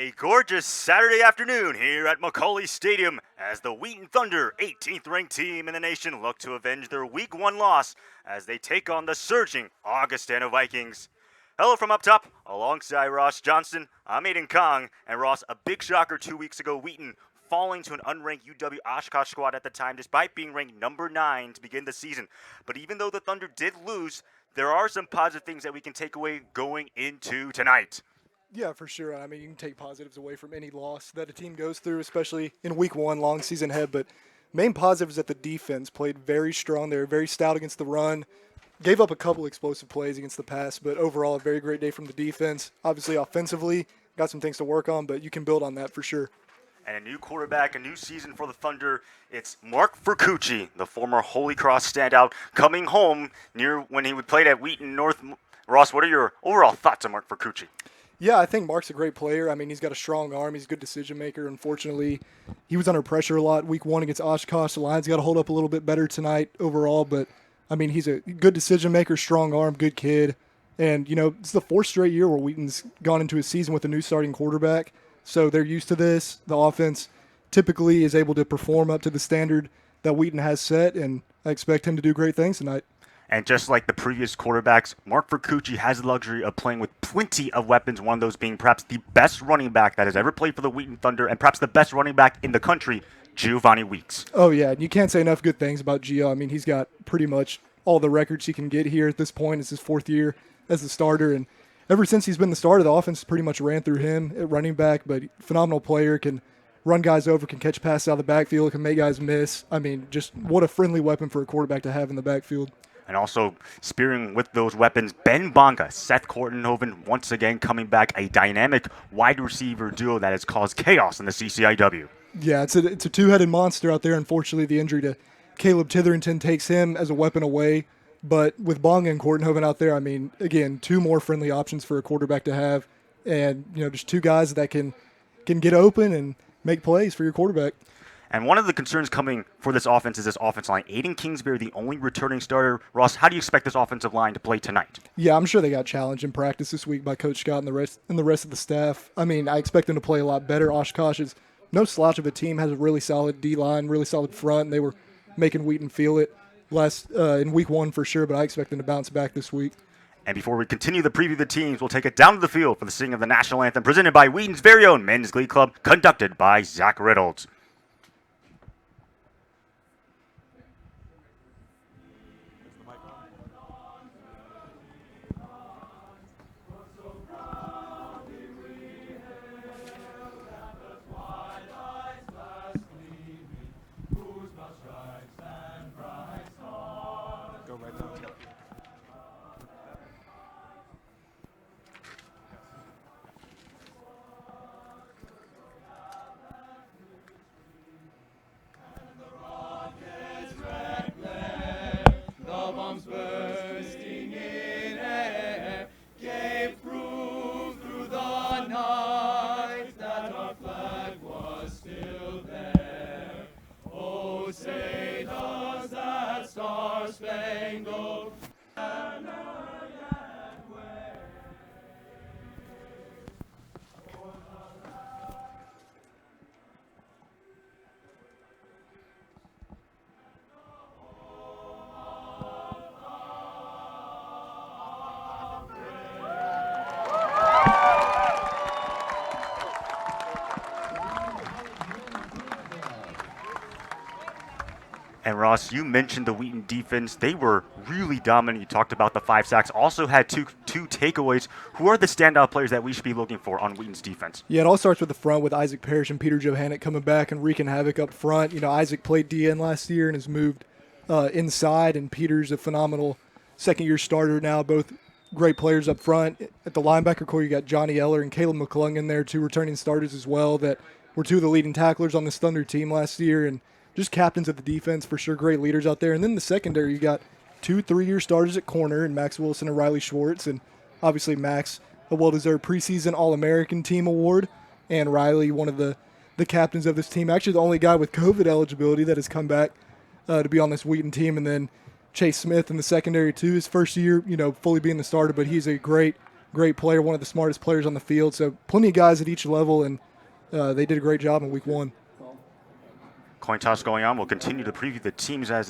A gorgeous Saturday afternoon here at Macaulay Stadium as the Wheaton Thunder, 18th ranked team in the nation, look to avenge their Week 1 loss as they take on the surging Augustana Vikings. Hello from up top, alongside Ross Johnston. I'm Aiden Kong, and Ross, a big shocker 2 weeks ago, Wheaton falling to an unranked UW Oshkosh squad at the time despite being ranked number 9 to begin the season. But even though the Thunder did lose, there are some positive things that we can take away going into tonight. Yeah, for sure. I mean, you can take positives away from any loss that a team goes through, especially in Week 1, long season ahead. But main positive is that the defense played very strong. They were very stout against the run, gave up a couple explosive plays against the pass, but overall a very great day from the defense. Obviously, offensively, got some things to work on, but you can build on that for sure. And a new quarterback, a new season for the Thunder. It's Mark Vercucci, the former Holy Cross standout, coming home near when he played at Wheaton North. Ross, what are your overall thoughts on Mark Vercucci? Yeah, I think Mark's a great player. I mean, he's got a strong arm. He's a good decision maker. Unfortunately, he was under pressure a lot Week 1 against Oshkosh. The Lions got to hold up a little bit better tonight overall. But, I mean, he's a good decision maker, strong arm, good kid. And, you know, it's the 4th straight year where Wheaton's gone into a season with a new starting quarterback. So they're used to this. The offense typically is able to perform up to the standard that Wheaton has set. And I expect him to do great things tonight. And just like the previous quarterbacks, Mark Vercucci has the luxury of playing with plenty of weapons, one of those being perhaps the best running back that has ever played for the Wheaton Thunder and perhaps the best running back in the country, Giovanni Weeks. Oh, yeah, and you can't say enough good things about Gio. I mean, he's got pretty much all the records he can get here at this point. It's his 4th year as the starter, and ever since he's been the starter, the offense pretty much ran through him at running back, but phenomenal player, can run guys over, can catch passes out of the backfield, can make guys miss. I mean, just what a friendly weapon for a quarterback to have in the backfield. And also spearing with those weapons, Ben Bonga, Seth Kortenhoven, once again coming back, a dynamic wide receiver duo that has caused chaos in the CCIW. Yeah, it's a two-headed monster out there. Unfortunately, the injury to Caleb Titherington takes him as a weapon away. But with Bonga and Kortenhoven out there, I mean, again, 2 more friendly options for a quarterback to have. And, you know, just 2 guys that can get open and make plays for your quarterback. And one of the concerns coming for this offense is this offensive line. Aiden Kingsbury, the only returning starter. Ross, how do you expect this offensive line to play tonight? Yeah, I'm sure they got challenged in practice this week by Coach Scott and the rest of the staff. I mean, I expect them to play a lot better. Oshkosh is no slouch of a team, has a really solid D-line, really solid front, and they were making Wheaton feel it in Week 1 for sure, but I expect them to bounce back this week. And before we continue the preview of the teams, we'll take it down to the field for the singing of the national anthem presented by Wheaton's very own Men's Glee Club, conducted by Zach Reynolds. And Ross, you mentioned the Wheaton defense. They were really dominant. You talked about the 5 sacks. Also had two takeaways. Who are the standout players that we should be looking for on Wheaton's defense? Yeah, it all starts with the front with Isaac Parrish and Peter Johannick coming back and wreaking havoc up front. You know, Isaac played DN last year and has moved inside, and Peter's a phenomenal second-year starter now. Both great players up front. At the linebacker core, you got Johnny Eller and Caleb McClung in there, 2 returning starters as well that were 2 of the leading tacklers on this Thunder team last year, and just captains of the defense, for sure, great leaders out there. And then the secondary, you got 2 3-year starters at corner, and Max Wilson and Riley Schwartz. And obviously Max, a well-deserved preseason All-American team award, and Riley, one of the captains of this team. Actually the only guy with COVID eligibility that has come back to be on this Wheaton team. And then Chase Smith in the secondary too, his first year, fully being the starter, but he's a great great player, one of the smartest players on the field. So plenty of guys at each level, and they did a great job in week 1. Coin toss going on. We'll continue to preview the teams as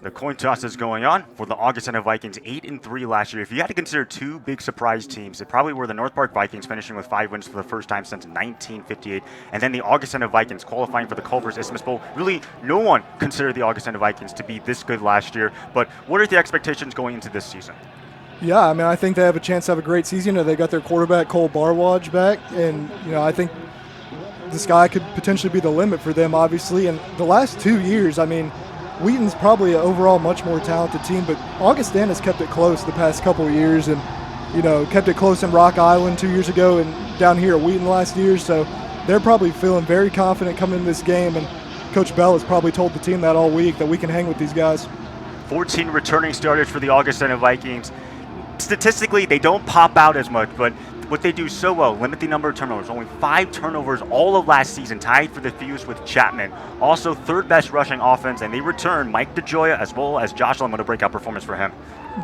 the coin toss is going on for the Augustana Vikings, 8-3 last year. If you had to consider 2 big surprise teams, it probably were the North Park Vikings finishing with 5 wins for the first time since 1958, and then the Augustana Vikings qualifying for the Culver's Isthmus Bowl. Really, no one considered the Augustana Vikings to be this good last year, but what are the expectations going into this season? Yeah, I mean, I think they have a chance to have a great season. They got their quarterback, Cole Barwaj, back, and, I think the sky could potentially be the limit for them, obviously. And the last 2 years, I mean, Wheaton's probably an overall much more talented team, but Augustana's kept it close the past couple of years and, kept it close in Rock Island 2 years ago and down here at Wheaton last year. So they're probably feeling very confident coming into this game, and Coach Bell has probably told the team that all week, that we can hang with these guys. 14 returning starters for the Augustana Vikings. Statistically, they don't pop out as much, but what they do so well, limit the number of turnovers. Only 5 turnovers all of last season, tied for the fewest with Chapman. Also, 3rd best rushing offense, and they return Mike DeGioia as well as Josh Lemon, a breakout performance for him.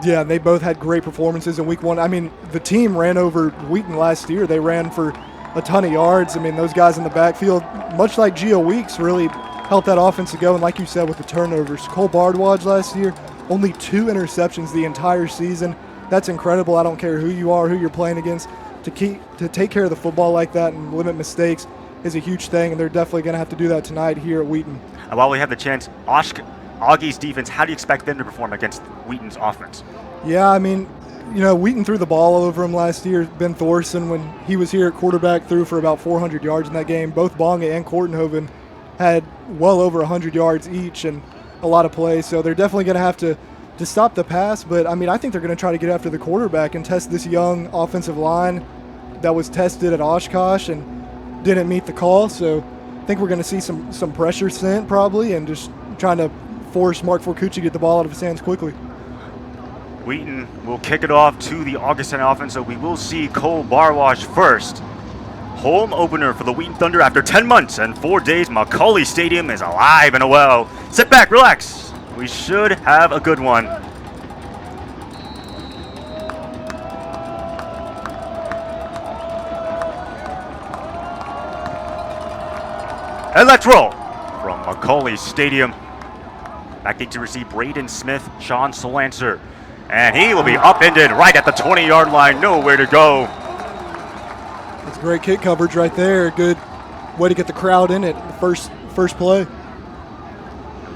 Yeah, they both had great performances in week 1. I mean, the team ran over Wheaton last year. They ran for a ton of yards. I mean, those guys in the backfield, much like Gio Weeks, really helped that offense to go. And like you said, with the turnovers, Cole Bardwaj last year, only 2 interceptions the entire season. That's incredible. I don't care who you are, who you're playing against. To take care of the football like that and limit mistakes is a huge thing, and they're definitely going to have to do that tonight here at Wheaton. And while we have the chance, Augie's defense, how do you expect them to perform against Wheaton's offense? Yeah, I mean, Wheaton threw the ball all over him last year. Ben Thorson, when he was here at quarterback, threw for about 400 yards in that game. Both Bonga and Kortenhoven had well over 100 yards each and a lot of plays, so they're definitely going to have to stop the pass, but I mean, I think they're going to try to get after the quarterback and test this young offensive line that was tested at Oshkosh and didn't meet the call. So I think we're going to see some pressure sent probably, and just trying to force Mark Forcucci to get the ball out of his hands quickly. Wheaton will kick it off to the Augustana offense, so we will see Cole Barwash first. Home opener for the Wheaton Thunder after 10 months and 4 days. Macaulay Stadium is alive and well. Sit back, relax. We should have a good one. And let's roll from Macaulay Stadium. Backing to receive Braden Smith, Sean Solancer. And he will be upended right at the 20-yard line. Nowhere to go. That's great kick coverage right there. Good way to get the crowd in it. The first play.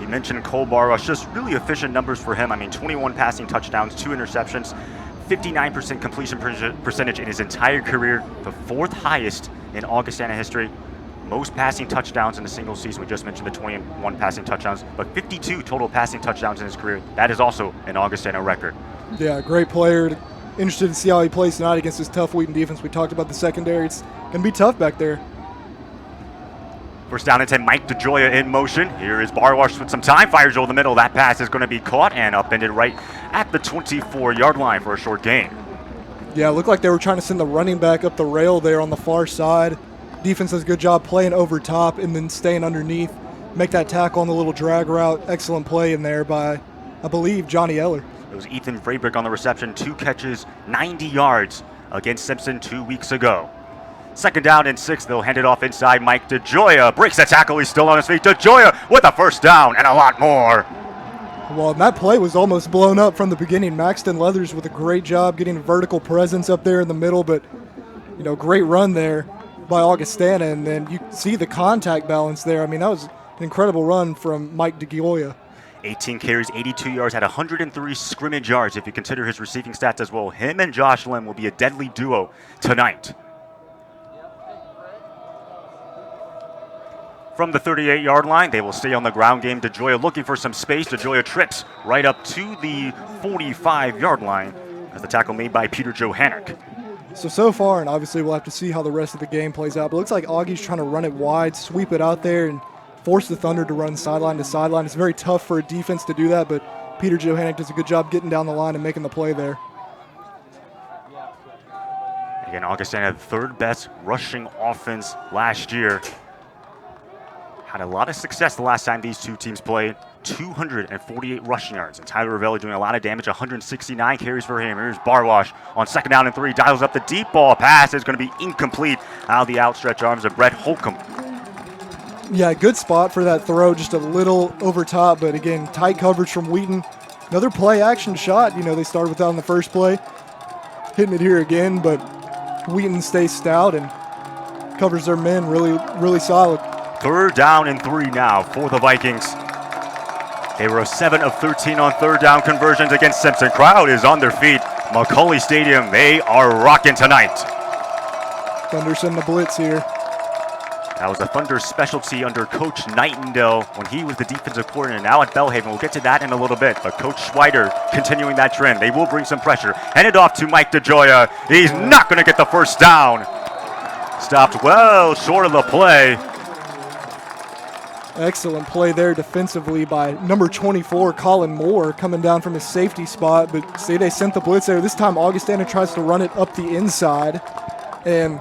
You mentioned Cole Barwash, just really efficient numbers for him. I mean, 21 passing touchdowns, 2 interceptions, 59% completion percentage in his entire career, the 4th highest in Augustana history. Most passing touchdowns in a single season. We just mentioned the 21 passing touchdowns, but 52 total passing touchdowns in his career. That is also an Augustana record. Yeah, great player. Interested to see how he plays tonight against this tough Wheaton defense. We talked about the secondary. It's going to be tough back there. First down and 10, Mike DeGioia in motion. Here is Barwash with some time, fires over the middle. That pass is going to be caught and upended right at the 24-yard line for a short gain. Yeah, it looked like they were trying to send the running back up the rail there on the far side. Defense does a good job playing over top and then staying underneath. Make that tackle on the little drag route. Excellent play in there by, I believe, Johnny Eller. It was Ethan Vraybrick on the reception. 2 catches, 90 yards against Simpson 2 weeks ago. Second down and 6, they'll hand it off inside. Mike DeGioia breaks the tackle. He's still on his feet. DeGioia with a first down and a lot more. Well, that play was almost blown up from the beginning. Maxton Leathers with a great job getting a vertical presence up there in the middle, but, great run there by Augustana, and then you see the contact balance there. I mean, that was an incredible run from Mike DeGioia. 18 carries, 82 yards, had 103 scrimmage yards if you consider his receiving stats as well. Him and Josh Lim will be a deadly duo tonight. From the 38-yard line, they will stay on the ground game. DeGioia looking for some space. DeGioia trips right up to the 45-yard line as the tackle made by Peter Johannick. So far, and obviously we'll have to see how the rest of the game plays out, but it looks like Augie's trying to run it wide, sweep it out there, and force the Thunder to run sideline to sideline. It's very tough for a defense to do that, but Peter Johannick does a good job getting down the line and making the play there. Again, Augustana had the 3rd best rushing offense last year. Had a lot of success the last time these two teams played. 248 rushing yards. And Tyler Ravelli doing a lot of damage, 169 carries for him. Here's Barwash on 2nd down and 3. Dials up the deep ball. Pass is going to be incomplete out of the outstretched arms of Brett Holcomb. Yeah, good spot for that throw, just a little over top, but again, tight coverage from Wheaton. Another play action shot. They started with that on the first play. Hitting it here again, but Wheaton stays stout and covers their men really solid. 3rd down and 3 now for the Vikings. They were 7 of 13 on 3rd down conversions against Simpson. Crowd is on their feet. McCauley Stadium, they are rocking tonight. Thunder sending the blitz here. That was the Thunder's specialty under Coach Nightendale when he was the defensive coordinator. Now at Belhaven, we'll get to that in a little bit. But Coach Schweider continuing that trend. They will bring some pressure. Hand it off to Mike DeJoya. He's not going to get the 1st down. Stopped well short of the play. Excellent play there defensively by number 24, Colin Moore, coming down from his safety spot. But see, they sent the blitz there. This time, Augustana tries to run it up the inside. And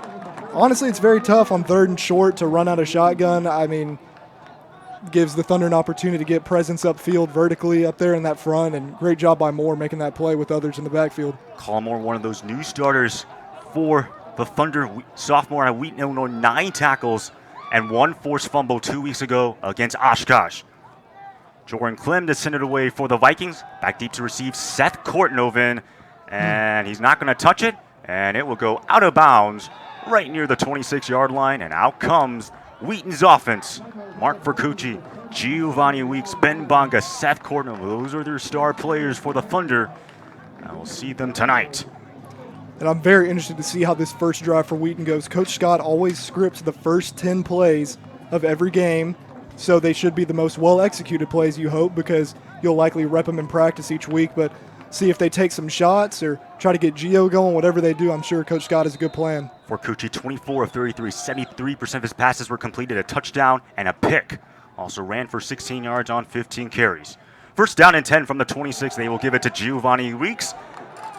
honestly, it's very tough on 3rd and short to run out a shotgun. I mean, gives the Thunder an opportunity to get presence upfield vertically up there in that front. And great job by Moore making that play with others in the backfield. Colin Moore, one of those new starters for the Thunder, sophomore at Wheaton, Illinois, 9 tackles and 1 forced fumble 2 weeks ago against Oshkosh. Jordan Klim to send it away for the Vikings. Back deep to receive Seth Kortnoven, and he's not going to touch it, and it will go out of bounds right near the 26-yard line, and out comes Wheaton's offense. Mark Vercucci, Giovanni Weeks, Ben Bonga, Seth Kortnoven. Those are their star players for the Thunder. And we'll see them tonight. And I'm very interested to see how this first drive for Wheaton goes. Coach Scott always scripts the first 10 plays of every game, so they should be the most well-executed plays, you hope, because you'll likely rep them in practice each week. But see if they take some shots or try to get Gio going, whatever they do, I'm sure Coach Scott has a good plan. For Cucci, 24 of 33, 73% of his passes were completed, a touchdown and a pick. Also ran for 16 yards on 15 carries. 1st down and 10 from the 26. They will give it to Giovanni Weeks,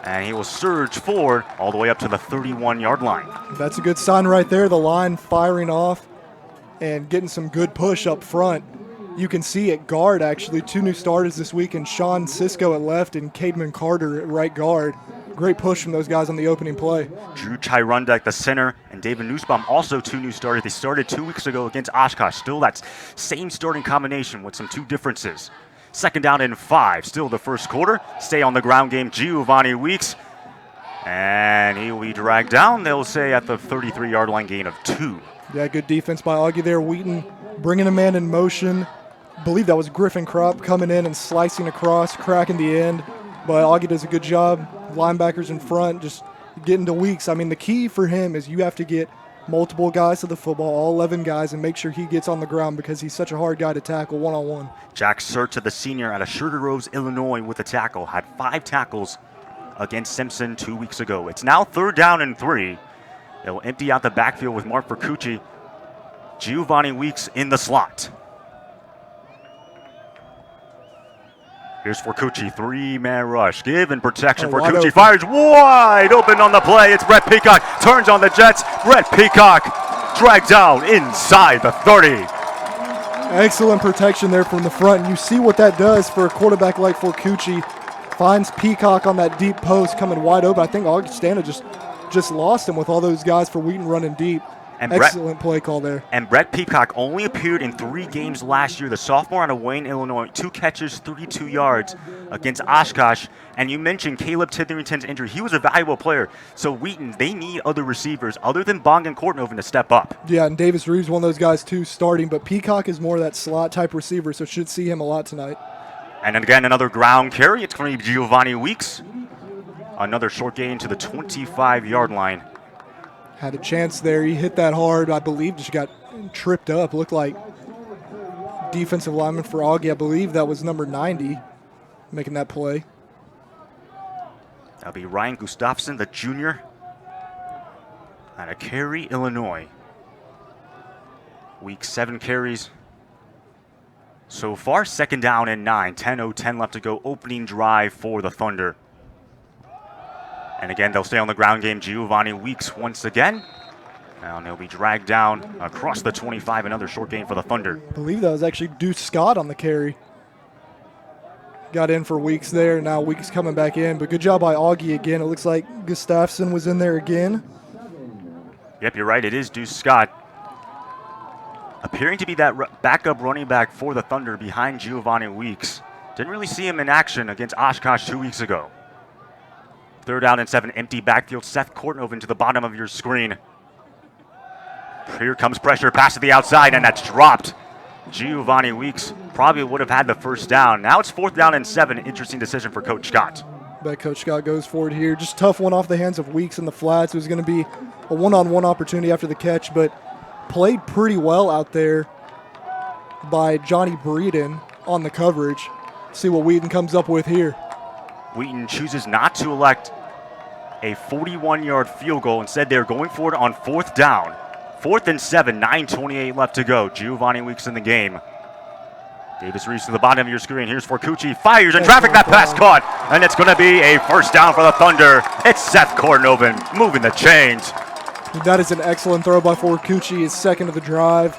and he will surge forward all the way up to the 31-yard line. That's a good sign right there. The line firing off and getting some good push up front. You can see at guard, actually, 2 new starters this week, and Sean Cisco at left and Cademan Carter at right guard. Great push from those guys on the opening play. Drew Chirundek, the center, and David Nussbaum, also 2 new starters. They started 2 weeks ago against Oshkosh. Still that same starting combination with some 2 differences. 2nd down and 5, still the first quarter. Stay on the ground game, Giovanni Weeks. And he will be dragged down, they'll say, at the 33-yard line, gain of 2. Yeah, good defense by Augie there. Wheaton bringing a man in motion. I believe that was Griffin Krupp coming in and slicing across, cracking the end. But Augie does a good job. Linebackers in front, just getting to Weeks. I mean, the key for him is you have to get multiple guys to the football, all 11 guys, and make sure he gets on the ground because he's such a hard guy to tackle one-on-one. Jack Surta, the senior out of Sugar Groves, Illinois, with a tackle. Had 5 tackles against Simpson 2 weeks ago. It's now 3rd down and 3. They'll empty out the backfield with Mark Vercucci. Giovanni Weeks in the slot. Here's Vercucci, 3-man rush. Given protection. Vercucci fires wide open on the play. It's Brett Peacock. Turns on the Jets. Brett Peacock dragged down inside the 30. Excellent protection there from the front. And you see what that does for a quarterback like Vercucci. Finds Peacock on that deep post coming wide open. I think Augustana just lost him with all those guys for Wheaton running deep. And excellent play call there. And Brett Peacock only appeared in 3 games last year. The sophomore out of Wayne, Illinois, 2 catches, 32 yards against Oshkosh. And you mentioned Caleb Titherington's injury. He was a valuable player. So Wheaton, they need other receivers other than Bong and Kortnoven to step up. Yeah, and Davis Reeves, one of those guys too, starting. But Peacock is more of that slot type receiver, so should see him a lot tonight. And again, another ground carry. It's going to be Giovanni Weeks. Another short gain to the 25-yard line. Had a chance there. He hit that hard. I believe just got tripped up. Looked like defensive lineman for Augie. I believe that was number 90 making that play. That'll be Ryan Gustafson, the junior, out of Cary, Illinois. Week 7 carries so far. 2nd down and 9. 10:10 left to go. Opening drive for the Thunder. And again, they'll stay on the ground game. Giovanni Weeks once again. And they'll be dragged down across the 25. Another short gain for the Thunder. I believe that was actually Deuce Scott on the carry. got in for Weeks there. Now Weeks coming back in, but good job by Augie again. It looks like Gustafson was in there again. Yep, you're right. It is Deuce Scott. Appearing to be that backup running back for the Thunder behind Giovanni Weeks. Didn't really see him in action against Oshkosh 2 weeks ago. 3rd down and 7, empty backfield. Seth Korthoven to the bottom of your screen. Here comes pressure, pass to the outside, and that's dropped. Giovanni Weeks probably would have had the 1st down. Now it's 4th down and 7. Interesting decision for Coach Scott. Bet Coach Scott goes for it here. Just tough one off the hands of Weeks in the flats. It was going to be a one-on-one opportunity after the catch, but played pretty well out there by Johnny Breeden on the coverage. See what Wheaton comes up with here. Wheaton chooses not to elect a 41-yard field goal. Instead, they're going for it on 4th down. 4th and 7, 9:28 left to go. Giovanni Weeks in the game. Davis Reese to the bottom of your screen. Here's Forcucci. Fires in traffic. That pass caught. And it's going to be a 1st down for the Thunder. It's Seth Korthoven moving the chains. That is an excellent throw by Forcucci. His 2nd of the drive.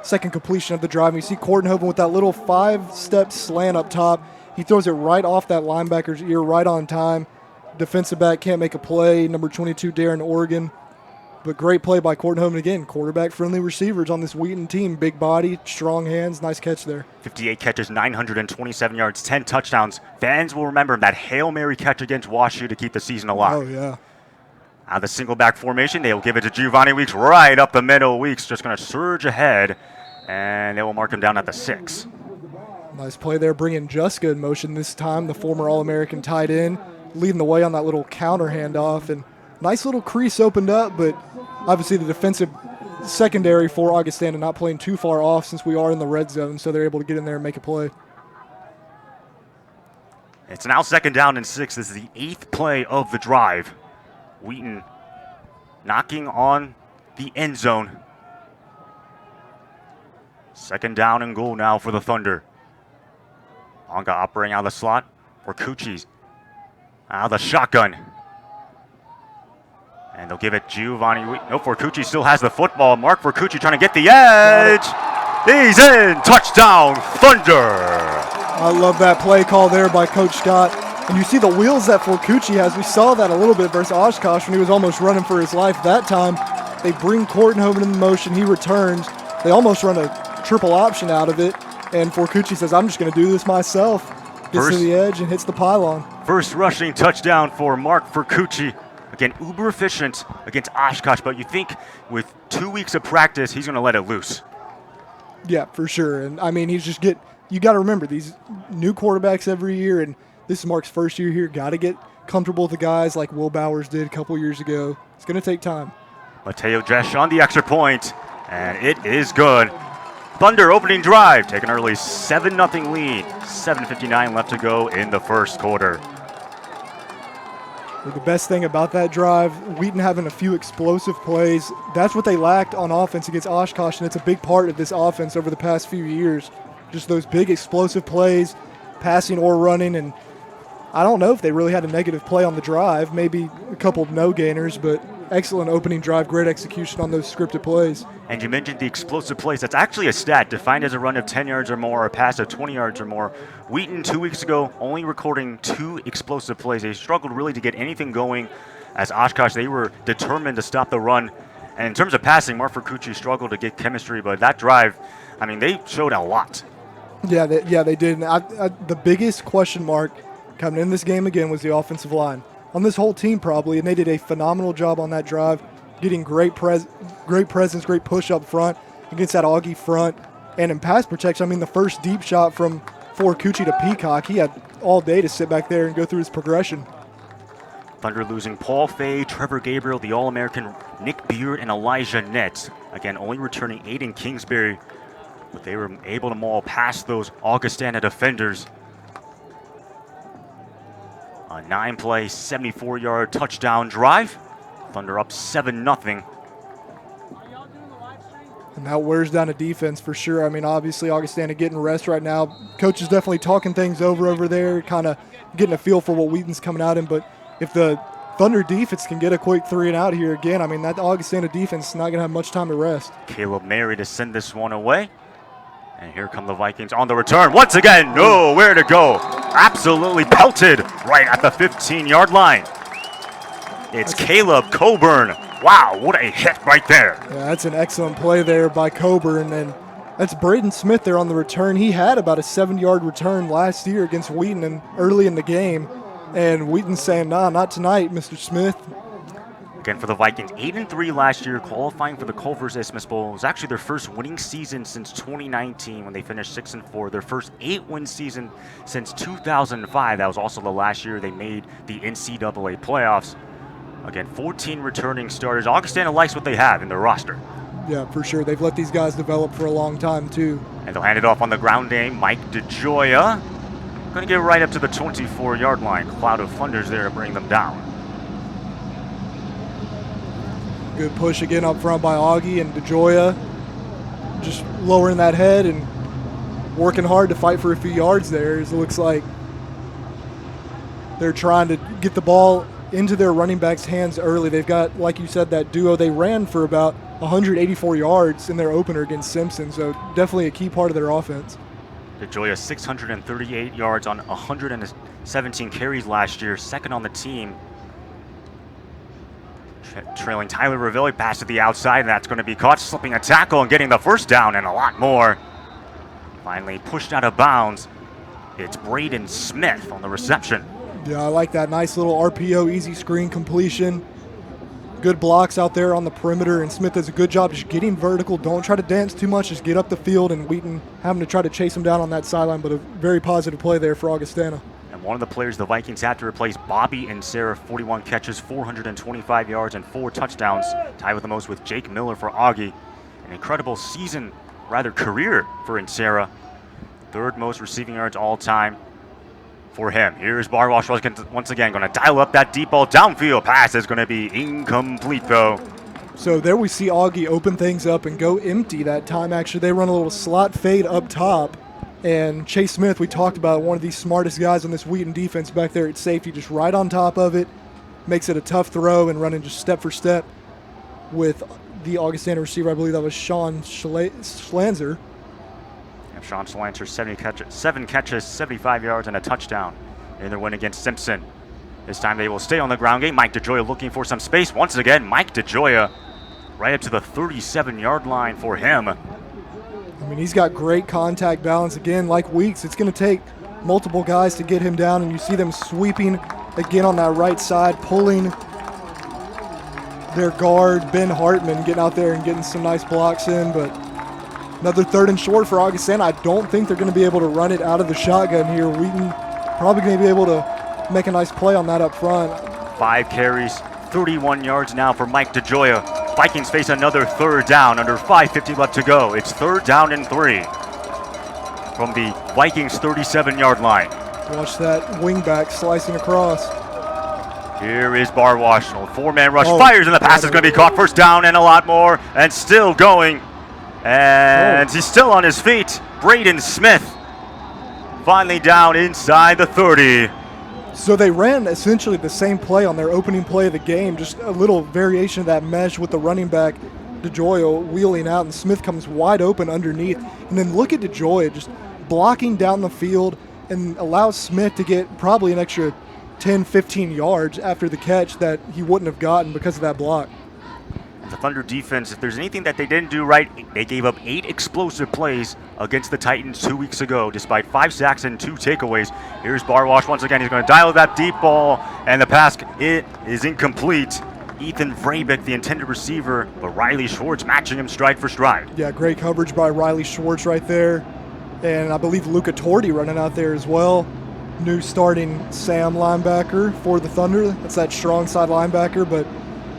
2nd completion of the drive. And you see Korthoven with that little 5-step slant up top. He throws it right off that linebacker's ear, right on time. Defensive back can't make a play. Number 22, Darren Oregon. But great play by Korthoven again. Quarterback-friendly receivers on this Wheaton team. Big body, strong hands. Nice catch there. 58 catches, 927 yards, 10 touchdowns. Fans will remember that Hail Mary catch against WashU to keep the season alive. Oh, yeah. Out of the single back formation, they will give it to Giovanni Weeks right up the middle. Weeks just going to surge ahead, and they will mark him down at the 6. Nice play there, bringing Juska in motion this time, the former All-American tight end, leading the way on that little counter handoff. And nice little crease opened up, but obviously the defensive secondary for Augustana not playing too far off since we are in the red zone, so they're able to get in there and make a play. It's now 2nd down and 6. This is the 8th play of the drive. Wheaton knocking on the end zone. 2nd down and goal now for the Thunder. Onga operating out of the slot. Forcucci's out of the shotgun. And they'll give it Giovanni. No, Forcucci still has the football. Mark Forcucci trying to get the edge. He's in. Touchdown, Thunder. I love that play call there by Coach Scott. And you see the wheels that Forcucci has. We saw that a little bit versus Oshkosh when he was almost running for his life. That time, they bring Korthoven in motion. He returns. They almost run a triple option out of it. And Forcucci says, I'm just going to do this myself. Gets to the edge and hits the pylon. First rushing touchdown for Mark Forcucci. Again, uber efficient against Oshkosh, but you think with 2 weeks of practice, he's going to let it loose. Yeah, for sure. And, I mean, you got to remember, these new quarterbacks every year, and this is Mark's 1st year here, got to get comfortable with the guys like Will Bowers did a couple years ago. It's going to take time. Mateo Dresch on the extra point, and it is good. Thunder opening drive, take an early 7-0 lead. 7:59 left to go in the 1st quarter. The best thing about that drive, Wheaton having a few explosive plays. That's what they lacked on offense against Oshkosh, and it's a big part of this offense over the past few years. Just those big explosive plays, passing or running, and I don't know if they really had a negative play on the drive. Maybe a couple of no-gainers, but excellent opening drive, great execution on those scripted plays. And you mentioned the explosive plays. That's actually a stat defined as a run of 10 yards or more or a pass of 20 yards or more. Wheaton 2 weeks ago only recording 2 explosive plays. They struggled really to get anything going as Oshkosh. They were determined to stop the run. And in terms of passing, Mark Forcucci struggled to get chemistry, but that drive, I mean, they showed a lot. Yeah, they did. And the biggest question mark coming in this game again was the offensive line. On this whole team probably, and they did a phenomenal job on that drive, getting great presence, great push up front against that Augie front. And in pass protection, I mean, the first deep shot from Forcucci to Peacock, he had all day to sit back there and go through his progression. Thunder losing Paul Fay, Trevor Gabriel, the All-American Nick Beard, and Elijah Nett. Again, only returning Aiden Kingsbury, but they were able to maul past those Augustana defenders. A 9-play, 74-yard touchdown drive. Thunder up 7-0. And that wears down a defense for sure. I mean, obviously, Augustana getting rest right now. Coach is definitely talking things over there, kind of getting a feel for what Wheaton's coming out in. But if the Thunder defense can get a quick 3 and out here again, I mean, that Augustana defense is not going to have much time to rest. Caleb Mary to send this one away. And here come the Vikings on the return. Once again, nowhere to go. Absolutely pelted right at the 15-yard line. It's Caleb Coburn. Wow, what a hit right there. Yeah, that's an excellent play there by Coburn. And that's Braden Smith there on the return. He had about a 7-yard return last year against Wheaton and early in the game. And Wheaton's saying, nah, not tonight, Mr. Smith. Again, for the Vikings, 8-3 last year, qualifying for the Culver's Isthmus Bowl. It was actually their first winning season since 2019 when they finished 6-4. Their first 8-win season since 2005. That was also the last year they made the NCAA playoffs. Again, 14 returning starters. Augustana likes what they have in their roster. Yeah, for sure. They've let these guys develop for a long time, too. And they'll hand it off on the ground game. Mike DeGioia going to get right up to the 24-yard line. Cloud of Thunders there to bring them down. Good push again up front by Augie and DeGioia. Just lowering that head and working hard to fight for a few yards there. It looks like they're trying to get the ball into their running backs' hands early. They've got, like you said, that duo. They ran for about 184 yards in their opener against Simpson, so definitely a key part of their offense. DeGioia 638 yards on 117 carries last year, second on the team. Trailing Tyler Ravelli, pass to the outside, and that's going to be caught, slipping a tackle and getting the first down and a lot more. Finally pushed out of bounds. It's Braden Smith on the reception. Yeah, I like that. Nice little RPO, easy screen completion. Good blocks out there on the perimeter, and Smith does a good job just getting vertical. Don't try to dance too much, just get up the field, and Wheaton having to try to chase him down on that sideline, but a very positive play there for Augustana. And one of the players the Vikings had to replace, Bobby Insera, 41 catches, 425 yards, and 4 touchdowns, tied with the most with Jake Miller for Augie. An incredible season, rather career for Insera. Third most receiving yards all time for him. Here's Barwash once again going to dial up that deep ball downfield. Pass is going to be incomplete though. So there we see Augie open things up and go empty that time. Actually, they run a little slot fade up top. And Chase Smith, we talked about, one of the smartest guys on this Wheaton defense back there at safety, just right on top of it. Makes it a tough throw and running just step for step with the Augustana receiver. I believe that was Sean Schlanzer. Sean Schlanzer, 7 catches, 75 yards, and a touchdown in their win against Simpson. This time they will stay on the ground game. Mike DeGioia looking for some space. Once again, Mike DeGioia right up to the 37-yard line for him. I mean, he's got great contact balance. Again, like Weeks, it's going to take multiple guys to get him down, and you see them sweeping again on that right side, pulling their guard, Ben Hartman, getting out there and getting some nice blocks in, but another 3rd and short for Augustana. I don't think they're going to be able to run it out of the shotgun here. Wheaton probably going to be able to make a nice play on that up front. 5 carries, 31 yards now for Mike DeGioia. Vikings face another 3rd down, under 5:50 left to go. It's 3rd down and 3 from the Vikings 37-yard line. Watch that wingback slicing across. Here is Barwash, 4-man rush, fires, and the pass is going to be caught. First down and a lot more, and still going. And he's still on his feet. Braden Smith finally down inside the 30. So they ran essentially the same play on their opening play of the game, just a little variation of that mesh with the running back, DeGioia, wheeling out, and Smith comes wide open underneath. And then look at DeGioia just blocking down the field and allows Smith to get probably an extra 10, 15 yards after the catch that he wouldn't have gotten because of that block. The Thunder defense, if there's anything that they didn't do right, they gave up 8 explosive plays against the Titans 2 weeks ago, despite 5 sacks and 2 takeaways. Here's Barwash once again. He's going to dial that deep ball, and the pass, it is incomplete. Ethan Vrabik, the intended receiver, but Riley Schwartz matching him stride for stride. Yeah, great coverage by Riley Schwartz right there. And I believe Luca Torti running out there as well. New starting Sam linebacker for the Thunder. That's that strong side linebacker, but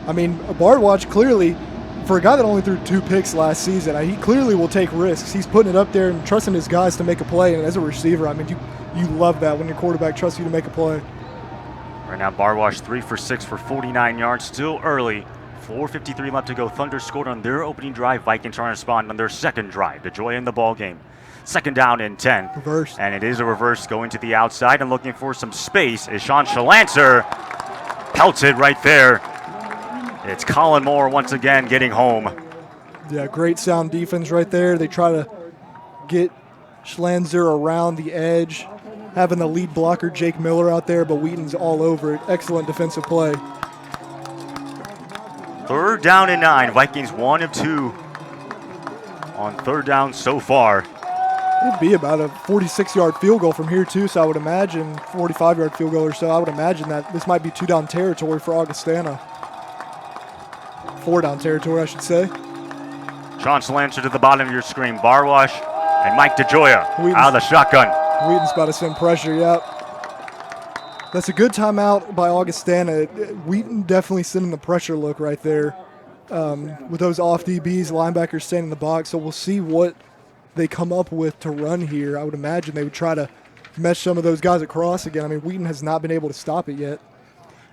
I mean, Barwash clearly, for a guy that only threw 2 picks last season, he clearly will take risks. He's putting it up there and trusting his guys to make a play. And as a receiver, I mean, you love that when your quarterback trusts you to make a play. Right now, Barwash 3 for 6 for 49 yards. Still early. 4:53 left to go. Thunder scored on their opening drive. Vikings trying to respond on their second drive. DeGioia in the ball game. 2nd down and 10. Reverse. And it is a reverse going to the outside and looking for some space is Sean Schlanzer. Pelted right there. It's Colin Moore once again getting home. Yeah, great sound defense right there. They try to get Schlanzer around the edge, having the lead blocker Jake Miller out there, but Wheaton's all over it. Excellent defensive play. 3rd down and 9. Vikings 1 of 2 on 3rd down so far. It'd be about a 46-yard field goal from here, too, so I would imagine 45-yard field goal or so. I would imagine that this might be 2-down territory for Augustana. 4-down territory, I should say. Sean Schlanzer to the bottom of your screen. Barwash and Mike DeGioia out of the shotgun. Wheaton's about to send pressure, yep. That's a good timeout by Augustana. Wheaton definitely sending the pressure look right there with those off DBs, linebackers staying in the box. So we'll see what they come up with to run here. I would imagine they would try to mesh some of those guys across again. I mean, Wheaton has not been able to stop it yet.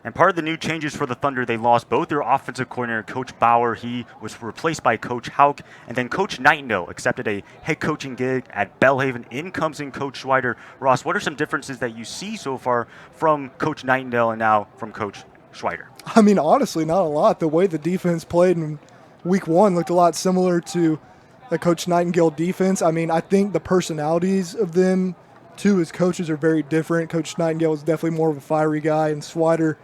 And part of the new changes for the Thunder, they lost both their offensive coordinator, Coach Bauer. He was replaced by Coach Hauk. And then Coach Nightingale accepted a head coaching gig at Bellhaven. In comes in Coach Schweider. Ross, what are some differences that you see so far from Coach Nightingale and now from Coach Schweider? I mean, honestly, not a lot. The way the defense played in week 1 looked a lot similar to the Coach Nightingale defense. I mean, I think the personalities of them, too, as coaches are very different. Coach Nightingale is definitely more of a fiery guy, and Schweider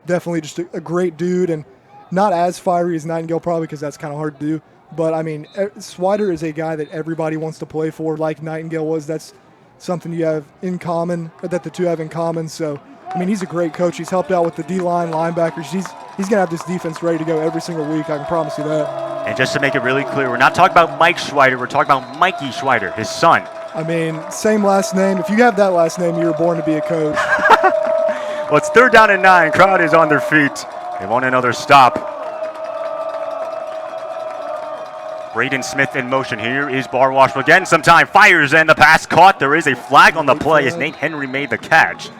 definitely just a great dude, and not as fiery as Nightingale probably because that's kind of hard to do. But, I mean, Schweider is a guy that everybody wants to play for like Nightingale was. That's something you have in common, that the two have in common. So, I mean, he's a great coach. He's helped out with the D-line, linebackers. He's going to have this defense ready to go every single week. I can promise you that. And just to make it really clear, we're not talking about Mike Schweider. We're talking about Mikey Schweider, his son. I mean, same last name. If you have that last name, you were born to be a coach. Well, it's 3rd down and 9. Crowd is on their feet. They want another stop. Braden Smith in motion. Here is Barwash again. Some time fires and the pass caught. There is a flag on the play as Nate Henry made the catch.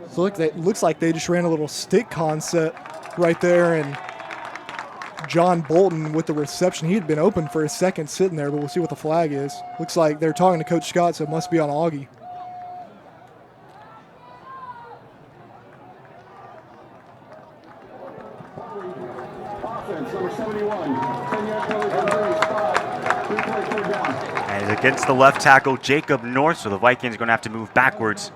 So it looks like they just ran a little stick concept right there, and John Bolton with the reception. He had been open for a second sitting there, but we'll see what the flag is. Looks like they're talking to Coach Scott, so it must be on Augie. And it's against the left tackle, Jacob North, so the Vikings are going to have to move backwards.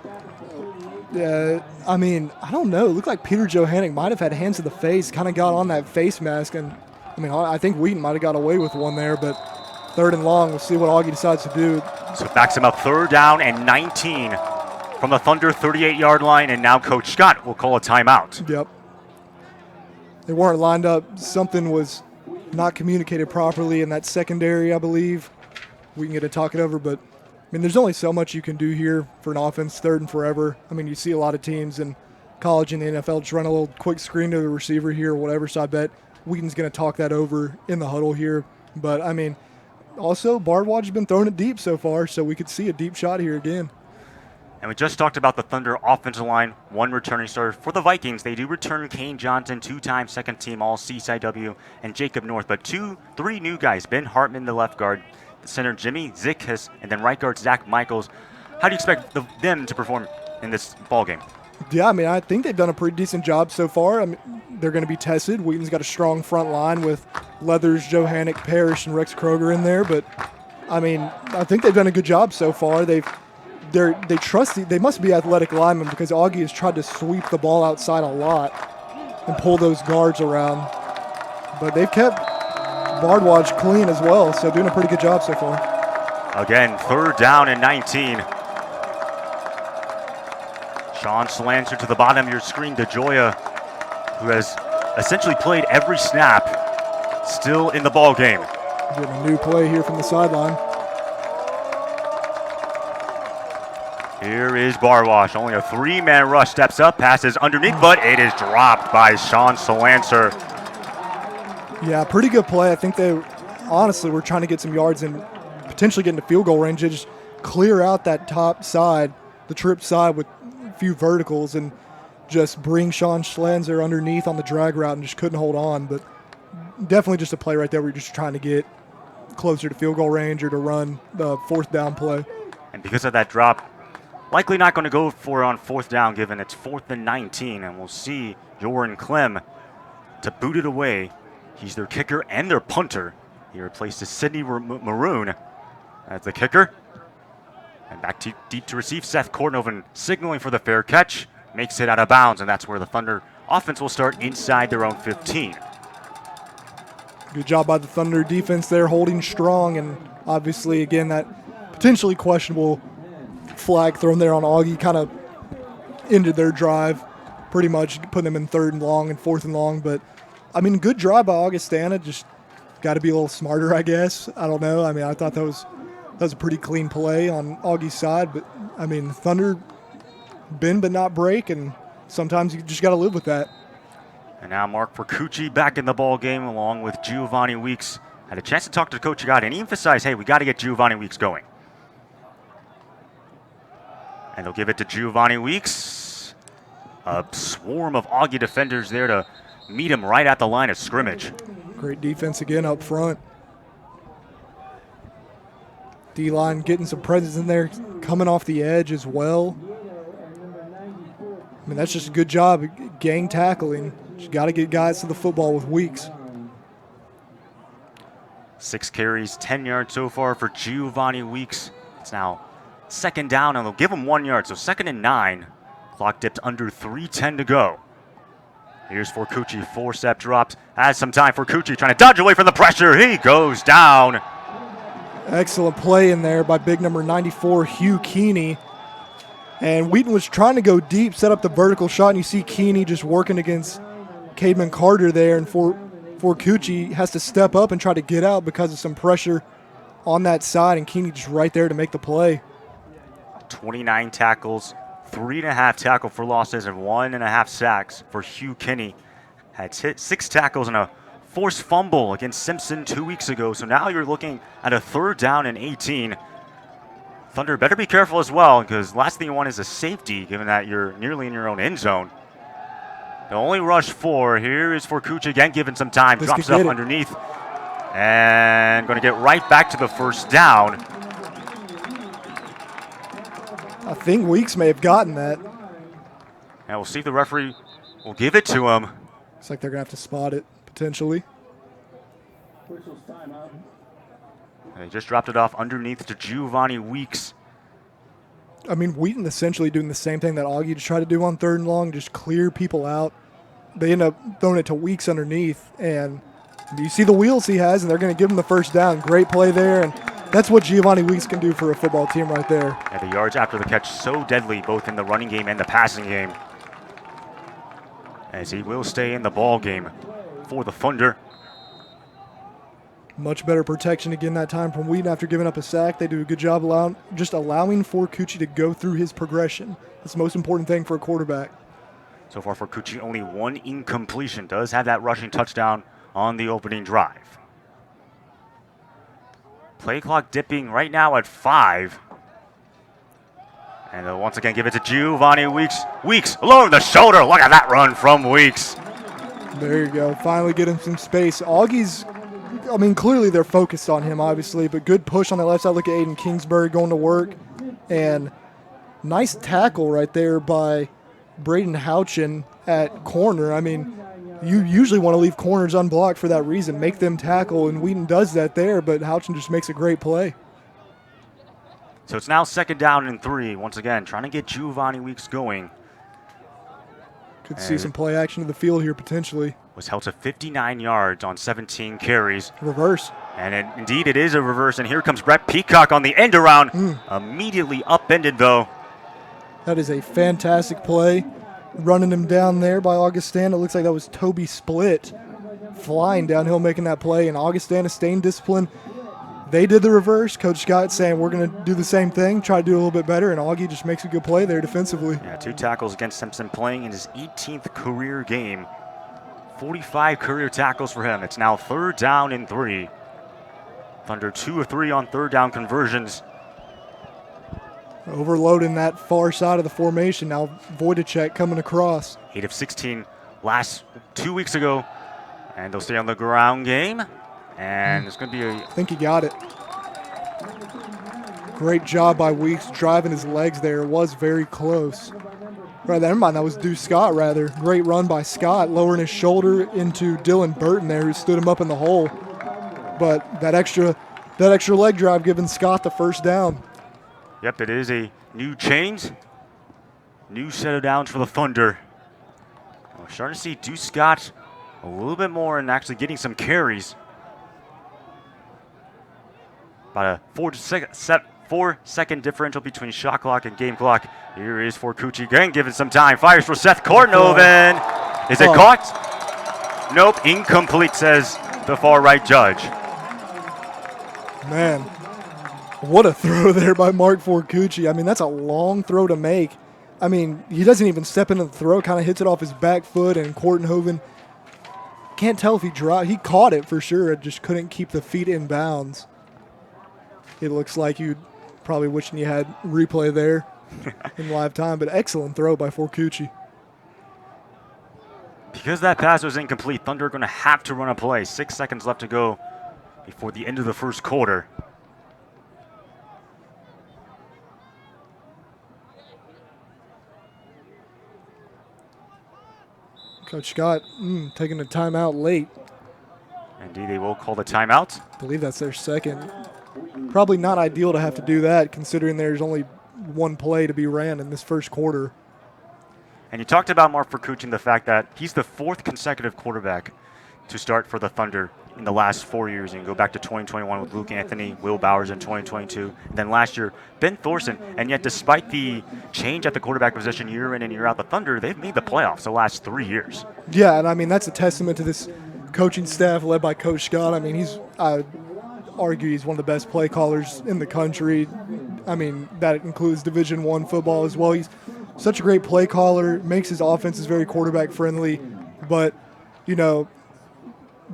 Yeah, I mean, I don't know. It looked like Peter Johannick might have had hands to the face, kind of got on that face mask, and I mean, I think Wheaton might have got away with one there, but 3rd and long, we'll see what Augie decides to do. So it backs him up 3rd down and 19 from the Thunder 38-yard line, and now Coach Scott will call a timeout. Yep. They weren't lined up. Something was not communicated properly in that secondary, I believe. We can get to talk it over, but I mean, there's only so much you can do here for an offense, 3rd and forever. I mean, you see a lot of teams in college and the NFL just run a little quick screen to the receiver here or whatever, so I bet Wheaton's going to talk that over in the huddle here. But, I mean, also, Bardwaj has been throwing it deep so far, so we could see a deep shot here again. And we just talked about the Thunder offensive line, 1 returning starter. For the Vikings, they do return Kane Johnson, 2-time second-team All-CCIW, and Jacob North. But 3 new guys, Ben Hartman, the left guard, the center Jimmy Zickes, and then right guard Zach Michaels. How do you expect them to perform in this ballgame? Yeah, I mean, I think they've done a pretty decent job so far. I mean, they're going to be tested. Wheaton's got a strong front line with Leathers, Johannick, Parrish, and Rex Kroger in there. But, I mean, I think they've done a good job so far. They must be athletic linemen because Augie has tried to sweep the ball outside a lot and pull those guards around. But they've kept Bardwaj clean as well, so doing a pretty good job so far. Again, 3rd down and 19. Sean Schlanzer to the bottom of your screen. DeGioia, who has essentially played every snap, still in the ball game. Getting a new play here from the sideline. Here is Barwash. Only a 3-man rush. Steps up, passes underneath, but it is dropped by Sean Schlanzer. Yeah, pretty good play. I think they honestly were trying to get some yards and potentially get into field goal range. They just clear out that top side, the trip side with a few verticals, and just bring Sean Schlanzer underneath on the drag route and just couldn't hold on. But definitely just a play right there where you're just trying to get closer to field goal range or to run the 4th down play. And because of that drop, likely not going to go for it on 4th down, given it's 4th and 19, and we'll see Joran Clem to boot it away. He's their kicker and their punter He replaces Sidney Maroon as the kicker. And back deep to receive. Seth Korthoven signaling for the fair catch. Makes it out of bounds, and that's where the Thunder offense will start inside their own 15. Good job by the Thunder defense there, holding strong, and obviously, again, that potentially questionable flag thrown there on Augie kind of ended their drive, pretty much putting them in 3rd and long and 4th and long. But, I mean, good drive by Augustana, just got to be a little smarter, I guess. I don't know. I mean, I thought that was a pretty clean play on Augie's side, but, I mean, Thunder bend but not break, and sometimes you just got to live with that. And now Mark Percucci back in the ball game along with Giovanni Weeks. Had a chance to talk to Coach Agati, and he emphasized, hey, we got to get Giovanni Weeks going. And they'll give it to Giovanni Weeks. A swarm of Augie defenders there to meet him right at the line of scrimmage. Great defense again up front. D-line getting some presence in there, coming off the edge as well. I mean, that's just a good job of gang tackling. You got to get guys to the football with Weeks. 6 carries, 10 yards so far for Giovanni Weeks. It's now 2nd down, and they'll give him 1 yard, so 2nd and 9. Clock dipped under 3:10 to go. Here's Forcucci, 4-step drops. Has some time for Forcucci trying to dodge away from the pressure. He goes down. Excellent play in there by big number 94, Hugh Keeney. And Wheaton was trying to go deep, set up the vertical shot, and you see Keeney just working against Cademan Carter there, and Forcucci has to step up and try to get out because of some pressure on that side, and Keeney just right there to make the play. 29 tackles, 3.5 tackle for losses, and 1.5 sacks for Hugh Keeney. Had 6 tackles and a forced fumble against Simpson 2 weeks ago, so now you're looking at a 3rd down and 18. Thunder better be careful as well, because last thing you want is a safety, given that you're nearly in your own end zone. The only rush 4 here is for Forcucci again, given some time. This drops up underneath, and going to get right back to the 1st down. I think Weeks may have gotten that. And we'll see if the referee will give it to him. Looks like they're going to have to spot it, potentially. And they just dropped it off underneath to Giovanni Weeks. I mean, Wheaton essentially doing the same thing that Augie just tried to do on 3rd and long, just clear people out. They end up throwing it to Weeks underneath, and you see the wheels he has, and they're going to give him the 1st down. Great play there, and that's what Giovanni Weeks can do for a football team right there. Yeah, the yards after the catch so deadly, both in the running game and the passing game. As he will stay in the ball game for the Thunder. Much better protection again that time from Wheaton after giving up a sack. They do a good job allowing Forcucci to go through his progression. That's the most important thing for a quarterback. So far, Forcucci only 1 incompletion. Does have that rushing touchdown on the opening drive. Play clock dipping right now at 5. And they'll once again give it to Giovanni Weeks. Weeks along the shoulder. Look at that run from Weeks. There you go. Finally getting some space. Augie's, I mean, clearly they're focused on him, obviously, but good push on the left side. Look at Aiden Kingsbury going to work. And nice tackle right there by Braden Houchin at corner. I mean, you usually want to leave corners unblocked for that reason. Make them tackle, and Wheaton does that there, but Houchin just makes a great play. So it's now 2nd down and 3. Once again, trying to get Giovanni Weeks going. Could see some play action to the field here potentially. Was held to 59 yards on 17 carries. Reverse. And indeed it is a reverse, and here comes Brett Peacock on the end around. Immediately upended though. That is a fantastic play. Running him down there by Augustana. It looks like that was Toby Split flying downhill making that play, and Augustana staying disciplined. They did the reverse. Coach Scott saying we're going to do the same thing, try to do a little bit better, and Augie just makes a good play there defensively. Yeah, 2 tackles against Simpson, playing in his 18th career game. 45 career tackles for him. It's now 3rd down and 3. Thunder 2 of 3 on 3rd down conversions. Overloading that far side of the formation. Now Wojtaszek coming across. 8 of 16 last 2 weeks ago. And they'll stay on the ground game. And it's going to be I think he got it. Great job by Weeks driving his legs there. It was very close. Right, never mind, that was Deuce Scott rather. Great run by Scott, lowering his shoulder into Dylan Burton there, who stood him up in the hole. but that extra leg drive giving Scott the first down. Yep, it is a new change. New set of downs for the Thunder. We're starting to see Deuce Scott a little bit more and actually getting some carries. About a 4-second differential between shot clock and game clock. Here is Forcucci again, given some time. Fires for Seth Kortnoven. Is it caught? Nope, incomplete, says the far right judge. Man, what a throw there by Mark Forcucci. I mean, that's a long throw to make. I mean, he doesn't even step into the throw, kind of hits it off his back foot, and Kortnoven, can't tell if he dropped. He caught it for sure, it just couldn't keep the feet in bounds. It looks like you probably wishing you had replay there in live time, but excellent throw by Forcucci. Because that pass was incomplete, Thunder are going to have to run a play. 6 seconds left to go before the end of the first quarter. Coach Scott taking a timeout late. Indeed, they will call the timeout. I believe that's their second. Probably not ideal to have to do that, considering there's only one play to be ran in this first quarter. And you talked about Mark Forcucci and the fact that he's the 4th consecutive quarterback to start for the Thunder in the last 4 years. And you go back to 2021 with Luke Anthony, Will Bowers in 2022. And then last year, Ben Thorson. And yet despite the change at the quarterback position year in and year out, the Thunder, they've made the playoffs the last 3 years. Yeah, and I mean, that's a testament to this coaching staff led by Coach Scott. I mean, I argue he's one of the best play callers in the country. I mean, that includes Division I football as well. He's such a great play caller, makes his offenses very quarterback friendly. But, you know,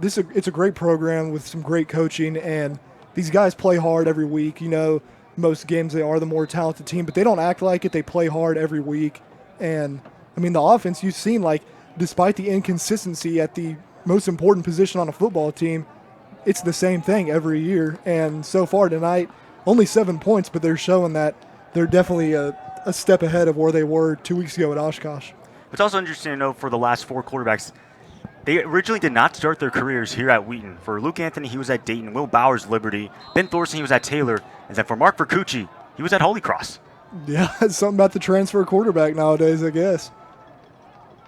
it's a great program with some great coaching, and these guys play hard every week. You know, most games they are the more talented team, but they don't act like it. They play hard every week. And, I mean, the offense, you've seen, like, despite the inconsistency at the most important position on a football team, it's the same thing every year. And so far tonight, only 7 points, but they're showing that they're definitely a step ahead of where they were 2 weeks ago at Oshkosh. It's also interesting to note for the last 4 quarterbacks, they originally did not start their careers here at Wheaton. For Luke Anthony, he was at Dayton. Will Bowers, Liberty. Ben Thorson, he was at Taylor. And then for Mark Forcucci, he was at Holy Cross. Yeah, it's something about the transfer quarterback nowadays, I guess.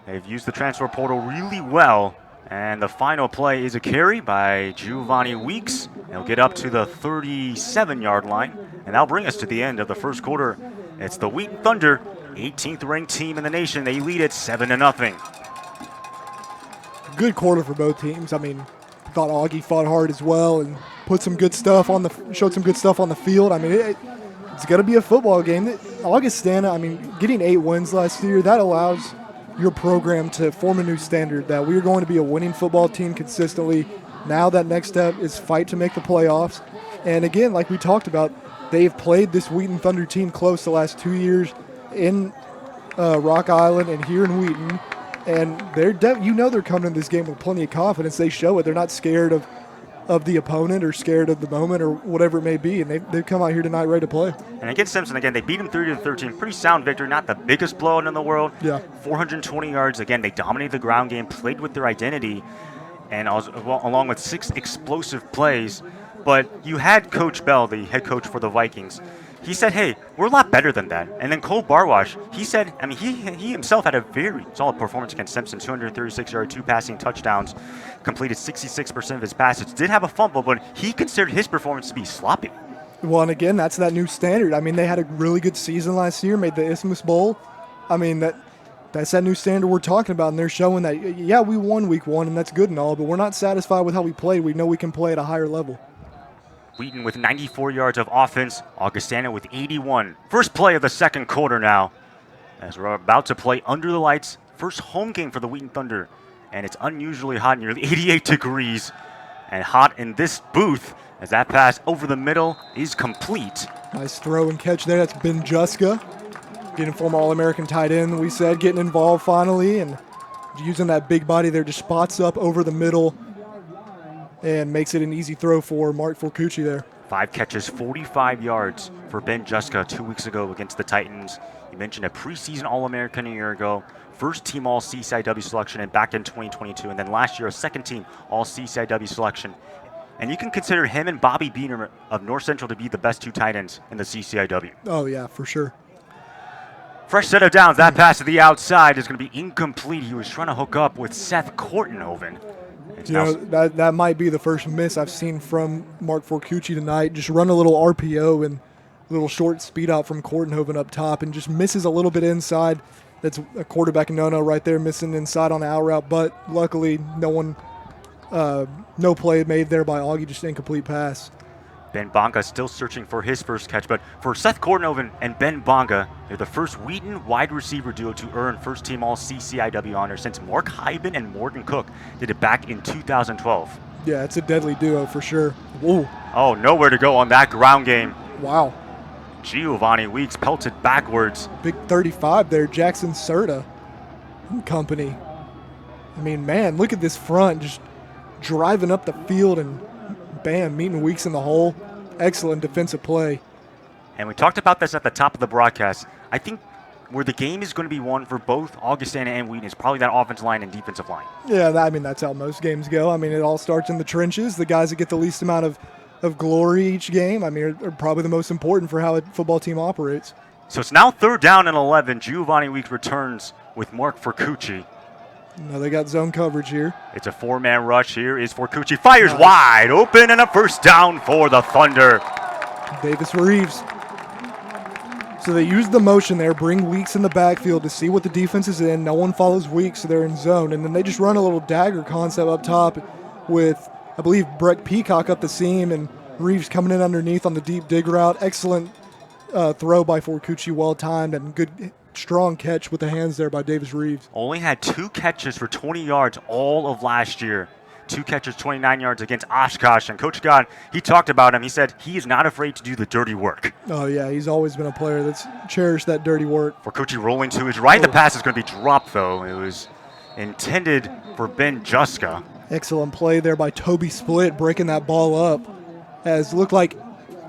They've used the transfer portal really well. And the final play is a carry by Giovanni Weeks. He'll get up to the 37-yard line. And that'll bring us to the end of the first quarter. It's the Wheaton Thunder, 18th ranked team in the nation. They lead it 7-0. Good quarter for both teams. I mean, thought Augie fought hard as well and showed some good stuff on the field. I mean, it's got to be a football game. Augustana, I mean, getting 8 wins last year, that allows your program to form a new standard that we're going to be a winning football team consistently. Now that next step is fight to make the playoffs. And again, like we talked about, they've played this Wheaton Thunder team close the last 2 years in Rock Island and here in Wheaton. And they're they're coming in this game with plenty of confidence. They show it. They're not scared of the opponent or scared of the moment or whatever it may be. And they've come out here tonight ready to play. And against Simpson, again, they beat them 30-13. Pretty sound victory. Not the biggest blowout in the world. Yeah. 420 yards. Again, they dominated the ground game, played with their identity, and along with 6 explosive plays. But you had Coach Bell, the head coach for the Vikings. He said, hey, we're a lot better than that. And then Cole Barwash, he said, I mean, he himself had a very solid performance against Simpson, 236-yard, 2 passing touchdowns, completed 66% of his passes. Did have a fumble, but he considered his performance to be sloppy. Well, and again, that's that new standard. I mean, they had a really good season last year, made the Isthmus Bowl. I mean, that's that new standard we're talking about, and they're showing that, yeah, we won week 1, and that's good and all, but we're not satisfied with how we played. We know we can play at a higher level. Wheaton with 94 yards of offense, Augustana with 81. First play of the second quarter now, as we're about to play under the lights. First home game for the Wheaton Thunder, and it's unusually hot, nearly 88 degrees, and hot in this booth as that pass over the middle is complete. Nice throw and catch there. That's Ben Juska, getting former All-American tight end, we said, getting involved finally, and using that big body there, just spots up over the middle and makes it an easy throw for Mark Forcucci there. 5 catches, 45 yards for Ben Juska 2 weeks ago against the Titans. You mentioned a preseason All-American a year ago, first team All-CCIW selection and back in 2022, and then last year a second team All-CCIW selection And you can consider him and Bobby Beener of North Central to be the best 2 tight ends in the CCIW. Oh, yeah, for sure. Fresh set of downs. That pass to the outside is going to be incomplete. He was trying to hook up with Seth Kortenhoven. That might be the first miss I've seen from Mark Forcucci tonight. Just run a little RPO and a little short speed out from Kortenhoven up top and just misses a little bit inside. That's a quarterback no-no right there, missing inside on the out route. But luckily, no play made there by Augie, just incomplete pass. Ben Bonga still searching for his first catch, but for Seth Kortenhoven and Ben Bonga, they're the first Wheaton wide receiver duo to earn first-team All-CCIW honor since Mark Hyben and Morgan Cook did it back in 2012. Yeah, it's a deadly duo for sure. Whoa. Oh, nowhere to go on that ground game. Wow. Giovanni Weeks pelted backwards. Big 35 there, Jackson Serta and company. I mean, man, look at this front, just driving up the field and bam, meeting Weeks in the hole. Excellent defensive play. And we talked about this at the top of the broadcast. I think where the game is going to be won for both Augustana and Wheaton is probably that offensive line and defensive line. Yeah, that's how most games go. I mean, it all starts in the trenches. The guys that get the least amount of glory each game, are probably the most important for how a football team operates. So it's now 3rd down and 11. Giovanni Weeks returns with Mark Forcucci. No, they got zone coverage here. It's a 4-man rush. Here is Forcucci. Fires wide open and a first down for the Thunder. Davis Reeves. So they use the motion there, bring Weeks in the backfield to see what the defense is in. No one follows Weeks, so they're in zone. And then they just run a little dagger concept up top with, I believe, Brett Peacock up the seam and Reeves coming in underneath on the deep dig route. Excellent throw by Forcucci, well-timed, and good strong catch with the hands there by Davis Reeves. Only had 2 catches for 20 yards all of last year. 2 catches, 29 yards against Oshkosh. And Coach God, he talked about him. He said he is not afraid to do the dirty work. Oh, yeah, he's always been a player that's cherished that dirty work. Forcucci rolling to his right. The pass is going to be dropped, though. It was intended for Ben Juska. Excellent play there by Toby Split, breaking that ball up. As looked like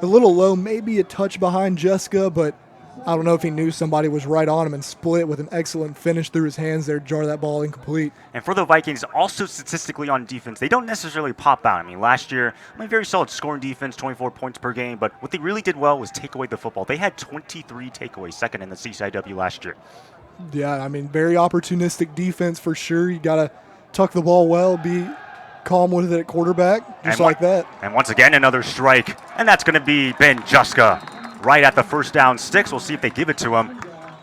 a little low, maybe a touch behind Juska, but I don't know if he knew somebody was right on him, and Split with an excellent finish through his hands there, jar that ball incomplete. And for the Vikings, also statistically on defense, they don't necessarily pop out. Last year, very solid scoring defense, 24 points per game, but what they really did well was take away the football. They had 23 takeaways, second in the CCIW last year. Yeah, very opportunistic defense for sure. You got to tuck the ball well, be calm with it at quarterback, just like that. And once again, another strike, and that's going to be Ben Juska. Right at the first down sticks. We'll see if they give it to him.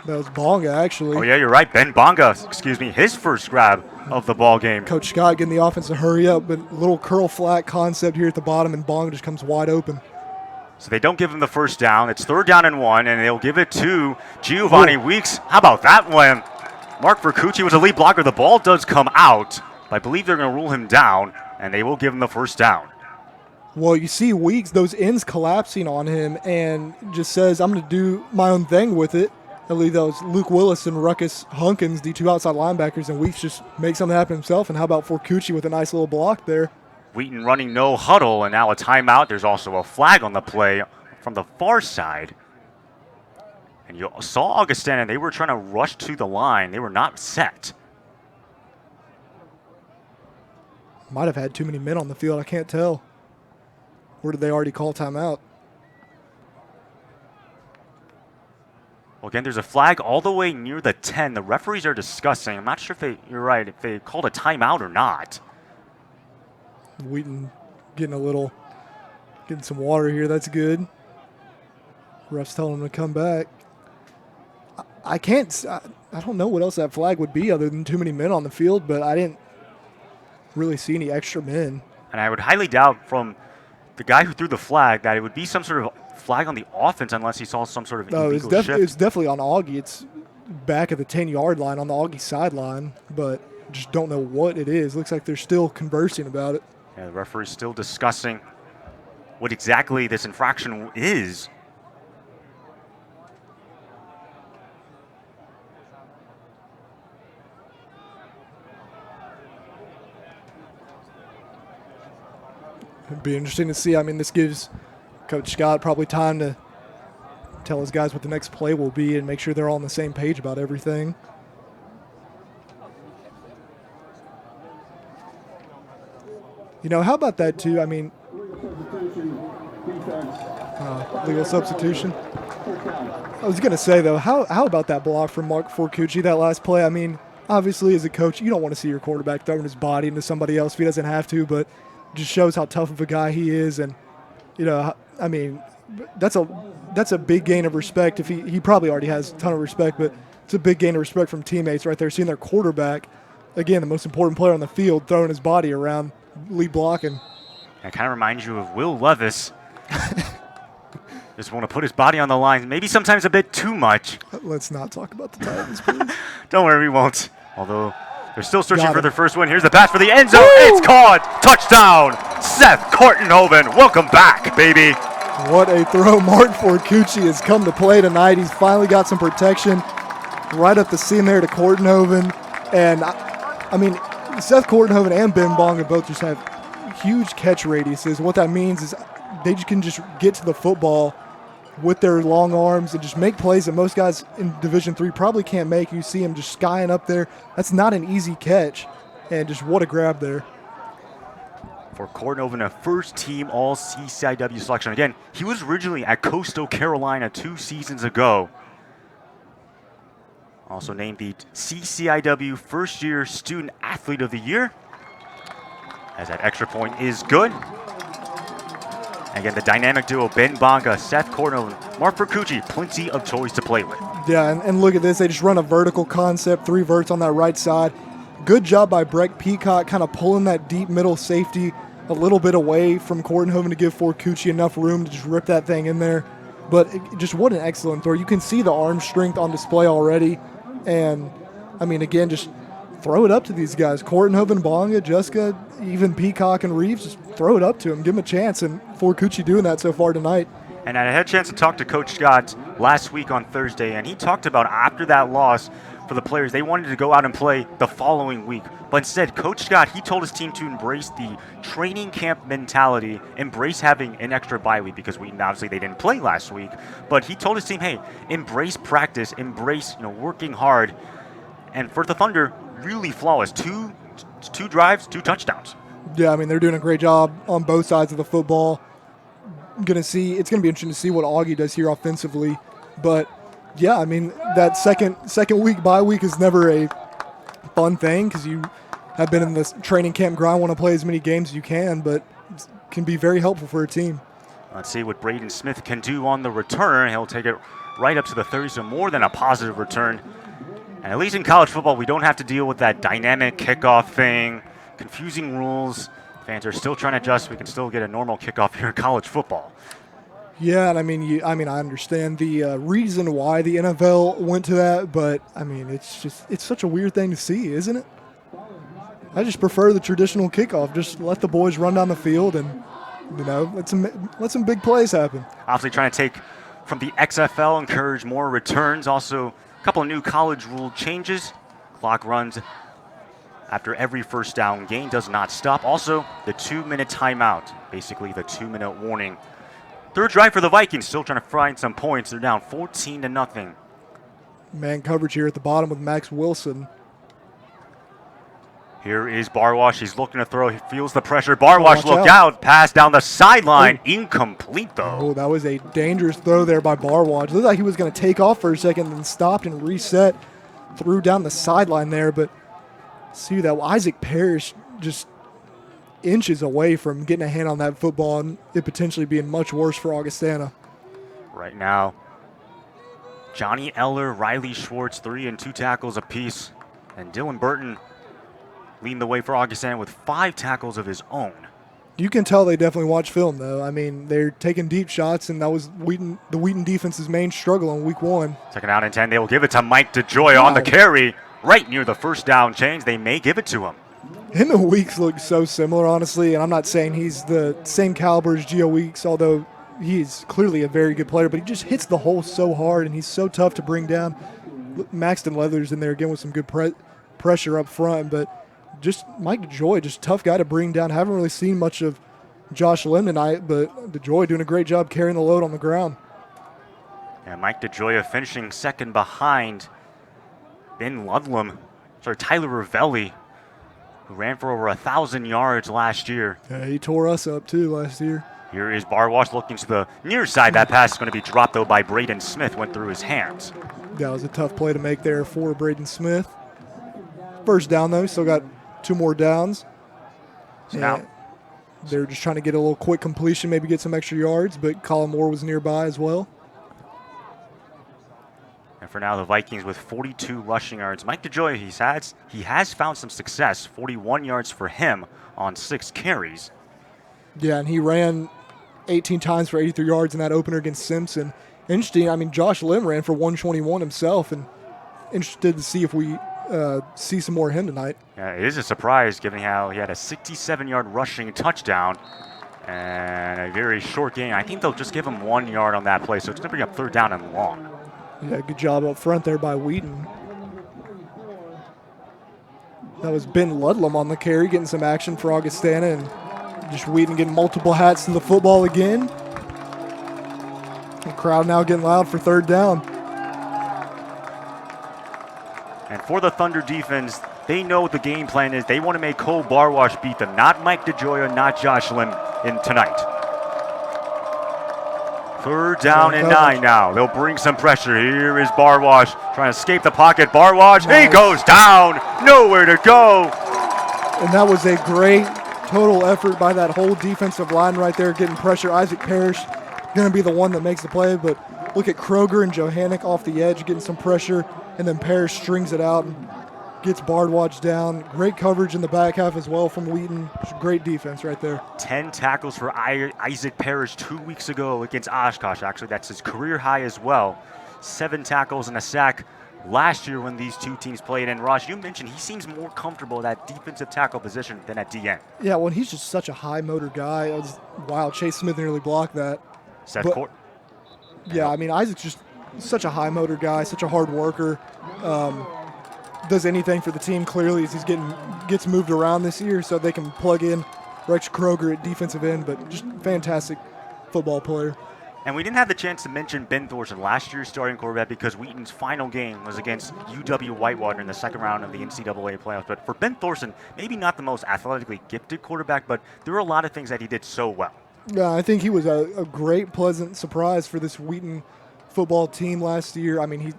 That was Bonga, actually. Oh, yeah, you're right. Ben Bonga, his first grab of the ball game. Coach Scott getting the offense to hurry up, but a little curl flat concept here at the bottom, and Bonga just comes wide open. So they don't give him the first down. It's 3rd down and 1, and they'll give it to Giovanni Weeks. How about that one? Mark Forcucci was a lead blocker. The ball does come out. I believe they're going to rule him down, and they will give him the first down. Well, you see Weeks, those ends collapsing on him, and just says, I'm going to do my own thing with it. I believe that was Luke Willis and Ruckus Hunkins, the 2 outside linebackers, and Weeks just makes something happen himself. And how about Forcucci with a nice little block there? Wheaton running no huddle, and now a timeout. There's also a flag on the play from the far side. And you saw Augustana, they were trying to rush to the line. They were not set. Might have had too many men on the field, I can't tell. Or did they already call timeout? Well, again, there's a flag all the way near the 10. The referees are discussing. I'm not sure if you're right, if they called a timeout or not. Wheaton getting some water here. That's good. Ref's telling him to come back. I don't know what else that flag would be other than too many men on the field, but I didn't really see any extra men. And I would highly doubt from the guy who threw the flag that it would be some sort of flag on the offense unless he saw some sort of illegal shift. It's definitely on Augie. It's back at the 10-yard line on the Augie sideline, but just don't know what it is. Looks like they're still conversing about it. Yeah, the referee's still discussing what exactly this infraction is. It'd be interesting to see. This gives Coach Scott probably time to tell his guys what the next play will be and make sure they're all on the same page about everything. How about that too? Legal substitution. I was going to say, though, how about that block from Mark Forcucci, that last play? I mean, obviously, as a coach, you don't want to see your quarterback throwing his body into somebody else if he doesn't have to, but it just shows how tough of a guy he is. And, I mean, that's a big gain of respect. If he probably already has a ton of respect, but it's a big gain of respect from teammates right there, seeing their quarterback, again, the most important player on the field, throwing his body around, lead blocking. It kind of reminds you of Will Levis. Just want to put his body on the line, maybe sometimes a bit too much. Let's not talk about the Titans, please. Don't worry, we won't. Although they're still searching for their first win. Here's the pass for the end zone. Woo! It's caught. Touchdown. Seth Kortenhoven. Welcome back, baby. What a throw. Mark Forcucci has come to play tonight. He's finally got some protection right up the seam there to Kortenhoven. And, I mean, Seth Kortenhoven and Ben Bonga both just have huge catch radiuses. What that means is they can just get to the football with their long arms and just make plays that most guys in Division III probably can't make. You see him just skying up there. That's not an easy catch. And just what a grab there. For Kortenhoven, a first-team All-CCIW selection. Again, he was originally at Coastal Carolina 2 seasons ago. Also named the CCIW First-Year Student Athlete of the Year. As that extra point is good. Again, the dynamic duo, Ben Bonga, Seth Kortenhoven, Mark Forcucci, plenty of toys to play with. Yeah, and look at this. They just run a vertical concept, 3 verts on that right side. Good job by Breck Peacock kind of pulling that deep middle safety a little bit away from Kortenhoven to give Forcucci enough room to just rip that thing in there. But just what an excellent throw. You can see the arm strength on display already. And, I mean, again, just throw it up to these guys. Kortenhoven, Bonga, Jessica, even Peacock and Reeves, just throw it up to them. Give them a chance. And Forcucci doing that so far tonight. And I had a chance to talk to Coach Scott last week on Thursday, and he talked about after that loss for the players, they wanted to go out and play the following week. But instead, Coach Scott, he told his team to embrace the training camp mentality, embrace having an extra bye week because obviously they didn't play last week. But he told his team, hey, embrace practice, embrace working hard. And for the Thunder, really flawless. Two drives, 2 touchdowns. Yeah, I mean, they're doing a great job on both sides of the football. It's going to be interesting to see what Augie does here offensively. But, yeah, I mean, that second week bye week is never a fun thing because you have been in this training camp grind, want to play as many games as you can, but it can be very helpful for a team. Let's see what Braden Smith can do on the return. He'll take it right up to the 30, so more than a positive return. And at least in college football, we don't have to deal with that dynamic kickoff thing, confusing rules. Fans are still trying to adjust. We can still get a normal kickoff here in college football. Yeah, and I understand the reason why the NFL went to that, but I mean, it's such a weird thing to see, isn't it? I just prefer the traditional kickoff. Just let the boys run down the field and let some big plays happen. Obviously, trying to take from the XFL, encourage more returns. Also, a couple of new college rule changes. Clock runs after every first down gain, does not stop. Also, the 2-minute timeout, basically the 2-minute warning. Third drive for the Vikings, still trying to find some points. They're down 14-0. Man coverage here at the bottom with Max Wilson. Here is Barwash. He's looking to throw. He feels the pressure. Barwash looked out. Pass down the sideline. Incomplete, though. Oh, that was a dangerous throw there by Barwash. Looked like he was going to take off for a second, then stopped and reset. Threw down the sideline there, but see that Isaac Parrish just inches away from getting a hand on that football and it potentially being much worse for Augustana. Right now, Johnny Eller, Riley Schwartz, 3 and 2 tackles apiece, and Dylan Burton leading the way for Augustana with 5 tackles of his own. You can tell they definitely watch film, though. I mean, they're taking deep shots, and that was the Wheaton defense's main struggle in week 1. Second out and 10, they will give it to Mike DeJoy on the carry, right near the first down chains. They may give it to him. Him and Weeks look so similar, honestly, and I'm not saying he's the same caliber as Gio Weeks, although he's clearly a very good player, but he just hits the hole so hard, and he's so tough to bring down. Maxton Leathers in there again with some good pressure up front, but just Mike DeJoy, just tough guy to bring down. Haven't really seen much of Josh Lim tonight, but DeJoy doing a great job carrying the load on the ground. And Mike DeJoy finishing second behind Tyler Ravelli, who ran for over 1,000 yards last year. Yeah, he tore us up too last year. Here is Barwash looking to the near side. That pass is going to be dropped, though, by Braden Smith. Went through his hands. That was a tough play to make there for Braden Smith. First down, though. Still got 2 more downs. So now they're just trying to get a little quick completion, maybe get some extra yards, but Colin Moore was nearby as well. And for now, the Vikings with 42 rushing yards. Mike DeJoy, he has found some success. 41 yards for him on 6 carries. Yeah, and he ran 18 times for 83 yards in that opener against Simpson. Interesting. I mean, Josh Lim ran for 121 himself, and interested to see if we see some more of him tonight. Yeah, it is a surprise given how he had a 67-yard rushing touchdown and a very short gain. I think they'll just give him 1 yard on that play, so it's going to bring up 3rd down and long. Yeah, good job up front there by Wheaton. That was Ben Ludlam on the carry, getting some action for Augustana, and just Wheaton getting multiple hats to the football again. The crowd now getting loud for 3rd down. And for the Thunder defense, they know what the game plan is. They want to make Cole Barwash beat them, not Mike DeJoy or not Josh Lim in tonight. 3rd down and 9 now. They'll bring some pressure. Here is Barwash trying to escape the pocket. Barwash, he goes down. Nowhere to go. And that was a great total effort by that whole defensive line right there, getting pressure. Isaac Parrish going to be the one that makes the play, but look at Kroger and Johannick off the edge getting some pressure, and then Parrish strings it out and gets Barwash down. Great coverage in the back half as well from Wheaton. Great defense right there. 10 tackles for Isaac Parrish 2 weeks ago against Oshkosh. Actually, that's his career high as well. 7 tackles and a sack last year when these two teams played. And Ross, you mentioned he seems more comfortable at that defensive tackle position than at DN. Yeah, well, he's just such a high motor guy. It was wild. Chase Smith nearly blocked that. Yeah, I mean, Isaac's just such a high motor guy, such a hard worker. Does anything for the team clearly as he gets moved around this year so they can plug in Rex Kroger at defensive end, but just fantastic football player. And we didn't have the chance to mention Ben Thorson, last year's starting quarterback, because Wheaton's final game was against UW-Whitewater in the 2nd round of the NCAA playoffs. But for Ben Thorson, maybe not the most athletically gifted quarterback, but there were a lot of things that he did so well. Yeah, I think he was a great, pleasant surprise for this Wheaton football team last year. I mean, he's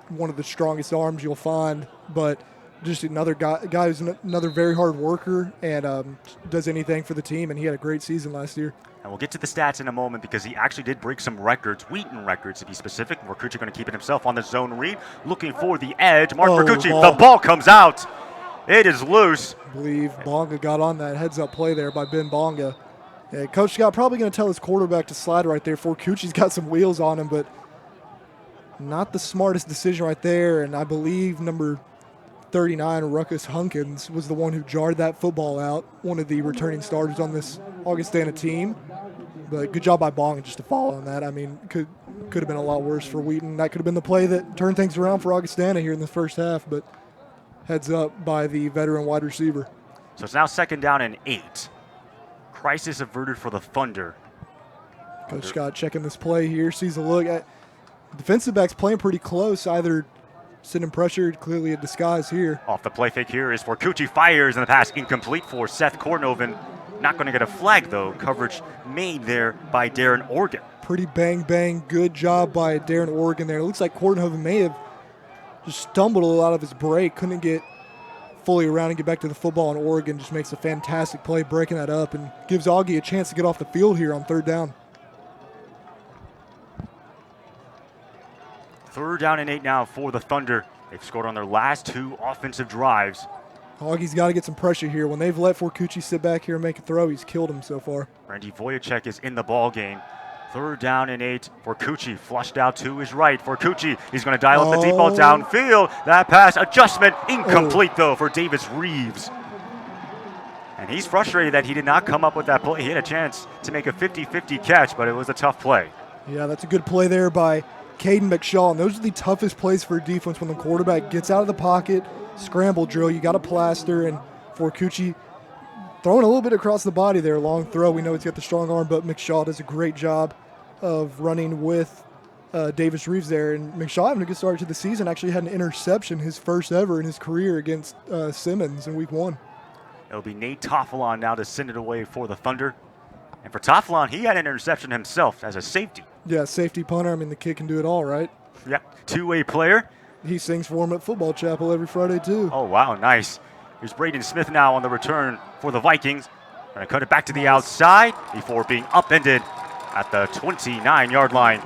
one of the strongest arms you'll find, but just another guy who's another very hard worker and does anything for the team, and he had a great season last year. And we'll get to the stats in a moment because he actually did break some records, Wheaton records to be specific. Mercucci going to keep it himself on the zone read, looking for the edge. Mark Mercucci, the ball comes out. It is loose. I believe Bonga got on that heads-up play there by Ben Bonga. Yeah, Coach Scott probably going to tell his quarterback to slide right there. Forcucci's got some wheels on him, but not the smartest decision right there. And I believe number 39, Ruckus Hunkins, was the one who jarred that football out, one of the returning starters on this Augustana team. But good job by Bonga just to follow on that. I mean, could have been a lot worse for Wheaton. That could have been the play that turned things around for Augustana here in the first half, but heads up by the veteran wide receiver. So it's now 2nd down and 8. Crisis averted for the Thunder. Coach Scott checking this play here, sees a look at defensive backs playing pretty close, either sending pressure, clearly a disguise here. Off the play fake here is Forcucci, fires, and the pass incomplete for Seth Kornhoven. Not going to get a flag, though. Coverage made there by Darren Organ. Pretty bang, good job by Darren Organ there. It looks like Kornhoven may have just stumbled a little out of his break, couldn't get fully around and get back to the football, and Oregon just makes a fantastic play breaking that up and gives Augie a chance to get off the field here on 3rd down. 3rd down and 8 now for the Thunder. They've scored on their last 2 offensive drives. Augie's got to get some pressure here. When they've let Forcucci sit back here and make a throw, he's killed him so far. Randy Voyacek is in the ball game. 3rd down and 8. Forcucci flushed out to his right. Forcucci, he's going to dial up the deep ball downfield. That pass, adjustment, incomplete though for Davis Reeves. And he's frustrated that he did not come up with that play. He had a chance to make a 50-50 catch, but it was a tough play. Yeah, that's a good play there by Caden McShaw. And those are the toughest plays for a defense when the quarterback gets out of the pocket, scramble drill, you got to plaster, and Forcucci throwing a little bit across the body there, long throw. We know he's got the strong arm, but McShaw does a great job of running with Davis Reeves there. And McShaw having a good start to the season, actually had an interception, his first ever in his career against Simmons in week 1. It'll be Nate Toffelon now to send it away for the Thunder. And for Toffelon, he had an interception himself as a safety. Yeah, safety punter. I mean, the kid can do it all, right? Yep, two-way player. He sings for him at football chapel every Friday, too. Oh, wow, nice. Here's Braden Smith now on the return for the Vikings. Going to cut it back to the outside before being upended at the 29-yard line.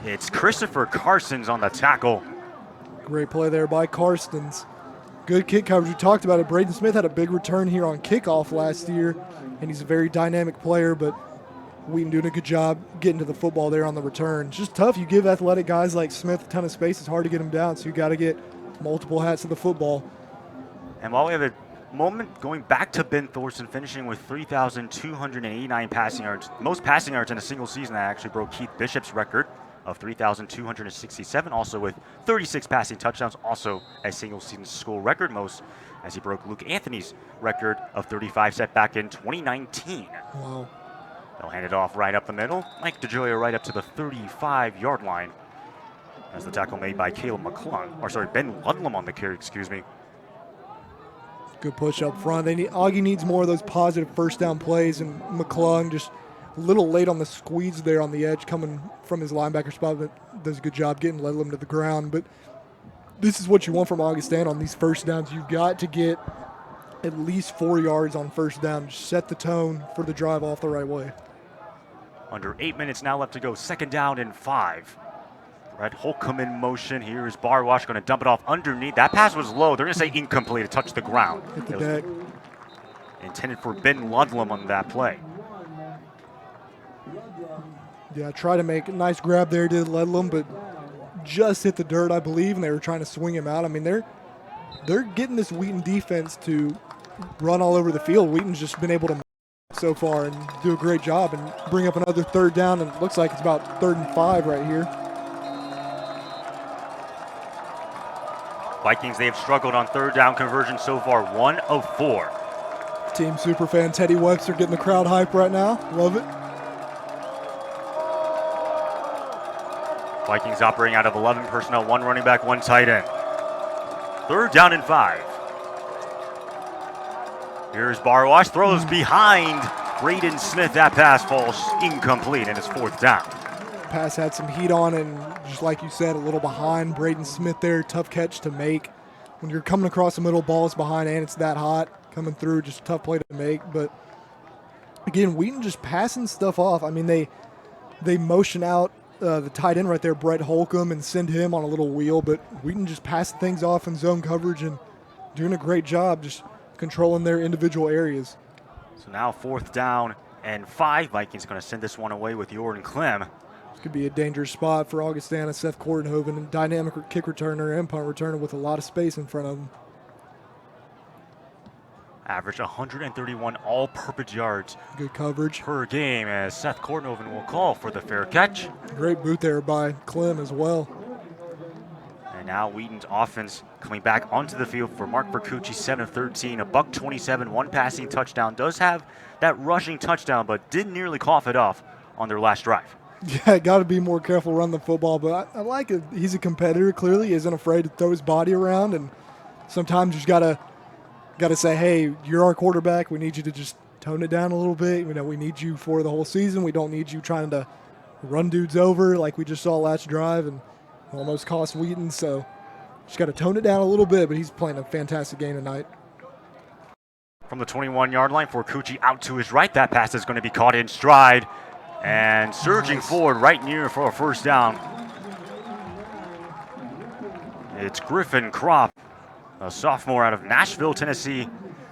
It's Christopher Carsons on the tackle. Great play there by Carstens. Good kick coverage. We talked about it. Braden Smith had a big return here on kickoff last year, and he's a very dynamic player, but Wheaton doing a good job getting to the football there on the return. It's just tough. You give athletic guys like Smith a ton of space, it's hard to get them down, so you got to get multiple hats to the football. And while we have a moment going back to Ben Thorson, finishing with 3,289 passing yards, most passing yards in a single season. That actually broke Keith Bishop's record of 3,267, also with 36 passing touchdowns, also a single season school record most, as he broke Luke Anthony's record of 35 set back in 2019. Wow. They'll hand it off right up the middle. Mike DeGioia right up to the 35-yard line. As the tackle made by Caleb Ben Ludlam on the carry, excuse me. Good push up front. Augie needs more of those positive first down plays, and McClung just a little late on the squeeze there on the edge coming from his linebacker spot, but does a good job getting Ludlam to the ground. But this is what you want from Augustana on these first downs. You've got to get at least 4 yards on first down. Just set the tone for the drive off the right way. Under 8 minutes now left to go. 2nd down and 5. Brett Holcomb in motion. Here's Barwash going to dump it off underneath. That pass was low. They're going to say incomplete. It touched the ground. Hit the deck. Intended for Ben Ludlam on that play. Yeah, try to make a nice grab there, did Ludlam, but just hit the dirt, I believe, and they were trying to swing him out. I mean, they're getting this Wheaton defense to run all over the field. Wheaton's just been able to so far and do a great job and bring up another 3rd down, and it looks like it's about 3rd and 5 right here. Vikings, they have struggled on 3rd down conversion so far, 1 of 4. Team superfan Teddy Webster getting the crowd hype right now. Love it. Vikings operating out of 11 personnel, 1 running back, 1 tight end. 3rd down and 5. Here's Barwash, throws behind Braden Smith. That pass falls incomplete, and it's 4th down. Pass had some heat on, and just like you said, a little behind. Braden Smith there, tough catch to make. When you're coming across the middle, ball's behind, and it's that hot coming through, just a tough play to make. But again, Wheaton just passing stuff off. I mean, they motion out the tight end right there, Brett Holcomb, and send him on a little wheel, but Wheaton just passing things off in zone coverage and doing a great job just controlling their individual areas. So now 4th down and 5. Vikings going to send this one away with Jordan Clem. This could be a dangerous spot for Augustana. Seth Kortenhoven, and dynamic kick returner and punt returner with a lot of space in front of him. Average 131 all-purpose yards. Good coverage Per game, as Seth Kortenhoven will call for the fair catch. Great boot there by Clem as well. And now Wheaton's offense coming back onto the field for Mark Vercucci, 7 of 13, a $127, 1 passing touchdown. Does have that rushing touchdown, but didn't nearly cough it off on their last drive. Yeah, got to be more careful running the football, but I like it. He's a competitor, clearly. He isn't afraid to throw his body around, and sometimes you just got to say, hey, you're our quarterback. We need you to just tone it down a little bit. You know, we need you for the whole season. We don't need you trying to run dudes over like we just saw last drive and almost cost Wheaton. So just got to tone it down a little bit, but he's playing a fantastic game tonight. From the 21-yard line, Vercucci out to his right. That pass is going to be caught in stride. And surging forward right near for a 1st down. It's Griffin Kropp, a sophomore out of Nashville, Tennessee,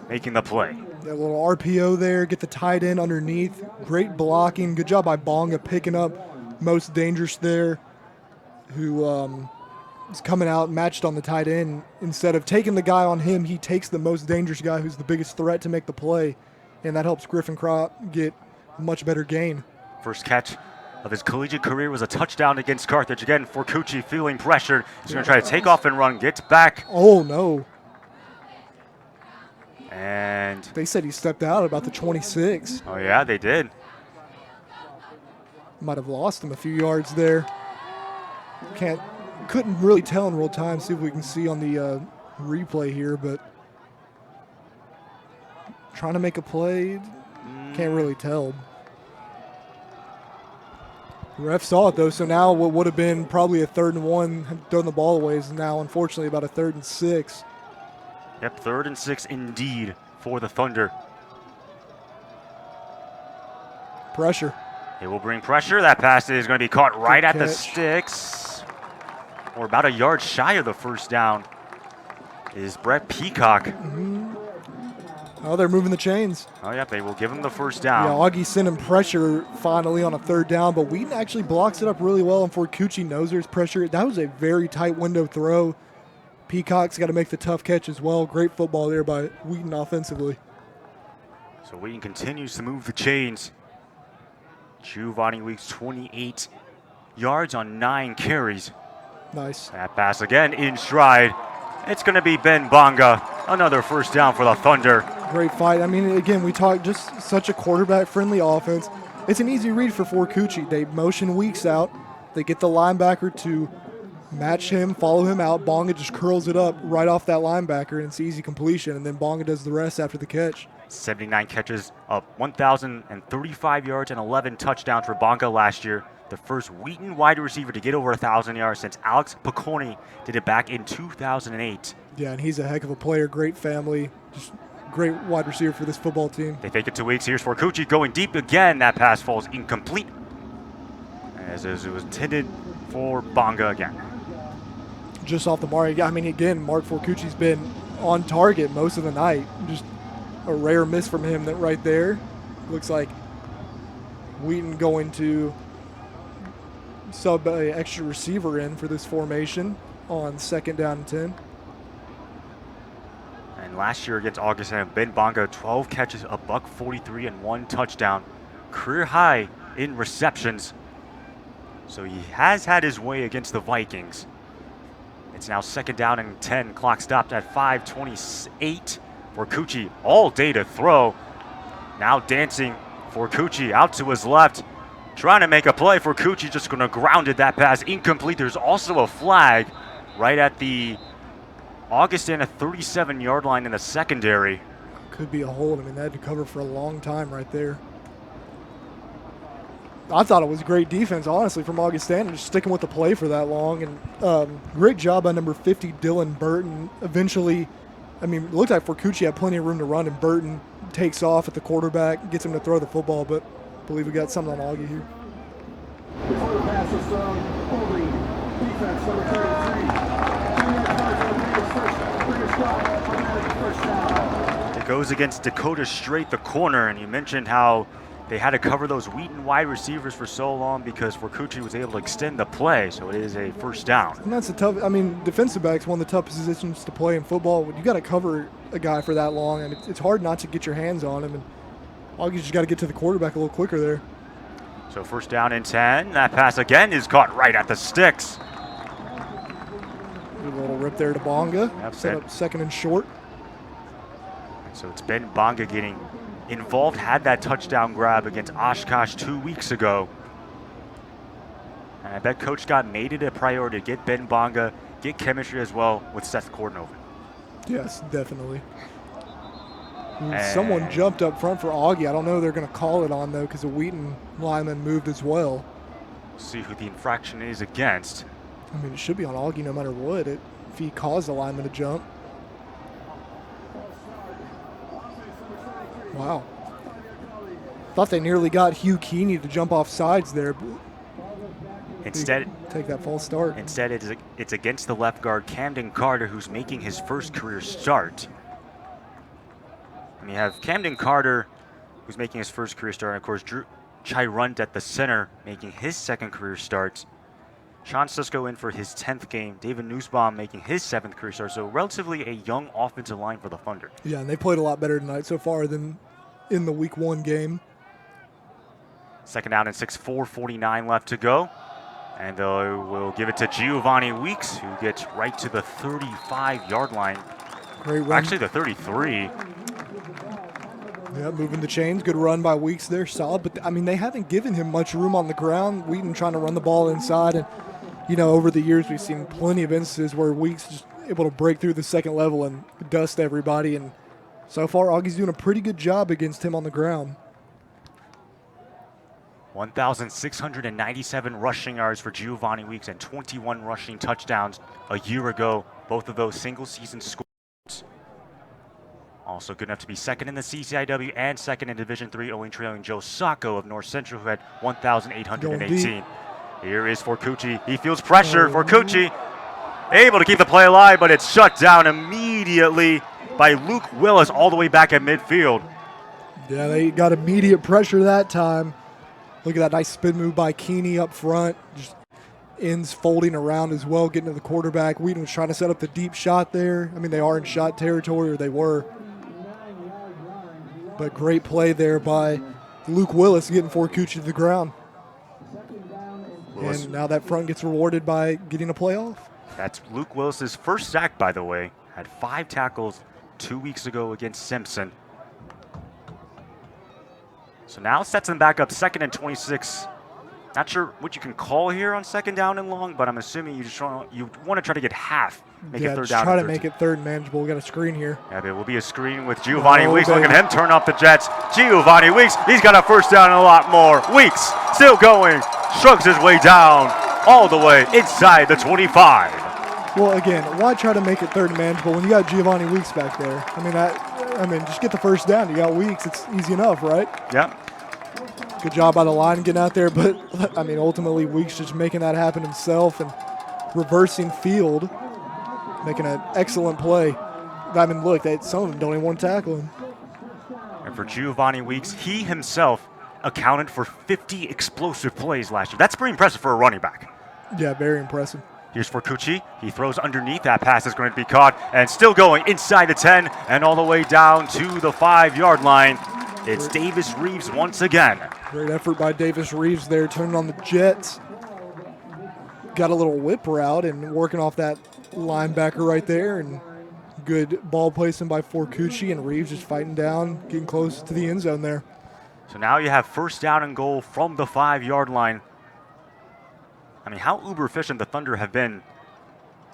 making the play. That little RPO there, get the tight end underneath. Great blocking. Good job by Bonga picking up most dangerous there, who is coming out matched on the tight end. Instead of taking the guy on him, he takes the most dangerous guy who's the biggest threat to make the play, and that helps Griffin Kropp get a much better gain. First catch of his collegiate career was a touchdown against Carthage. Again, Vercucci feeling pressured. He's going to try to take off and run, gets back. Oh, no. And they said he stepped out about the 26. Oh, yeah, they did. Might have lost him a few yards there. Couldn't really tell in real time. See if we can see on the replay here, but trying to make a play. Can't really tell. The ref saw it, though, so now what would have been probably a 3rd and 1, had thrown the ball away, is now, unfortunately, about a 3rd and 6. Yep, 3rd and 6 indeed for the Thunder. Pressure. It will bring pressure. That pass is going to be caught right at the catch. sticks. Or about a yard shy of the first down is Brett Peacock. Oh, they're moving the chains. Oh, yeah, they will give him the first Yeah, down. Augie sent him pressure finally on a 3rd down, but Wheaton actually blocks it up really well, and Forcucci knows there's pressure. That was a very tight window throw. Peacock's got to make the tough catch as well. Great football there by Wheaton offensively. So Wheaton continues to move the chains. Giovanni Weeks 28 yards on 9 carries. Nice. That pass again in stride. It's going to be Ben Bonga. Another first down for the Thunder. Great fight. I mean, again, we talk just such a quarterback-friendly offense. It's an easy read for Forcucci. They motion Weeks out. They get the linebacker to match him, follow him out. Bonga just curls it up right off that linebacker, and it's easy completion. And then Bonga does the rest after the catch. 79 catches, 1,035 yards, and 11 touchdowns for Bonga last year. The first Wheaton wide receiver to get over 1,000 yards since Alex Piccone did it back in 2008. Yeah, and he's a heck of a player, great family, just great wide receiver for this football team. They fake it to Weeks. Here's Forcucci going deep again. That pass falls incomplete, as it was intended for Bonga again. Just off the mark. I mean, again, Mark Forcucci's been on target most of the night. Just a rare miss from him that right there. Looks like Wheaton going to sub an extra receiver in for this formation on 2nd down and 10. And last year against Augustana, Ben Bonga, 12 catches, $143 and 1 touchdown. Career high in receptions. So he has had his way against the Vikings. It's now 2nd down and 10. Clock stopped at 5:28. Forcucci all day to throw. Now dancing. Forcucci out to his left. Trying to make a play. Forcucci just going to grounded that pass. Incomplete. There's also a flag right at the Augustana 37-yard line in the secondary. Could be a hold. I mean, they had to cover for a long time right there. I thought it was great defense, honestly, from Augustana, just sticking with the play for that long. And great job by number 50, Dylan Burton. Eventually, I mean, it looked like Forcucci had plenty of room to run, and Burton takes off at the quarterback, gets him to throw the football, but I believe we got something on Augie here. Before the pass is thrown, holding defense number 33. It goes against Dakota Strait, the corner, and you mentioned how they had to cover those Wheaton wide receivers for so long because Forcucci was able to extend the play, so it is a first down. And that's a tough, I mean, defensive back's one of the toughest positions to play in football. You got to cover a guy for that long, and it's hard not to get your hands on him. And Augie's just got to get to the quarterback a little quicker there. So first down and 10. That pass again is caught right at the sticks. A little rip there to Bonga. Yep, Set up 2nd and short. So it's Ben Bonga getting involved, had that touchdown grab against Oshkosh 2 weeks ago. And I bet Coach Scott made it a priority to get Ben Bonga, get chemistry as well with Seth Cordnoven. Yes, definitely. Someone jumped up front for Augie. I don't know if they're going to call it on, though, because the Wheaton lineman moved as well. See who the infraction is against. I mean, it should be on Augie no matter what. If he caused the lineman to jump. Wow. Thought they nearly got Hugh Keeney to jump off sides there. Instead, take that false start. Instead, it's against the left guard, Camden Carter, who's making his first career start. And you have Camden Carter, who's making his first career start. And of course, Drew Chirunt at the center, making his 2nd career start. Sean Sisko in for his 10th game. David Nussbaum making his 7th career start. So relatively a young offensive line for the Thunder. Yeah, and they played a lot better tonight so far than in the week 1 game. 2nd down and 6, 4:49 left to go. And they will give it to Giovanni Weeks, who gets right to the 35-yard line. Great run. Actually, the 33. Yeah, moving the chains. Good run by Weeks there. Solid. But, I mean, they haven't given him much room on the ground. Wheaton trying to run the ball inside. And, you know, over the years we've seen plenty of instances where Weeks just able to break through the second level and dust everybody. And so far, Augie's doing a pretty good job against him on the ground. 1,697 rushing yards for Giovanni Weeks and 21 rushing touchdowns a year ago. Both of those single-season scores. Also good enough to be second in the CCIW and second in Division III, only trailing Joe Sacco of North Central, who had 1,818. Here is Forcucci. He feels pressure. Forcucci able to keep the play alive, but it's shut down immediately by Luke Willis all the way back at midfield. Yeah, they got immediate pressure that time. Look at that nice spin move by Keeney up front. Just ends folding around as well, getting to the quarterback. Wheaton was trying to set up the deep shot there. I mean, they are in shot territory, or they were. But great play there by Luke Willis getting Forcucci to the ground. And now that front gets rewarded by getting a playoff. That's Luke Willis's first sack, by the way. Had 5 tackles 2 weeks ago against Simpson. So now sets them back up 2nd and 26. Not sure what you can call here on 2nd down and long, but I'm assuming you want to try to get half, make it 3rd down. Try to make it 3rd and manageable. We got a screen here. Yeah, there will be a screen with Giovanni Weeks. Look at him turn off the Jets. Giovanni Weeks, he's got a 1st down and a lot more. Weeks still going, shrugs his way down all the way inside the 25. Well, again, why try to make it 3rd and manageable when you got Giovanni Weeks back there? I mean, just get the 1st down. You got Weeks. It's easy enough, right? Yeah. Good job by the line getting out there, but I mean, ultimately Weeks just making that happen himself and reversing field, making an excellent play. I mean, look, some of them don't even want to tackle him. And for Giovanni Weeks, he himself accounted for 50 explosive plays last year. That's pretty impressive for a running back. Yeah, very impressive. Here's Forcucci. He throws underneath. That pass is going to be caught and still going inside the 10 and all the way down to the 5-yard line. It's Davis Reeves once again. Great effort by Davis Reeves there, turning on the Jets. Got a little whip route and working off that linebacker right there. And good ball placement by Forcucci, and Reeves just fighting down, getting close to the end zone there. So now you have 1st down and goal from the 5-yard line. I mean, how uber efficient the Thunder have been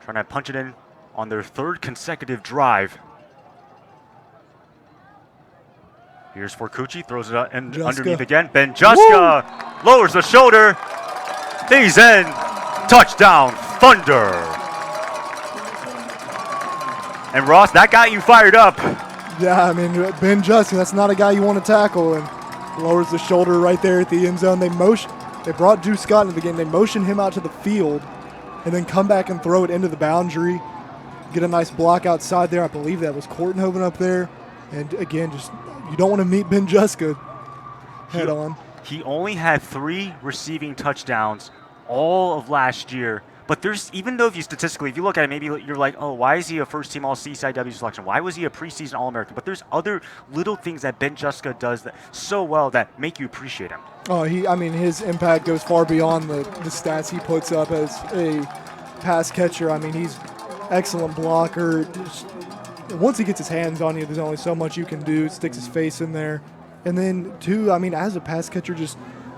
trying to punch it in on their 3rd consecutive drive. Here's Forcucci, throws it underneath again. Ben Juska lowers the shoulder. He's in. Touchdown, Thunder. And Ross, that got you fired up. Yeah, I mean, Ben Juska, that's not a guy you want to tackle, and lowers the shoulder right there at the end zone. They brought Drew Scott into the game. They motioned him out to the field and then come back and throw it into the boundary. Get a nice block outside there. I believe that was Kortenhoven up there. And again, just you don't want to meet Ben Juska head on. He only had 3 receiving touchdowns all of last year. But there's, even though if you look at it, maybe you're like, oh, why is he a 1st team all CCIW selection? Why was he a preseason All-American? But there's other little things that Ben Juska does so well that make you appreciate him. Oh, his impact goes far beyond the stats he puts up as a pass catcher. I mean, he's excellent blocker. Just, once he gets his hands on you, there's only so much you can do. Sticks his face in there. And then, too, I mean, as a pass catcher,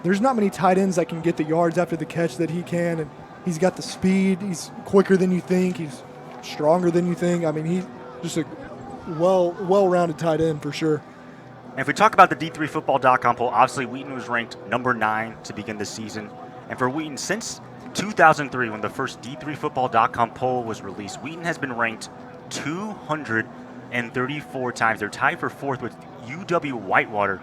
there's not many tight ends that can get the yards after the catch that he can. And he's got the speed. He's quicker than you think. He's stronger than you think. I mean, he's just a well-rounded tight end for sure. And if we talk about the D3Football.com poll, obviously Wheaton was ranked number 9 to begin the season. And for Wheaton, since 2003, when the first D3Football.com poll was released, Wheaton has been ranked 234 times. They're tied for 4th with UW Whitewater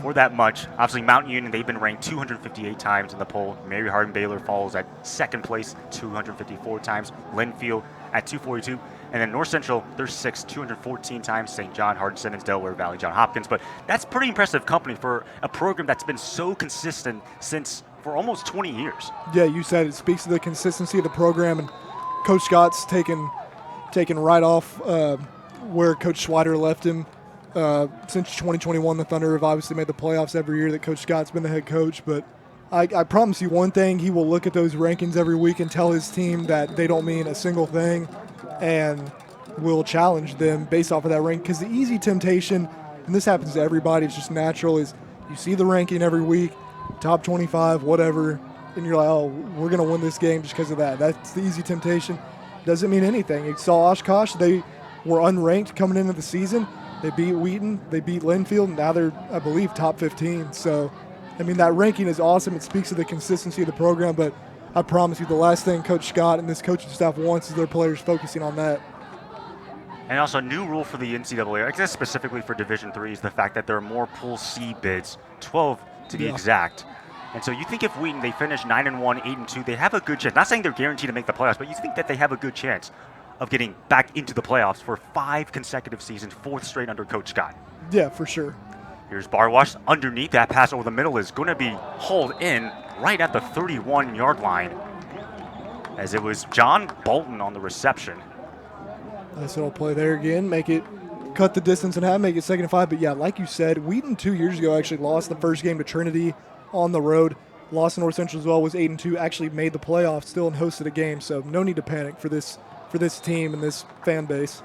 for that much. Obviously, Mount Union, they've been ranked 258 times in the poll. Mary Hardin Baylor follows at 2nd place, 254 times. Linfield at 242. And then North Central, they're 6th, 214 times. St. John, Hardin Simmons, Delaware Valley, John Hopkins. But that's pretty impressive company for a program that's been so consistent for almost 20 years. Yeah, you said it speaks to the consistency of the program. And Coach Scott's taken right off where Coach Schweider left him. Since 2021, the Thunder have obviously made the playoffs every year that Coach Scott's been the head coach. But I promise you one thing, he will look at those rankings every week and tell his team that they don't mean a single thing, and will challenge them based off of that rank. Because the easy temptation, and this happens to everybody, it's just natural, is you see the ranking every week, top 25, whatever, and you're like, oh, we're going to win this game just because of that. That's the easy temptation. Doesn't mean anything. You saw Oshkosh, they were unranked coming into the season. They beat Wheaton, they beat Linfield, and now they're, I believe, top 15. So, I mean, that ranking is awesome. It speaks to the consistency of the program, but I promise you the last thing Coach Scott and this coaching staff wants is their players focusing on that. And also a new rule for the NCAA, I guess specifically for Division III, is the fact that there are more Pool C bids, 12 to be exact. And so you think if Wheaton, they finish 9-1, 8-2, they have a good chance. Not saying they're guaranteed to make the playoffs, but you think that they have a good chance of getting back into the playoffs for 5 consecutive seasons, 4th straight under Coach Scott. Yeah, for sure. Here's Barwash underneath. That pass over the middle is going to be hauled in right at the 31-yard line, as it was John Bolton on the reception. Nice little play there again. Make it cut the distance in half, make it 2nd and 5. But yeah, like you said, Wheaton 2 years ago actually lost the first game to Trinity on the road. Lost to North Central as well, was 8-2, actually made the playoffs still and hosted a game. So no need to panic for this team and this fan base.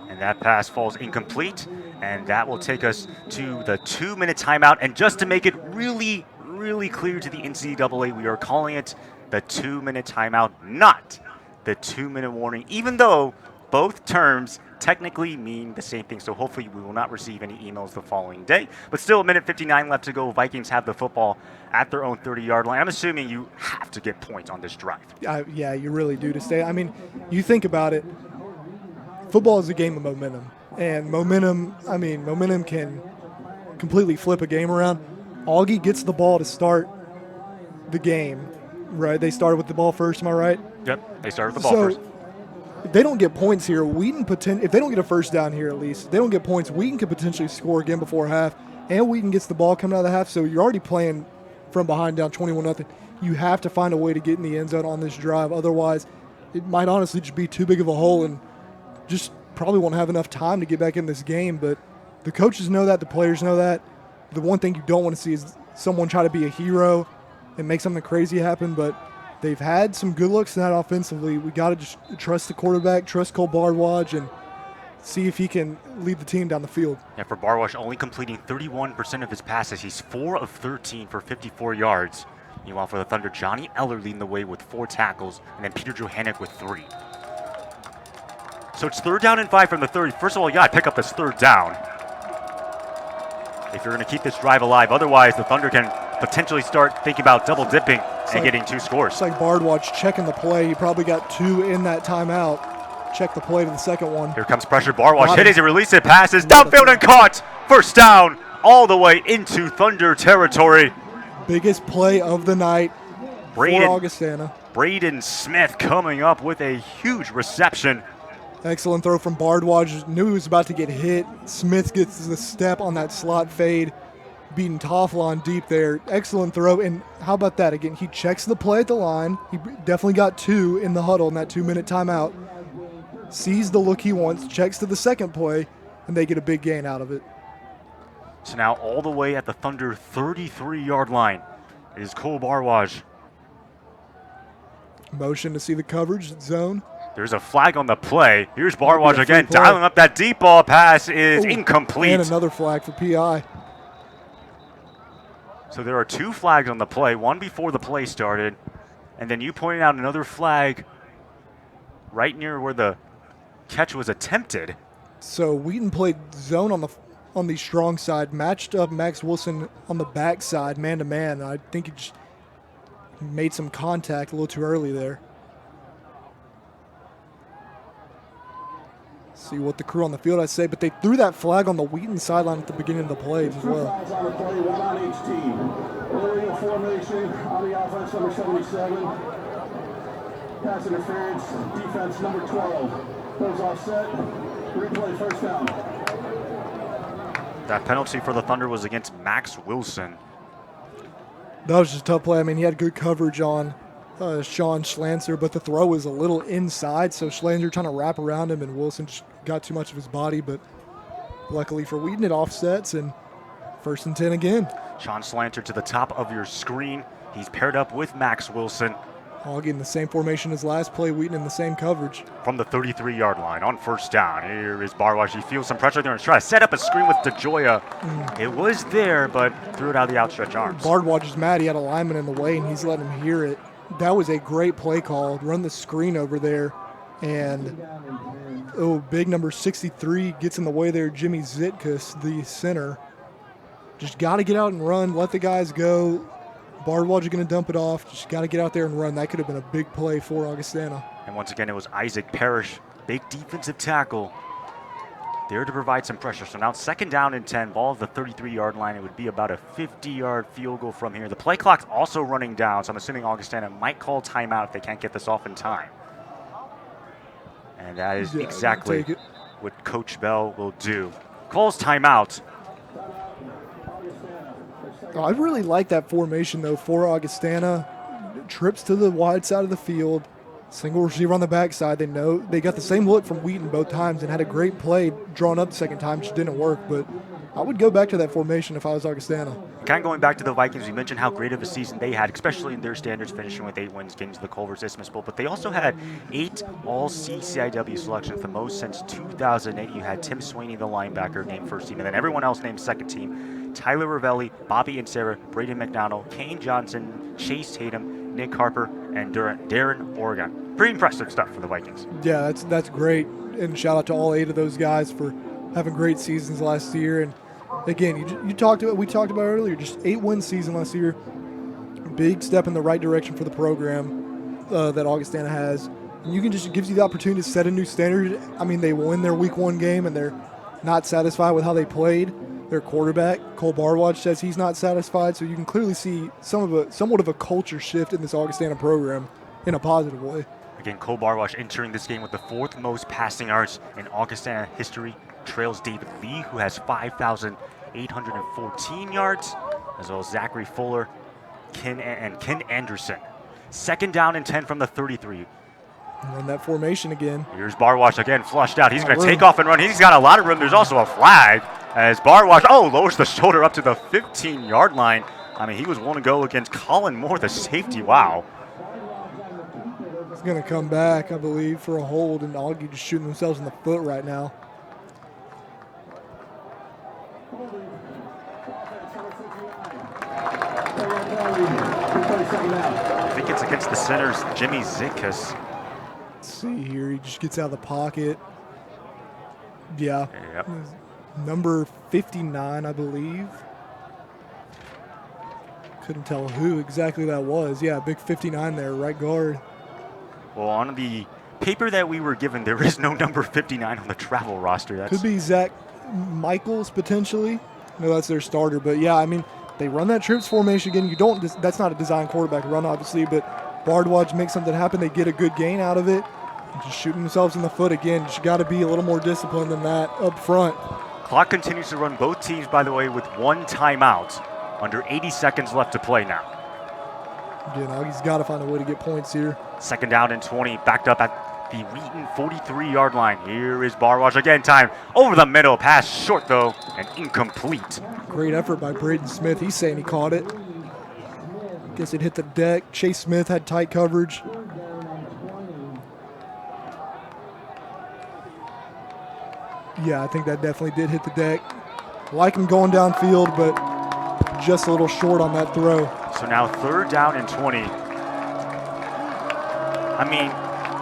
And that pass falls incomplete, and that will take us to the 2-minute timeout. And just to make it really, really clear to the NCAA, we are calling it the 2-minute timeout, not the 2-minute warning, even though both terms technically mean the same thing. So hopefully we will not receive any emails the following day. But still, 1:59 left to go. Vikings have the football at their own 30-yard line. I'm assuming you have to get points on this drive. Yeah, you really do to stay. I mean, you think about it, football is a game of momentum. And momentum can completely flip a game around. Augie gets the ball to start the game, right? They started with the ball first, am I right? Yep, they started with the ball first. If they don't get points here, if they don't get a first down here at least, if they don't get points, Wheaton could potentially score again before half, and Wheaton gets the ball coming out of the half, so you're already playing from behind down 21-0. You have to find a way to get in the end zone on this drive. Otherwise, it might honestly just be too big of a hole and just probably won't have enough time to get back in this game. But the coaches know that, the players know that. The one thing you don't want to see is someone try to be a hero and make something crazy happen, but they've had some good looks in that offensively. We got to just trust the quarterback, trust Cole Bardwaj, and see if he can lead the team down the field. Yeah, for Barwash, only completing 31% of his passes. He's 4 of 13 for 54 yards. Meanwhile, for the Thunder, Johnny Eller leading the way with 4 tackles, and then Peter Johannek with 3. So it's 3rd down and 5 from the 30. First of all, you got to pick up this 3rd down if you're going to keep this drive alive. Otherwise, the Thunder can potentially start thinking about double dipping and getting 2 scores. It's like Bardwaj checking the play. He probably got 2 in that timeout. Check the play to the second one. Here comes pressure. Barwash hit as he released it. Passes downfield and caught. First down all the way into Thunder territory. Biggest play of the night for Augustana. Braden Smith coming up with a huge reception. Excellent throw from Bardwaj. Knew he was about to get hit. Smith gets the step on that slot fade. Beating Tofflon deep there. Excellent throw. And how about that? Again, he checks the play at the line. He definitely got 2 in the huddle in that 2-minute timeout. Sees the look he wants, checks to the second play, and they get a big gain out of it. So now all the way at the Thunder 33-yard line is Cole Bardwaj. Motion to see the coverage zone. There's a flag on the play. Here's Bardwaj again, dialing up that deep ball. Pass is incomplete. And another flag for PI. So there are 2 flags on the play, one before the play started, and then you pointed out another flag right near where the catch was attempted. So Wheaton played zone on the strong side, matched up Max Wilson on the back side, man-to-man. I think he just made some contact a little too early there. See what the crew on the field has to say, but they threw that flag on the Wheaton sideline at the beginning of the plays as well. Flags on the play, 1 on each team. Illegal formation on the offense, number 77. Pass interference, defense, number 12. Goes offset, replay, first down. That penalty for the Thunder was against Max Wilson. That was just a tough play. I mean, he had good coverage on Sean Schlanzer, but the throw was a little inside, so Schlanzer trying to wrap around him, and Wilson just got too much of his body, but luckily for Wheaton, it offsets, and 1st and 10 again. Sean Schlanzer to the top of your screen. He's paired up with Max Wilson. Augie in the same formation as last play, Wheaton in the same coverage. From the 33-yard line on 1st down. Here is Bardwaj. He feels some pressure there and tries to set up a screen with DeJoya. It was there, but threw it out of the outstretched arms. Bardwaj is mad. He had a lineman in the way, and he's letting him hear it. That was a great play call. Run the screen over there, and big number 63 gets in the way there. Jimmy Zitkus, the center. Just got to get out and run, let the guys go. Bardwaj are going to dump it off. Just got to get out there and run. That could have been a big play for Augustana. And once again, it was Isaac Parrish, big defensive tackle, there to provide some pressure. So now 2nd down and 10, ball of the 33-yard line. It would be about a 50-yard field goal from here. The play clock's also running down, so I'm assuming Augustana might call timeout if they can't get this off in time. And that is exactly what Coach Bell will do. Calls timeout. I really like that formation, though, for Augustana. Trips to the wide side of the field, single receiver on the backside. They know they got the same look from Wheaton both times and had a great play drawn up the second time, which didn't work. But I would go back to that formation if I was Augustana. Kind of going back to the Vikings, we mentioned how great of a season they had, especially in their standards, finishing with 8 wins, getting to the Culver's Isthmus Bowl. But they also had 8 all CCIW selections, the most since 2008. You had Tim Sweeney, the linebacker, named first team, and then everyone else named second team. Tyler Ravelli, Bobby and Sarah, Braden McDonald, Kane Johnson, Chase Tatum, Nick Harper, and Darren Oregon. Pretty impressive stuff for the Vikings. Yeah, that's great. And shout out to all 8 of those guys for having great seasons last year. And again, we talked about earlier, just 8-win season last year. Big step in the right direction for the program that Augustana has. And it gives you the opportunity to set a new standard. I mean, they win their week 1 game and they're not satisfied with how they played. Their quarterback, Cole Bardwaj, says he's not satisfied. So you can clearly see somewhat of a culture shift in this Augustana program in a positive way. Again, Cole Bardwaj entering this game with the 4th most passing yards in Augustana history. Trails David Lee, who has 5,814 yards, as well as Zachary Fuller, Ken Anderson. 2nd down and 10 from the 33. Run that formation again. Here's Bardwaj again, flushed out. He's going to take off and run. He's got a lot of room. There's also a flag as Bardwaj, lowers the shoulder up to the 15-yard line. I mean, he was willing to go against Colin Moore, the safety. Wow. He's going to come back, I believe, for a hold, and Augie just shooting themselves in the foot right now. I think it's against the center's Jimmy Zitkus. Let's see here. He just gets out of the pocket. Yeah. Yep. Number 59, I believe. Couldn't tell who exactly that was. Yeah, big 59 there, right guard. Well, on the paper that we were given, there is no number 59 on the travel roster. Could be Zach Michaels, potentially. No, that's their starter. But, yeah, I mean, they run that trips formation again. That's not a design quarterback run, obviously, but Bardwaj makes something happen. They get a good gain out of it. Just shooting themselves in the foot again. Just got to be a little more disciplined than that up front. Clock continues to run both teams, by the way, with 1 timeout. Under 80 seconds left to play now. Again, Augie's got to find a way to get points here. 2nd down and 20, backed up at the Wheaton 43-yard line. Here is Bardwaj again, time over the middle. Pass short, though, and incomplete. Great effort by Braden Smith. He's saying he caught it. Guess it hit the deck. Chase Smith had tight coverage. Yeah, I think that definitely did hit the deck. Like him going downfield, but just a little short on that throw. So now 3rd down and 20. I mean,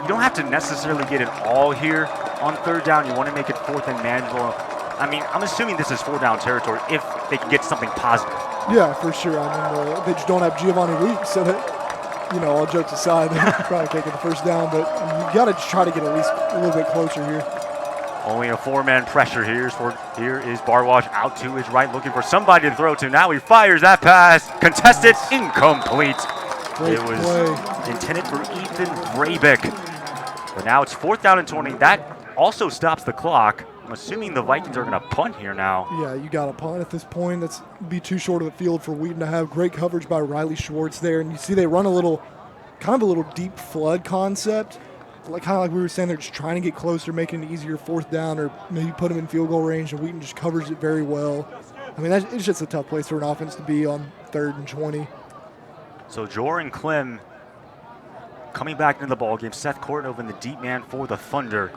you don't have to necessarily get it all here on 3rd down. You want to make it 4th and manageable. I mean, I'm assuming this is 4th down territory if they can get something positive. Yeah, for sure. I mean, they just don't have Giovanni Weeks, so that, all jokes aside, they're probably taking the 1st down, but you got to try to get at least a little bit closer here. Only a 4-man pressure here. Here is Bardwaj out to his right, looking for somebody to throw to. Now he fires that pass. Contested, incomplete. It was intended for Ethan Vrabik. But now it's 4th down and 20. That also stops the clock. I'm assuming the Vikings are going to punt here now. Yeah, you got to punt at this point. That's be too short of a field for Wheaton to have. Great coverage by Riley Schwartz there. And you see they run a little deep flood concept. Kind of like we were saying, they're just trying to get closer, making it easier 4th down, or maybe put them in field goal range, and Wheaton just covers it very well. I mean, it's just a tough place for an offense to be on 3rd and 20. So Joran Clem coming back into the ballgame. Seth Courtnova, the deep man for the Thunder.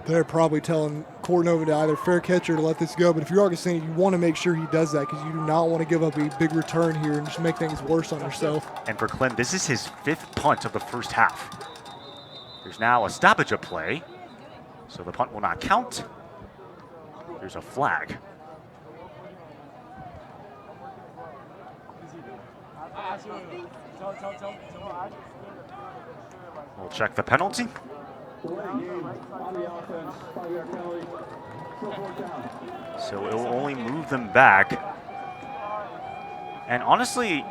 They're probably telling Courtnova to either fair catch or to let this go. But if you're Augustana, you want to make sure he does that because you do not want to give up a big return here and just make things worse on yourself. And for Clem, this is his 5th punt of the first half. There's now a stoppage of play. So the punt will not count. There's a flag. We'll check the penalty. So it will only move them back. And honestly,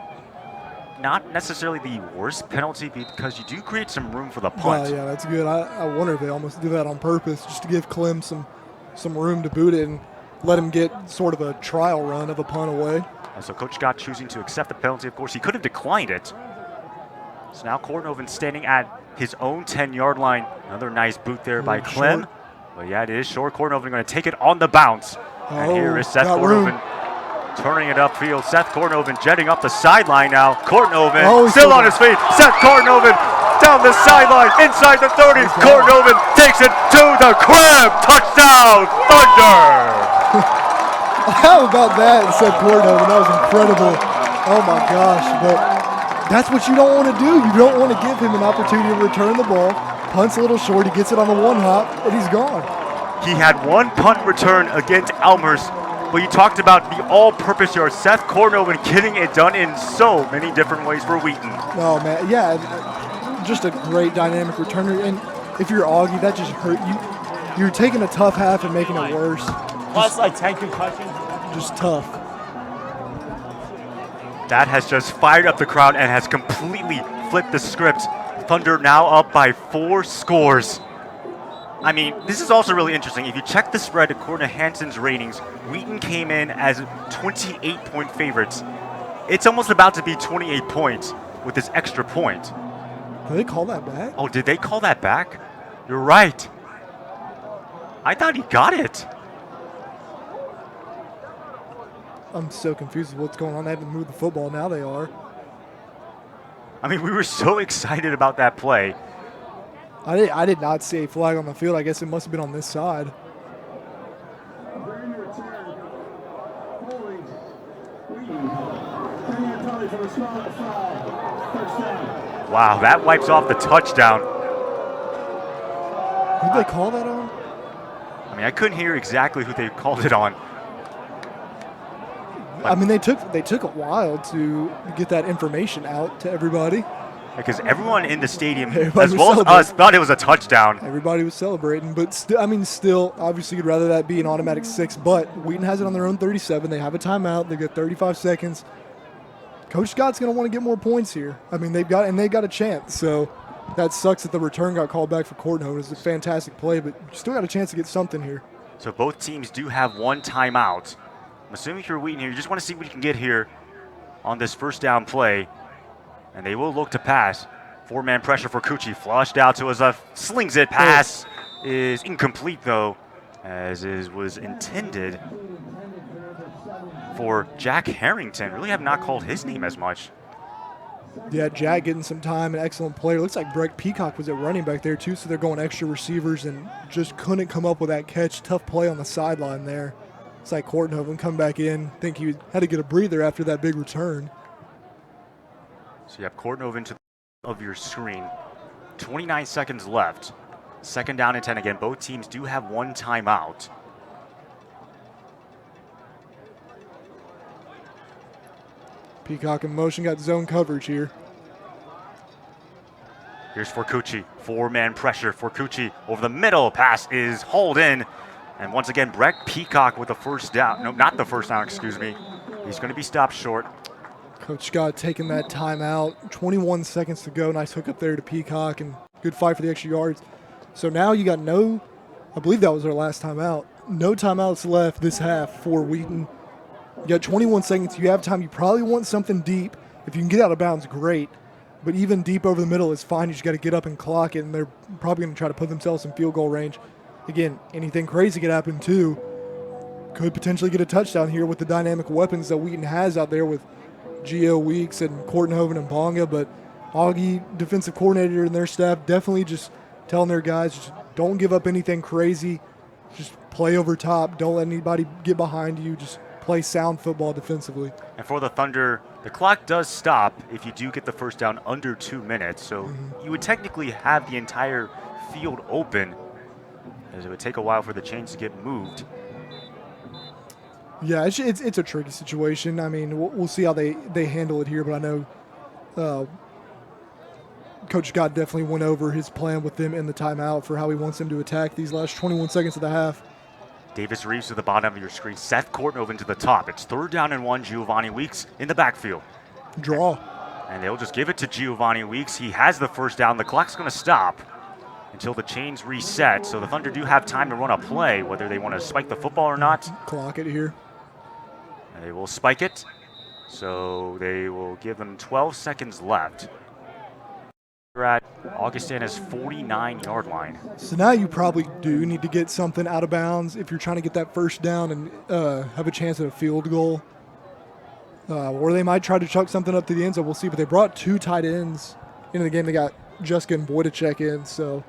not necessarily the worst penalty because you do create some room for the punt. Yeah, that's good. I wonder if they almost do that on purpose just to give Clem some room to boot it and let him get sort of a trial run of a punt away. And so Coach Scott choosing to accept the penalty. Of course, he could have declined it. So now Korthoven standing at his own 10-yard line. Another nice boot there by Clem. Short. But yeah, it is short. Korthoven going to take it on the bounce. And here is Seth Korthoven turning it upfield. Seth Korthoven jetting up the sideline now. Korthoven still on his feet. Seth Korthoven down the sideline, inside the 30. Korthoven takes it to the crib. Touchdown, Thunder! How about that, Seth Korthoven? That was incredible. Oh my gosh, but that's what you don't want to do. You don't want to give him an opportunity to return the ball. Punts a little short, he gets it on the one hop, and he's gone. He had one punt return against Elmhurst, but you talked about the all-purpose yard. Seth Korthoven getting it done in so many different ways for Wheaton. Oh man, yeah, just a great dynamic returner. And if you're Augie, that just hurt you. You're taking a tough half and making it worse. Plus like 10 concussions. Just tough. That has just fired up the crowd and has completely flipped the script. Thunder now up by 4 scores. I mean, this is also really interesting. If you check the spread according to Hanson's ratings, Wheaton came in as 28-point favorites. It's almost about to be 28 points with this extra point. Did they call that back? Oh, did they call that back? You're right. I thought he got it. I'm so confused with what's going on. They haven't moved the football. Now they are. I mean, we were so excited about that play. I did not see a flag on the field. I guess it must have been on this side. Wow, that wipes off the touchdown. Who did they call that on? I mean, I couldn't hear exactly who they called it on. I mean, they took a while to get that information out to everybody. Because everyone in the stadium, Everybody as well as us, thought it was a touchdown. Everybody was celebrating, but still, obviously, you'd rather that be an automatic 6. But Wheaton has it on their own 37. They have a timeout. They get 35 seconds. Coach Scott's going to want to get more points here. I mean, they've got a chance. So that sucks that the return got called back for Korthoven. It's a fantastic play, but you still got a chance to get something here. So both teams do have one timeout. I'm assuming if you're Wheaton here, you just want to see what you can get here on this first down play. And they will look to pass. 4-man pressure for Cucci. Flushed out to his left. Slings it. Pass is incomplete, though, as was intended for Jack Harrington. Really have not called his name as much. Yeah, Jack getting some time, an excellent player. Looks like Breck Peacock was at running back there, too, so they're going extra receivers and just couldn't come up with that catch. Tough play on the sideline there. It's like Korthoven come back in. Think he had to get a breather after that big return. So you have Korthoven to the of your screen. 29 seconds left. Second down and 10 again. Both teams do have one timeout. Peacock in motion, got zone coverage here. Here's for Cucci. 4-man pressure for Cucci. Over the middle. Pass is hauled in. And once again, Breck Peacock with the first down. No, not the first down, excuse me. He's going to be stopped short. Coach Scott taking that timeout. 21 seconds to go. Nice hook up there to Peacock and good fight for the extra yards. So now you got I believe that was our last timeout. No timeouts left this half for Wheaton. You got 21 seconds. You have time. You probably want something deep. If you can get out of bounds, great. But even deep over the middle is fine. You just got to get up and clock it, and they're probably going to try to put themselves in field goal range. Again, anything crazy could happen too. Could potentially get a touchdown here with the dynamic weapons that Wheaton has out there with Gio Weeks and Korthoven and Bonga, but Augie, defensive coordinator, and their staff definitely just telling their guys, just don't give up anything crazy. Just play over top. Don't let anybody get behind you. Just play sound football defensively. And for the Thunder, the clock does stop if you do get the first down under 2 minutes. So you would technically have the entire field open. as it would take a while for the chains to get moved. Yeah, it's a tricky situation. I mean, we'll see how they handle it here, but I know Coach Scott definitely went over his plan with them in the timeout for how he wants them to attack these last 21 seconds of the half. Davis Reeves to the bottom of your screen. Seth Courtnoven to the top. It's 3rd down and 1. Giovanni Weeks in the backfield. Draw. And they'll just give it to Giovanni Weeks. He has the first down. The clock's going to stop until the chains reset. So the Thunder do have time to run a play, whether they want to spike the football or not. Clock it here. And they will spike it. So they will give them 12 seconds left. We're at Augustana's 49-yard line. So now you probably do need to get something out of bounds if you're trying to get that first down and have a chance at a field goal. Or they might try to chuck something up to the end zone. We'll see. But they brought 2 tight ends into the game. They got Jessica and Wojtacek in. So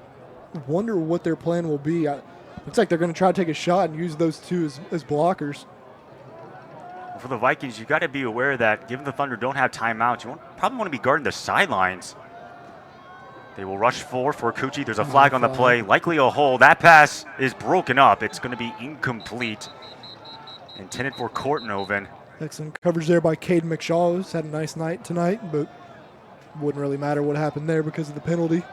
I wonder what their plan will be. Looks like they're going to try to take a shot and use those 2 as blockers. For the Vikings, you got to be aware that given the Thunder don't have timeouts, you probably want to be guarding the sidelines. They will rush for Cucci. There's a flag on the play, likely a hold. That pass is broken up. It's going to be incomplete. Intended for Courtnoven. Excellent coverage there by Caden McShaw, who's had a nice night tonight, but wouldn't really matter what happened there because of the penalty.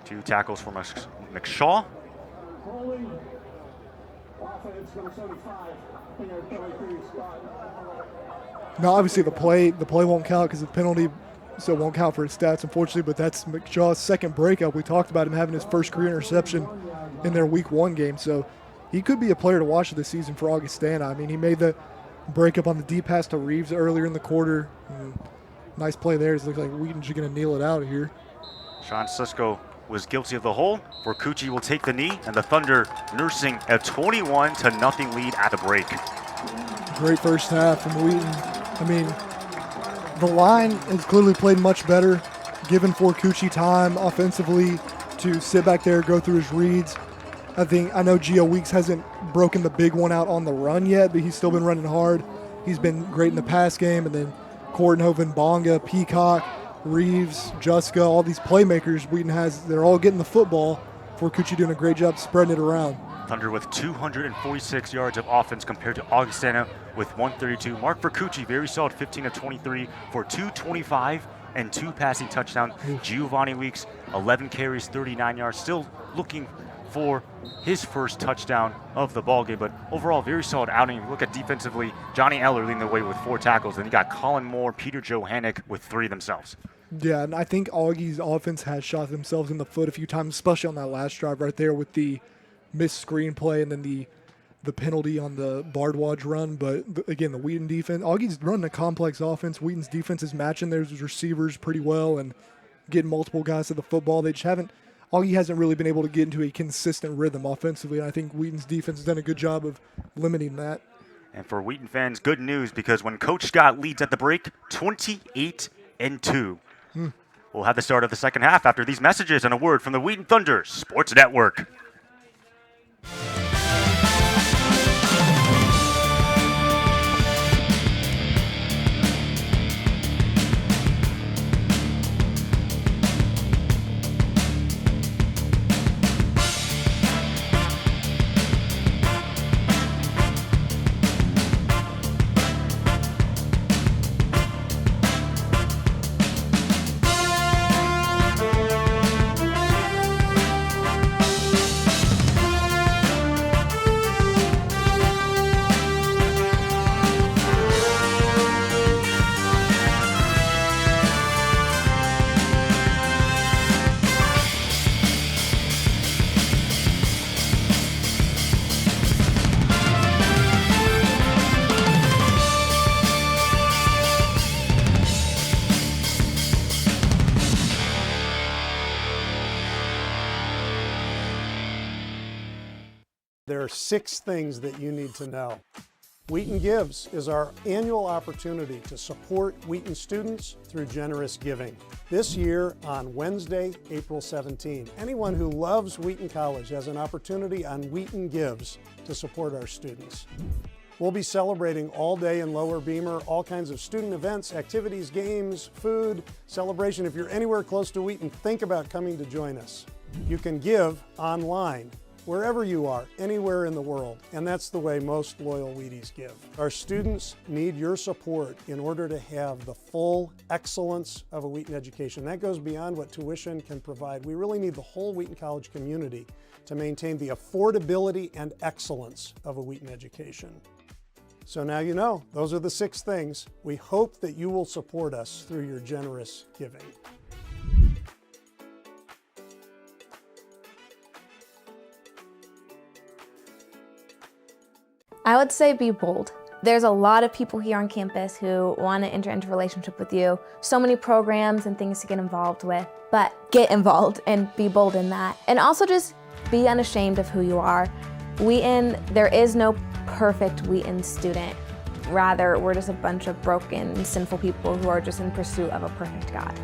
2 tackles for McShaw. Now, obviously, the play won't count because of the penalty, so it won't count for his stats, unfortunately, but that's McShaw's second breakup. We talked about him having his first career interception in their Week 1 game, so he could be a player to watch this season for Augustana. I mean, he made the breakup on the deep pass to Reeves earlier in the quarter. Nice play there. It looks like Wheaton's going to kneel it out here. Sean Susko was guilty of the hold. Cucci will take the knee, and the Thunder nursing a 21-0 lead at the break. Great first half from Wheaton. I mean, the line has clearly played much better, given Cucci time offensively to sit back there, go through his reads. I know Gio Weeks hasn't broken the big one out on the run yet, but he's still been running hard. He's been great in the pass game, and then Courtnoven, Bonga, Peacock, Reeves, Juska, all these playmakers Wheaton has, they're all getting the football. Cucci doing a great job spreading it around. Thunder with 246 yards of offense compared to Augustana with 132. Mark Cucci, very solid 15 of 23 for 225 and 2 passing touchdowns. Giovanni Weeks, 11 carries, 39 yards, still looking for his first touchdown of the ballgame, but overall very solid outing. If you look at defensively, Johnny Eller leading the way with 4 tackles. Then you got Colin Moore, Peter Johannick with 3 themselves. Yeah, and I think Augie's offense has shot themselves in the foot a few times, especially on that last drive right there with the missed screen play and then the penalty on the Bardwaj run. But again, the Wheaton defense, Augie's running a complex offense. Wheaton's defense is matching their receivers pretty well and getting multiple guys to the football. They just haven't. Augie hasn't really been able to get into a consistent rhythm offensively, and I think Wheaton's defense has done a good job of limiting that. And for Wheaton fans, good news, because when Coach Scott leads at the break, 28-2. We'll have the start of the second half after these messages and a word from the Wheaton Thunder Sports Network. There are 6 things that you need to know. Wheaton Gives is our annual opportunity to support Wheaton students through generous giving. This year, on Wednesday, April 17, anyone who loves Wheaton College has an opportunity on Wheaton Gives to support our students. We'll be celebrating all day in Lower Beamer, all kinds of student events, activities, games, food, celebration. If you're anywhere close to Wheaton, think about coming to join us. You can give online wherever you are, anywhere in the world. And that's the way most loyal Wheaties give. Our students need your support in order to have the full excellence of a Wheaton education. That goes beyond what tuition can provide. We really need the whole Wheaton College community to maintain the affordability and excellence of a Wheaton education. So now you know, those are the 6 things. We hope that you will support us through your generous giving. I would say be bold. There's a lot of people here on campus who want to enter into a relationship with you. So many programs and things to get involved with, but get involved and be bold in that. And also just be unashamed of who you are. Wheaton, there is no perfect Wheaton student. Rather, we're just a bunch of broken, sinful people who are just in pursuit of a perfect God.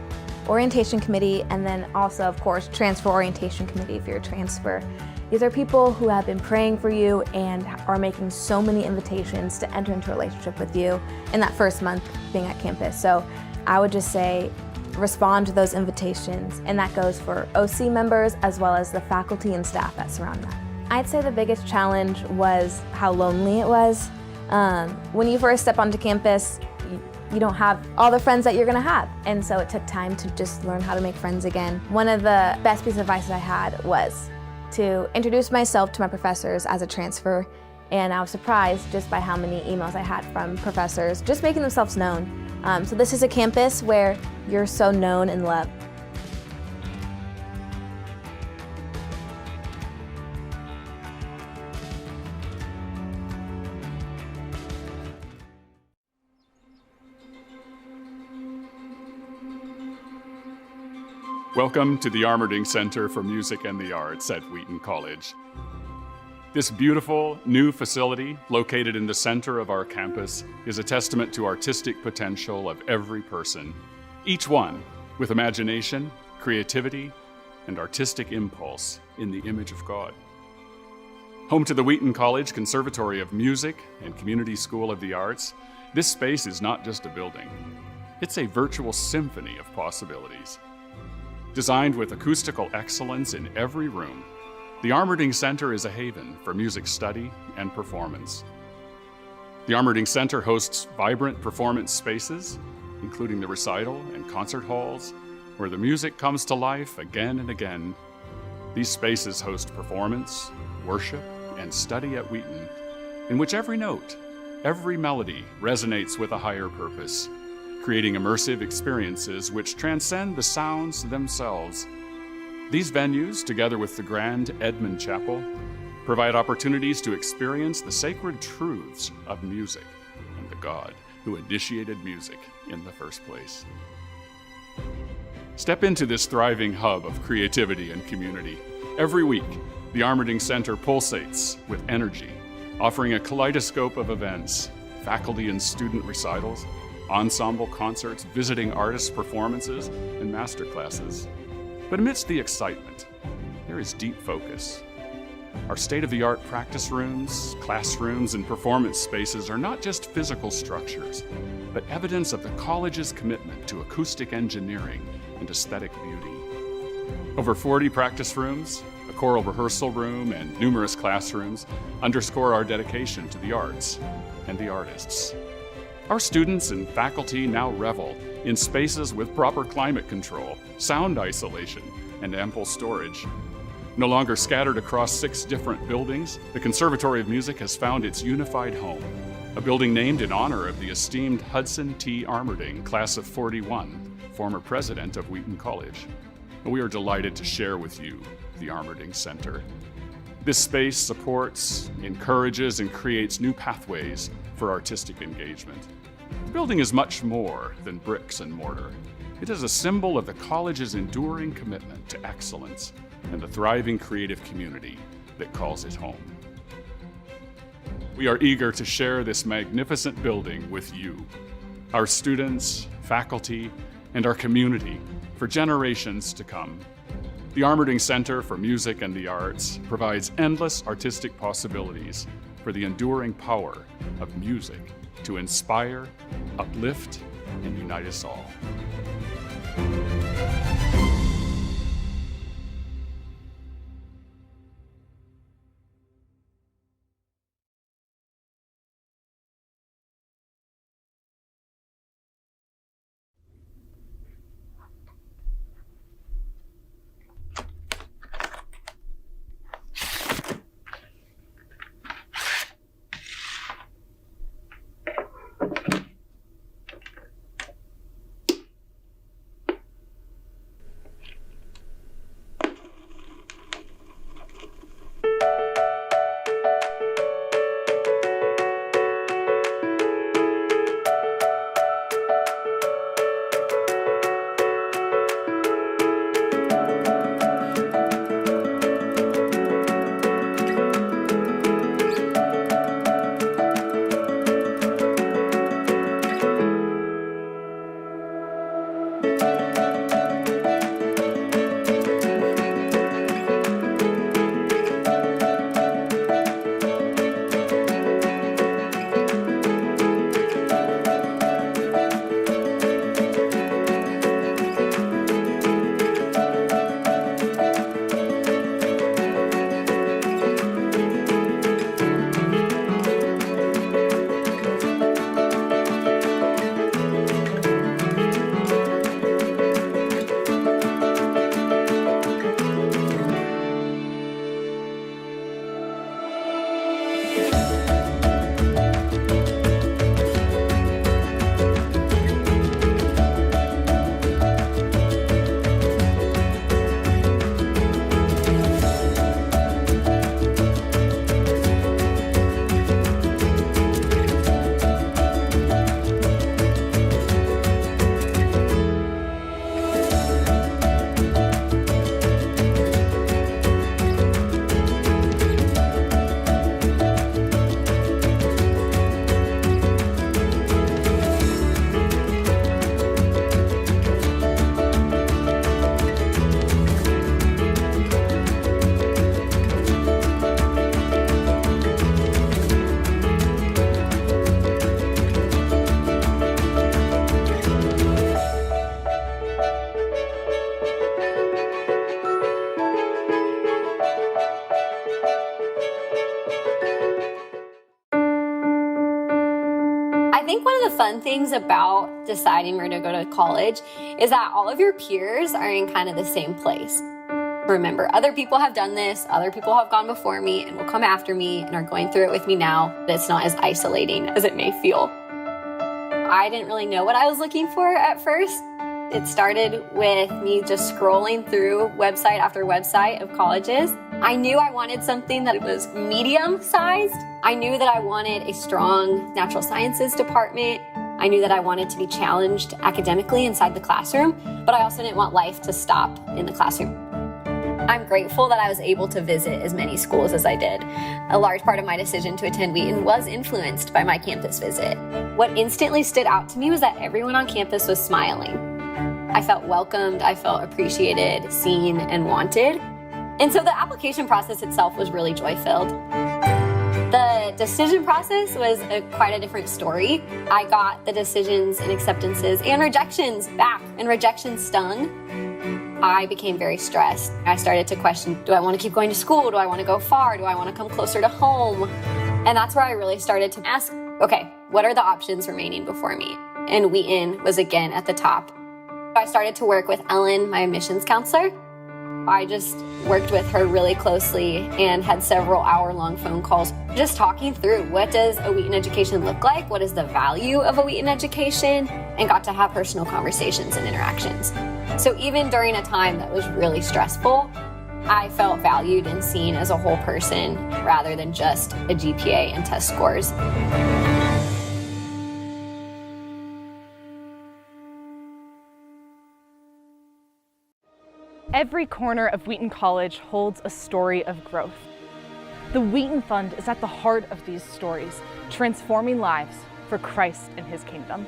Orientation committee, and then also, of course, transfer orientation committee if you're a transfer. These are people who have been praying for you and are making so many invitations to enter into a relationship with you in that first month being at campus. So I would just say respond to those invitations, and that goes for OC members as well as the faculty and staff that surround them. I'd say the biggest challenge was how lonely it was. When you first step onto campus, you don't have all the friends that you're gonna have. And so it took time to just learn how to make friends again. One of the best pieces of advice I had was to introduce myself to my professors as a transfer, and I was surprised just by how many emails I had from professors just making themselves known. So this is a campus where you're so known and loved. Welcome to the Armerding Center for Music and the Arts at Wheaton College. This beautiful new facility, located in the center of our campus, is a testament to artistic potential of every person, each one with imagination, creativity, and artistic impulse in the image of God. Home to the Wheaton College Conservatory of Music and Community School of the Arts, this space is not just a building. It's a virtual symphony of possibilities. Designed with acoustical excellence in every room, the Armerding Center is a haven for music study and performance. The Armerding Center hosts vibrant performance spaces, including the recital and concert halls, where the music comes to life again and again. These spaces host performance, worship, and study at Wheaton, in which every note, every melody resonates with a higher purpose, creating immersive experiences which transcend the sounds themselves. These venues, together with the Grand Edmund Chapel, provide opportunities to experience the sacred truths of music and the God who initiated music in the first place. Step into this thriving hub of creativity and community. Every week, the Armerding Center pulsates with energy, offering a kaleidoscope of events, faculty and student recitals, ensemble concerts, visiting artists' performances, and masterclasses. But amidst the excitement, there is deep focus. Our state-of-the-art practice rooms, classrooms, and performance spaces are not just physical structures, but evidence of the college's commitment to acoustic engineering and aesthetic beauty. Over 40 practice rooms, a choral rehearsal room, and numerous classrooms underscore our dedication to the arts and the artists. Our students and faculty now revel in spaces with proper climate control, sound isolation, and ample storage. No longer scattered across 6 different buildings, the Conservatory of Music has found its unified home, a building named in honor of the esteemed Hudson T. Armerding, class of '41, former president of Wheaton College. We are delighted to share with you the Armerding Center. This space supports, encourages, and creates new pathways for artistic engagement. The building is much more than bricks and mortar. It is a symbol of the college's enduring commitment to excellence and the thriving creative community that calls it home. We are eager to share this magnificent building with you, our students, faculty, and our community for generations to come. The Armerding Center for Music and the Arts provides endless artistic possibilities for the enduring power of music to inspire, uplift, and unite us all. I things about deciding where to go to college is that all of your peers are in kind of the same place. Remember, other people have done this, other people have gone before me and will come after me and are going through it with me now. It's not as isolating as it may feel. I didn't really know what I was looking for at first. It started with me just scrolling through website after website of colleges. I knew I wanted something that was medium-sized. I knew that I wanted a strong natural sciences department. I knew that I wanted to be challenged academically inside the classroom, but I also didn't want life to stop in the classroom. I'm grateful that I was able to visit as many schools as I did. A large part of my decision to attend Wheaton was influenced by my campus visit. What instantly stood out to me was that everyone on campus was smiling. I felt welcomed, I felt appreciated, seen, and wanted. And so the application process itself was really joy-filled. The decision process was quite a different story. I got the decisions and acceptances and rejections back, and rejections stung. I became very stressed. I started to question, do I want to keep going to school? Do I want to go far? Do I want to come closer to home? And that's where I really started to ask, okay, what are the options remaining before me? And Wheaton was again at the top. I started to work with Ellen, my admissions counselor. I just worked with her really closely and had several hour-long phone calls just talking through what does a Wheaton education look like, what is the value of a Wheaton education, and got to have personal conversations and interactions. So even during a time that was really stressful, I felt valued and seen as a whole person rather than just a GPA and test scores. Every corner of Wheaton College holds a story of growth. The Wheaton Fund is at the heart of these stories, transforming lives for Christ and His kingdom.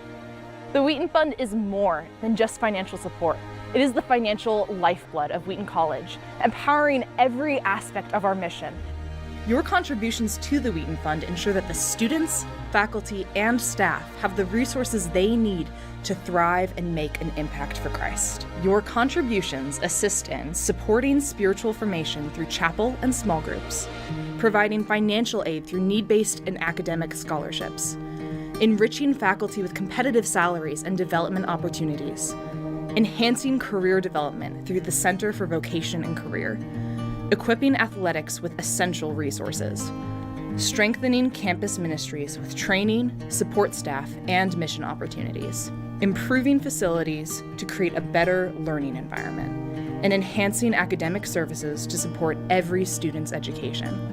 The Wheaton Fund is more than just financial support. It is the financial lifeblood of Wheaton College, empowering every aspect of our mission. Your contributions to the Wheaton Fund ensure that the students, faculty, and staff have the resources they need to thrive and make an impact for Christ. Your contributions assist in supporting spiritual formation through chapel and small groups, providing financial aid through need-based and academic scholarships, enriching faculty with competitive salaries and development opportunities, enhancing career development through the Center for Vocation and Career, equipping athletics with essential resources, strengthening campus ministries with training, support staff, and mission opportunities, improving facilities to create a better learning environment, and enhancing academic services to support every student's education.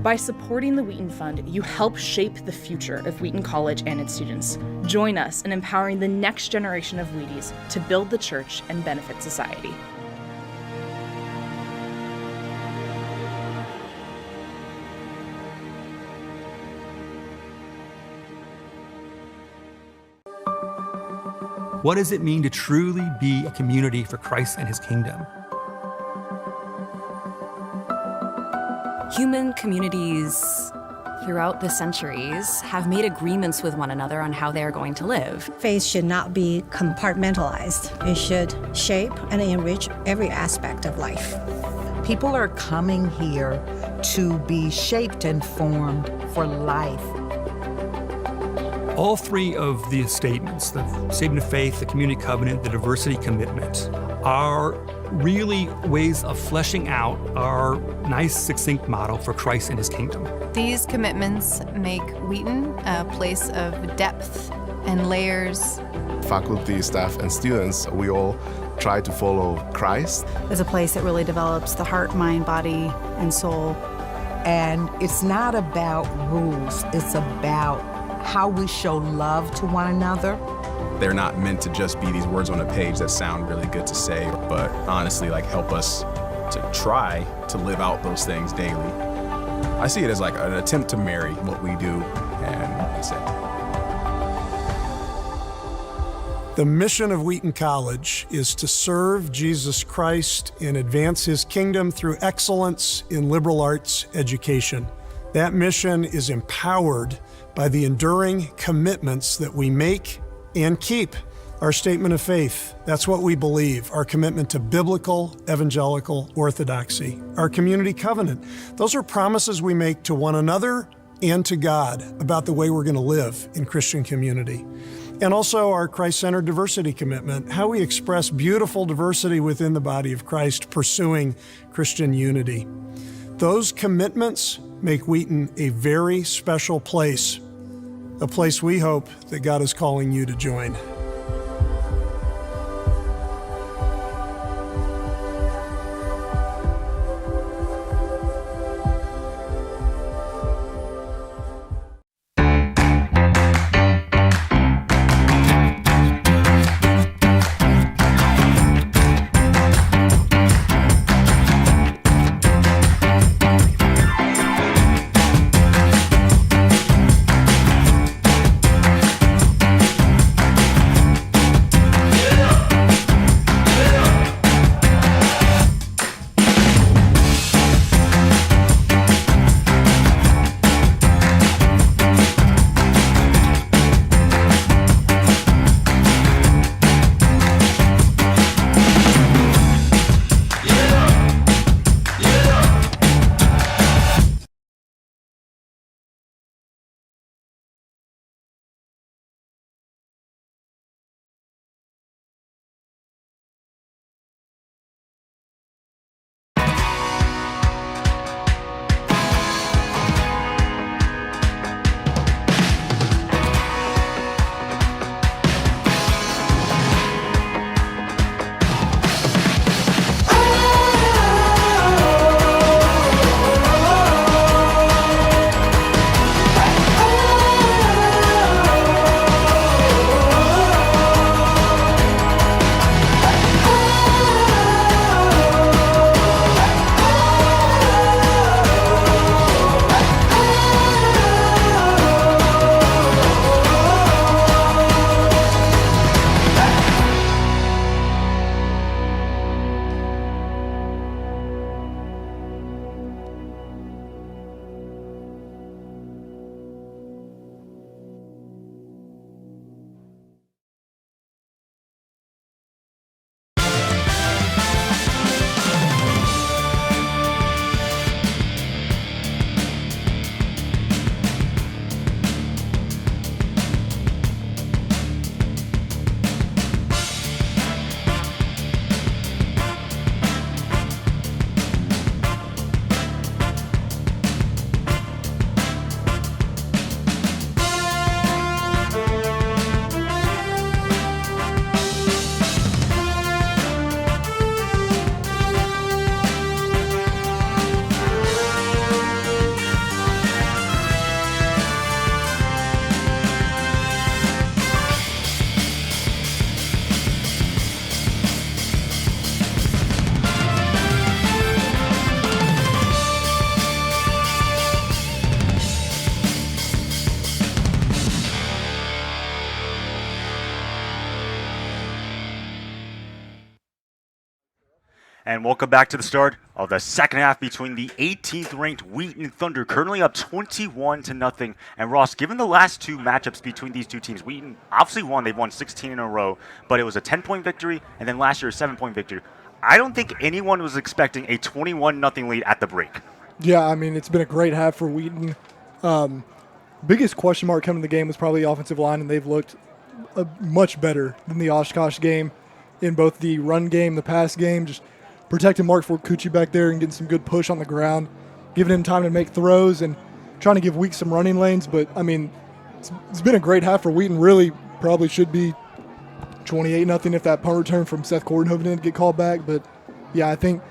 By supporting the Wheaton Fund, you help shape the future of Wheaton College and its students. Join us in empowering the next generation of Wheaties to build the church and benefit society. What does it mean to truly be a community for Christ and His kingdom? Human communities throughout the centuries have made agreements with one another on how they are going to live. Faith should not be compartmentalized. It should shape and enrich every aspect of life. People are coming here to be shaped and formed for life. All three of the statements, the statement of faith, the community covenant, the diversity commitment, are really ways of fleshing out our nice, succinct model for Christ and His kingdom. These commitments make Wheaton a place of depth and layers. Faculty, staff, and students, we all try to follow Christ. It's a place that really develops the heart, mind, body, and soul. And it's not about rules, it's about how we show love to one another. They're not meant to just be these words on a page that sound really good to say, but honestly, help us to try to live out those things daily. I see it as an attempt to marry what we do and what we say. The mission of Wheaton College is to serve Jesus Christ and advance His kingdom through excellence in liberal arts education. That mission is empowered by the enduring commitments that we make and keep. Our statement of faith, that's what we believe, our commitment to biblical evangelical orthodoxy. Our community covenant, those are promises we make to one another and to God about the way we're going to live in Christian community. And also our Christ-centered diversity commitment, how we express beautiful diversity within the body of Christ, pursuing Christian unity. Those commitments make Wheaton a very special place, a place we hope that God is calling you to join. And welcome back to the start of the second half between the 18th ranked Wheaton Thunder, currently up 21-0. And Ross, given the last two matchups between these two teams, Wheaton obviously won. They've won 16 in a row, but it was a 10-point victory, and then last year a 7-point victory. I don't think anyone was expecting a 21-0 lead at the break. Yeah, I mean, it's been a great half for Wheaton. Biggest question mark coming to the game was probably the offensive line, and they've looked much better than the Oshkosh game in both the run game, the pass game, just protecting Mark Forcucci back there and getting some good push on the ground, giving him time to make throws and trying to give Weeks some running lanes. But, I mean, it's been a great half for Wheaton. Really probably should be 28-0 if that punt return from Seth Cordenhoven didn't get called back. But, yeah, I think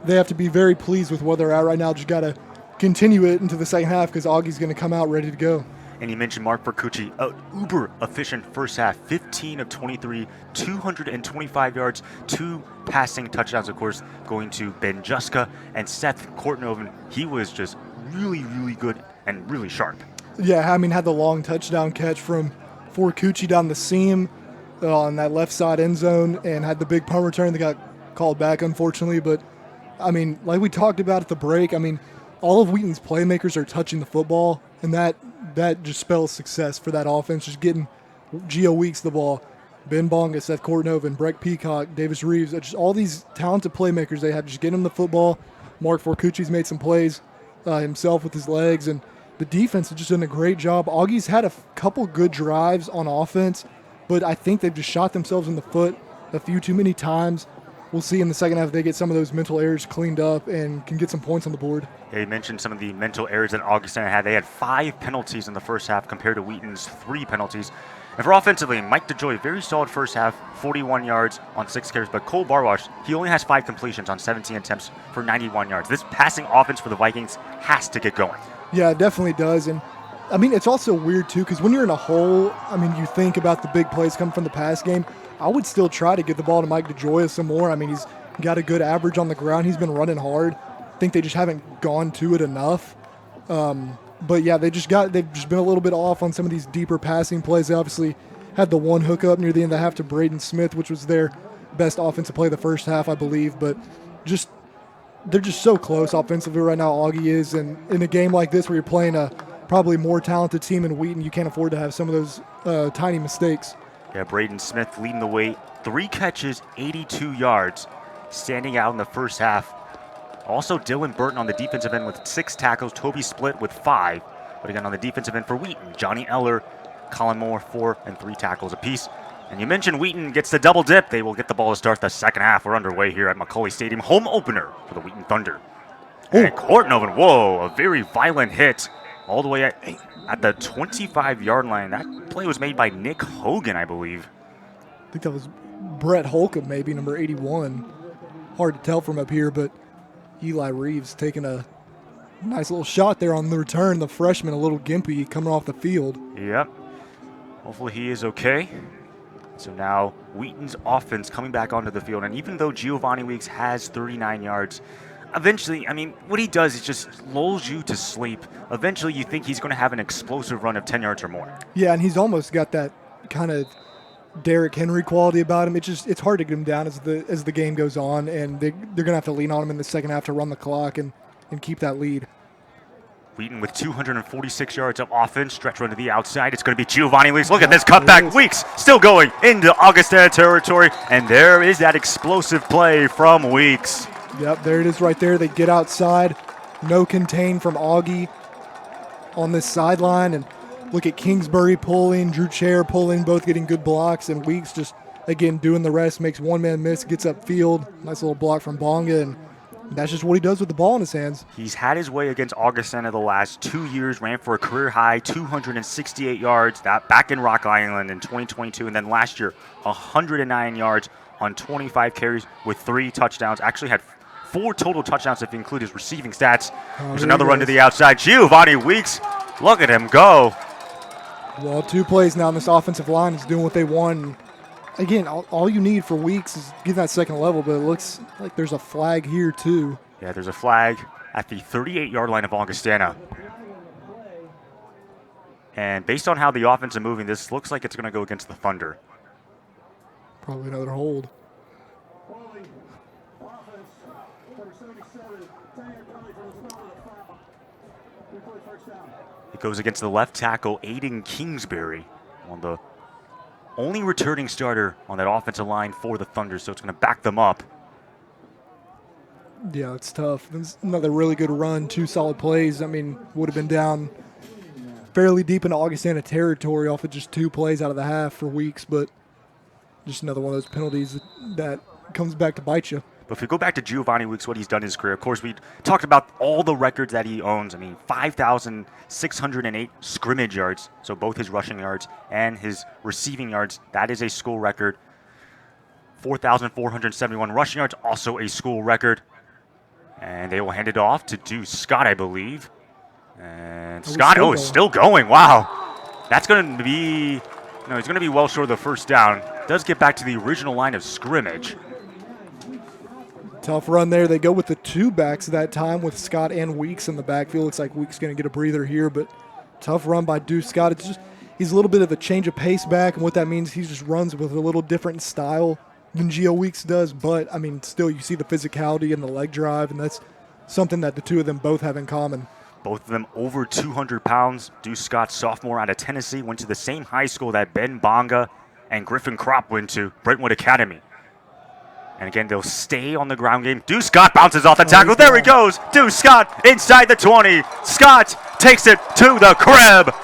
they have to be very pleased with where they're at right now. Just got to continue it into the second half because Augie's going to come out ready to go. And you mentioned Mark Forcucci, uber efficient first half, 15 of 23, 225 yards, 2 passing touchdowns, of course, going to Ben Juska and Seth Cordenhoven. He was just really, really good and really sharp. Yeah, I mean, had the long touchdown catch from Forcucci down the seam on that left side end zone and had the big punt return that got called back, unfortunately. But, I mean, like we talked about at the break, I mean, all of Wheaton's playmakers are touching the football, and that just spells success for that offense, just getting Gio Weeks the ball, Ben Bonga, Seth Cordenhoven, Breck Peacock, Davis Reeves, just all these talented playmakers they have, just getting them the football. Mark Forcucci's made some plays himself with his legs, and the defense has just done a great job. Augie's had a couple good drives on offense, but I think they've just shot themselves in the foot a few too many times. We'll see in the second half if they get some of those mental errors cleaned up and can get some points on the board. Yeah, you mentioned some of the mental errors that Augustana had. They had 5 penalties in the first half compared to Wheaton's 3 penalties. And for offensively, Mike DeJoy, very solid first half, 41 yards on 6 carries. But Cole Barwash, he only has 5 completions on 17 attempts for 91 yards. This passing offense for the Vikings has to get going. Yeah, it definitely does. And, I mean, it's also weird, too, because when you're in a hole, I mean, you think about the big plays coming from the pass game. I would still try to get the ball to Mike DeJoy some more. I mean, he's got a good average on the ground. He's been running hard. I think they just haven't gone to it enough. But yeah, they've just been a little bit off on some of these deeper passing plays. They obviously had the one hookup near the end of the half to Braden Smith, which was their best offensive play the first half, I believe. But they're just so close offensively right now, Augie is. And in a game like this where you're playing a probably more talented team in Wheaton, you can't afford to have some of those tiny mistakes. Yeah, Braden Smith leading the way. 3 catches, 82 yards, standing out in the first half. Also, Dylan Burton on the defensive end with 6 tackles. Toby Split with 5. But again, on the defensive end for Wheaton, Johnny Eller, Colin Moore, 4 and 3 tackles apiece. And you mentioned Wheaton gets the double dip. They will get the ball to start the second half. We're underway here at Macaulay Stadium. Home opener for the Wheaton Thunder. And Courtnoven, whoa, a very violent hit all the way at the 25-yard line. That play was made by Nick Hogan, I believe. I think that was Brett Holcomb, maybe, number 81. Hard to tell from up here, but Eli Reeves taking a nice little shot there on the return. The freshman, a little gimpy, coming off the field. Yep. Hopefully he is okay. So now Wheaton's offense coming back onto the field. And even though Giovanni Weeks has 39 yards, eventually, I mean, what he does is just lulls you to sleep. Eventually, you think he's going to have an explosive run of 10 yards or more. Yeah, and he's almost got that kind of Derrick Henry quality about him. It's hard to get him down as the game goes on, and they're going to have to lean on him in the second half to run the clock and keep that lead. Wheaton with 246 yards of offense, stretch run to the outside. It's going to be Giovanni Weeks. Look at this cutback. Weeks still going into Augustana territory, and there is that explosive play from Weeks. Yep, there it is right there. They get outside. No contain from Augie on this sideline. And look at Kingsbury pulling, Drew Chair pulling, both getting good blocks. And Weeks just, again, doing the rest, makes one-man miss, gets upfield. Nice little block from Bonga. And that's just what he does with the ball in his hands. He's had his way against Augustana the last 2 years, ran for a career-high 268 yards, that back in Rock Island in 2022. And then last year, 109 yards on 25 carries with 3 touchdowns. Actually had 4 total touchdowns if you include his receiving stats. There's another run to the outside. Giovanni Weeks, look at him go. Well, 2 plays now, and this offensive line is doing what they want. And again, all you need for Weeks is get that second level, but it looks like there's a flag here too. Yeah, there's a flag at the 38-yard line of Augustana. And based on how the offense is moving, this looks like it's going to go against the Thunder. Probably another hold. It goes against the left tackle, Aiden Kingsbury, on the only returning starter on that offensive line for the Thunder, so it's going to back them up. Yeah, it's tough. It's another really good run, 2 solid plays. I mean, would have been down fairly deep into Augustana territory off of just 2 plays out of the half for Weeks, but just another one of those penalties that comes back to bite you. But if we go back to Giovanni Weeks, what he's done in his career, of course, we talked about all the records that he owns. I mean, 5,608 scrimmage yards, so both his rushing yards and his receiving yards. That is a school record. 4,471 rushing yards, also a school record. And they will hand it off to Deuce Scott, I believe. And Scott, is still going. Wow. That's going to be, he's going to be well short of the first down. Does get back to the original line of scrimmage. Tough run there. They go with the 2 backs that time with Scott and Weeks in the backfield. Looks like Weeks going to get a breather here, but tough run by Deuce Scott. It's just he's a little bit of a change of pace back, and what that means, he just runs with a little different style than Gio Weeks does. But, I mean, still you see the physicality and the leg drive, and that's something that the 2 of them both have in common. Both of them over 200 pounds. Deuce Scott, sophomore out of Tennessee, went to the same high school that Ben Bonga and Griffin Kropp went to, Brentwood Academy. And again, they'll stay on the ground game. Deuce Scott bounces off the tackle. There he goes. Deuce Scott inside the 20. Scott takes it to the crib.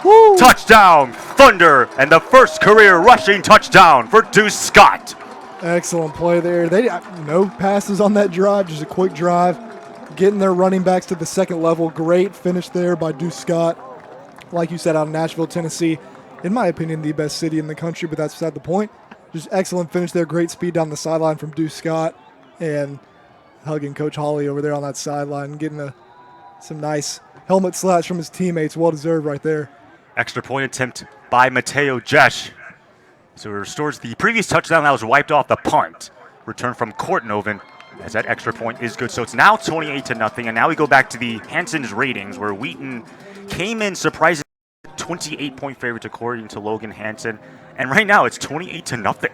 Woo! Touchdown, Thunder, and the first career rushing touchdown for Deuce Scott. Excellent play there. They no passes on that drive, just a quick drive. Getting their running backs to the second level. Great finish there by Deuce Scott. Like you said, out of Nashville, Tennessee. In my opinion, the best city in the country, but that's beside the point. Just excellent finish there. Great speed down the sideline from Deuce Scott. And hugging Coach Hawley over there on that sideline. Getting some nice helmet slaps from his teammates. Well-deserved right there. Extra point attempt by Mateo Jesh. So it restores the previous touchdown that was wiped off the punt. Return from Kortenhoven, as that extra point is good. So it's now 28-0, and now we go back to the Hanson's ratings, where Wheaton came in surprisingly 28-point favorite according to Logan Hanson, and right now it's 28-0.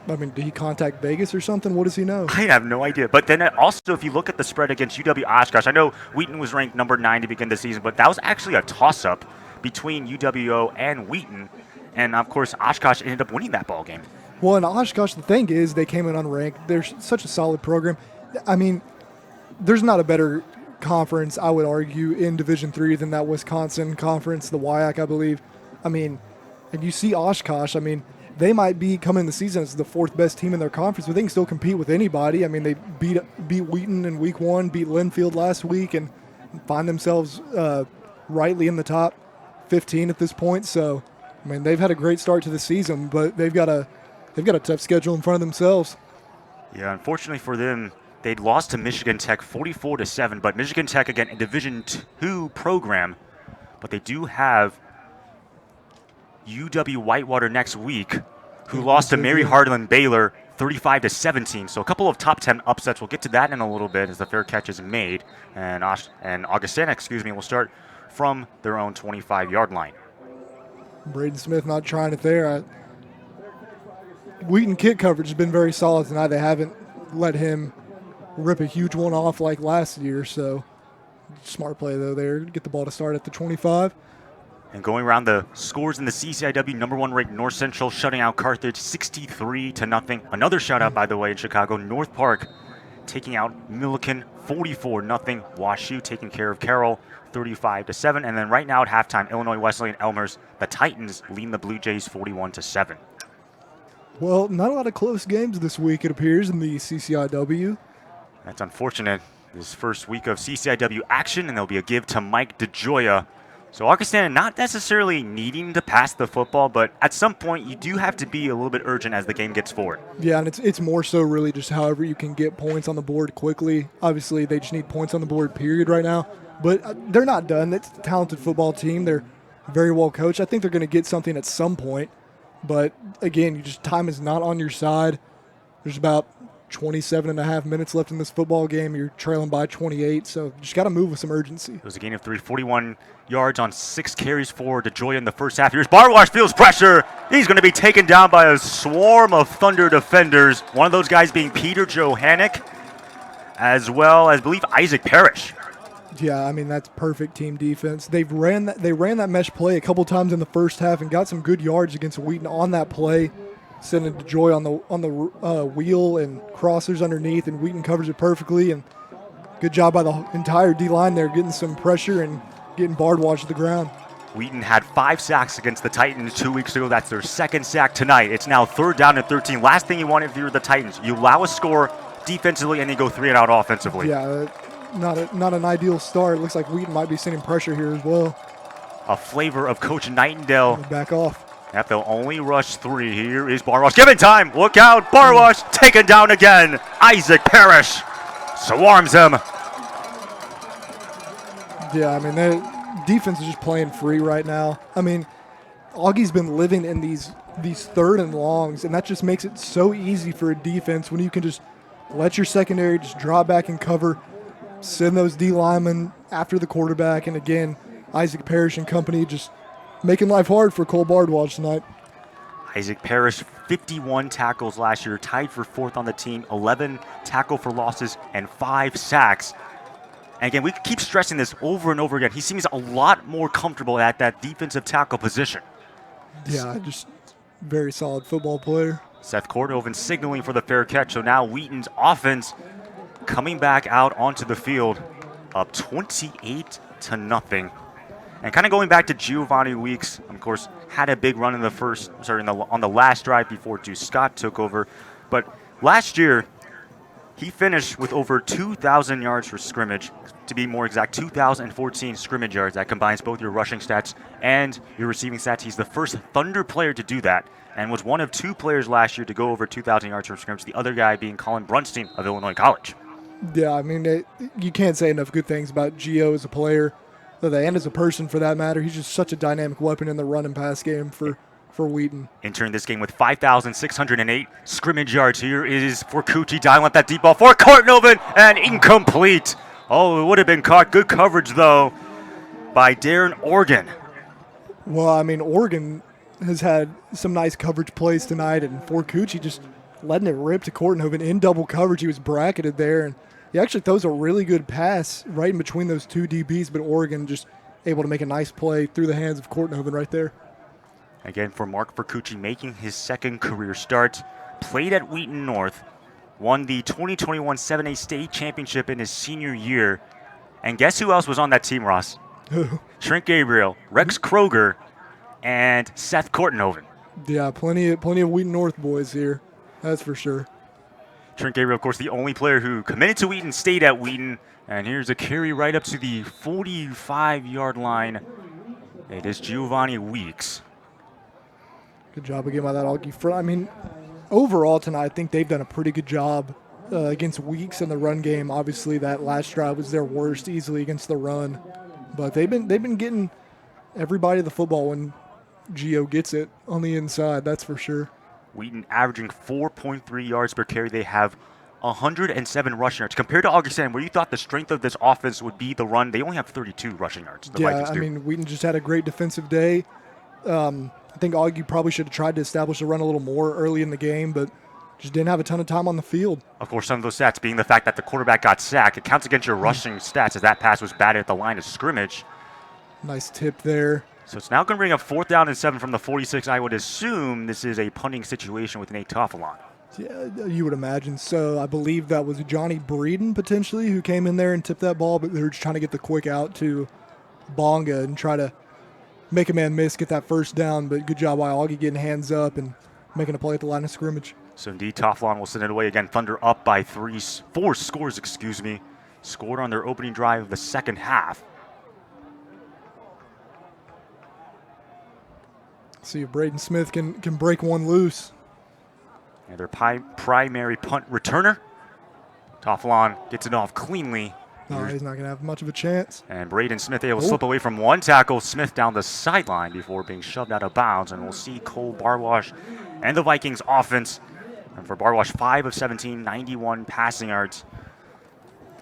I mean, did he contact Vegas or something? What does he know? I have no idea. But then also, if you look at the spread against UW Oshkosh, I know Wheaton was ranked number 9 to begin the season, but that was actually a toss-up between UWO and Wheaton. And, of course, Oshkosh ended up winning that ball game. Well, in Oshkosh, the thing is they came in unranked. They're such a solid program. I mean, there's not a better conference, I would argue, in Division III than that Wisconsin conference, the WIAC, I believe. I mean, and you see Oshkosh, I mean, they might be coming in the season as the 4th best team in their conference, but they can still compete with anybody. I mean, they beat Wheaton in week 1, beat Linfield last week, and find themselves rightly in the top 15 at this point. So, I mean, they've had a great start to the season, but they've got a tough schedule in front of themselves. Yeah, unfortunately for them, they'd lost to Michigan Tech 44-7, but Michigan Tech, again, a Division II program, but they do have UW Whitewater next week, who lost to Mary Hardin Baylor 35-17. So a couple of top 10 upsets. We'll get to that in a little bit as the fair catch is made. And Augustana, will start from their own 25-yard line. Braden Smith not trying it there. Wheaton kick coverage has been very solid tonight. They haven't let him rip a huge one off like last year. So smart play, though, there. Get the ball to start at the 25. And going around the scores in the CCIW, number 1 ranked North Central shutting out Carthage 63-0. Another shutout, by the way, in Chicago. North Park taking out Milliken 44-0. WashU taking care of Carroll 35-7. And then right now at halftime, Illinois Wesleyan Elmhurst, the Titans leading the Blue Jays 41-7. Well, not a lot of close games this week, it appears, in the CCIW. That's unfortunate. This first week of CCIW action, and there'll be a give to Mike DeGioia. So Augustana not necessarily needing to pass the football, but at some point you do have to be a little bit urgent as the game gets forward. Yeah, and it's more so really just however you can get points on the board quickly. Obviously, they just need points on the board, period, right now. But they're not done. It's a talented football team. They're very well coached. I think they're going to get something at some point. But, again, time is not on your side. There's about 27.5 minutes left in this football game. You're trailing by 28, so you just got to move with some urgency. It was a gain of 41 yards on 6 carries for DeGioia in the first half. Here's Barwash, feels pressure. He's going to be taken down by a swarm of Thunder defenders. One of those guys being Peter Johannick, as well as, I believe, Isaac Parrish. Yeah, I mean, that's perfect team defense. They ran that mesh play a couple times in the first half and got some good yards against Wheaton on that play. Sending DeGioia on the wheel and crossers underneath, and Wheaton covers it perfectly. And good job by the entire D-line there, getting some pressure and getting Bardwatch to the ground. Wheaton had 5 sacks against the Titans 2 weeks ago. That's their second sack tonight. It's now 3rd down and 13. Last thing you want if you're the Titans, you allow a score defensively and then go 3 and out offensively. Yeah, not an ideal start. It looks like Wheaton might be sending pressure here as well. A flavor of Coach Nightendale. Back off. Yep, they'll only rush 3. Here is Barwash. Given time. Look out. Barwash taken down again. Isaac Parrish swarms him. Yeah, I mean, the defense is just playing free right now. I mean, Augie's been living in these 3rd and longs, and that just makes it so easy for a defense when you can just let your secondary just draw back and cover, send those D linemen after the quarterback, and again, Isaac Parrish and company just making life hard for Cole Bardwatch tonight. Isaac Parrish, 51 tackles last year, tied for 4th on the team, 11 tackle for losses, and 5 sacks. And again, we keep stressing this over and over again. He seems a lot more comfortable at that defensive tackle position. Yeah, just very solid football player. Seth Kortenhoven signaling for the fair catch, so now Wheaton's offense coming back out onto the field up 28-0. And kind of going back to Giovanni Weeks, of course, had a big run in on the last drive before Deuce Scott took over. But last year, he finished with over 2,000 yards for scrimmage. To be more exact, 2,014 scrimmage yards. That combines both your rushing stats and your receiving stats. He's the first Thunder player to do that and was one of 2 players last year to go over 2,000 yards from scrimmage, the other guy being Colin Brunstein of Illinois College. Yeah, I mean, you can't say enough good things about Gio as a player, and as a person for that matter. He's just such a dynamic weapon in the run and pass game for Wheaton. Entering this game with 5,608 scrimmage yards. Here is Forcucci dialing up that deep ball for Kortnoven, and incomplete. Oh, it would have been caught. Good coverage, though, by Darren Organ. Well, I mean, Oregon has had some nice coverage plays tonight, and Forcucci just letting it rip to Kortnoven in double coverage. He was bracketed there, and he actually throws a really good pass right in between those 2 DBs, but Oregon just able to make a nice play through the hands of Kortnoven right there. Again, for Mark Forcucci, making his second career start. Played at Wheaton North. Won the 2021 7A state championship in his senior year. And guess who else was on that team, Ross? Trent Gabriel, Rex Kroger, and Seth Kortnoven. Yeah, plenty of Wheaton North boys here. That's for sure. Trent Gabriel, of course, the only player who committed to Wheaton, stayed at Wheaton. And here's a carry right up to the 45-yard line. It is Giovanni Weeks. Good job again by that Augie front. I mean, overall tonight, I think they've done a pretty good job against Weeks in the run game. Obviously, that last drive was their worst easily against the run. But they've been getting everybody the football when Gio gets it on the inside, that's for sure. Wheaton averaging 4.3 yards per carry. They have 107 rushing yards. Compared to Augustana, where you thought the strength of this offense would be the run, they only have 32 rushing yards. I mean, Wheaton just had a great defensive day. I think Augie probably should have tried to establish the run a little more early in the game, but just didn't have a ton of time on the field. Of course, some of those stats being the fact that the quarterback got sacked. It counts against your rushing stats as that pass was batted at the line of scrimmage. Nice tip there. So it's now going to bring up 4th down and 7 from the 46. I would assume this is a punting situation with Nate Toffelon. Yeah, you would imagine. So I believe that was Johnny Breeden potentially who came in there and tipped that ball, but they were just trying to get the quick out to Bonga and try to make a man miss, get that first down. But good job by Augie getting hands up and making a play at the line of scrimmage. So indeed, Toffelon will send it away again. Thunder up by 4 scores, scored on their opening drive of the second half. See if Braden Smith can break one loose. And their primary punt returner. Toffelon gets it off cleanly. No, he's not going to have much of a chance. And Braden Smith able to slip away from one tackle. Smith down the sideline before being shoved out of bounds. And we'll see Cole Barwash and the Vikings offense. And for Barwash, 5 of 17, 91 passing yards.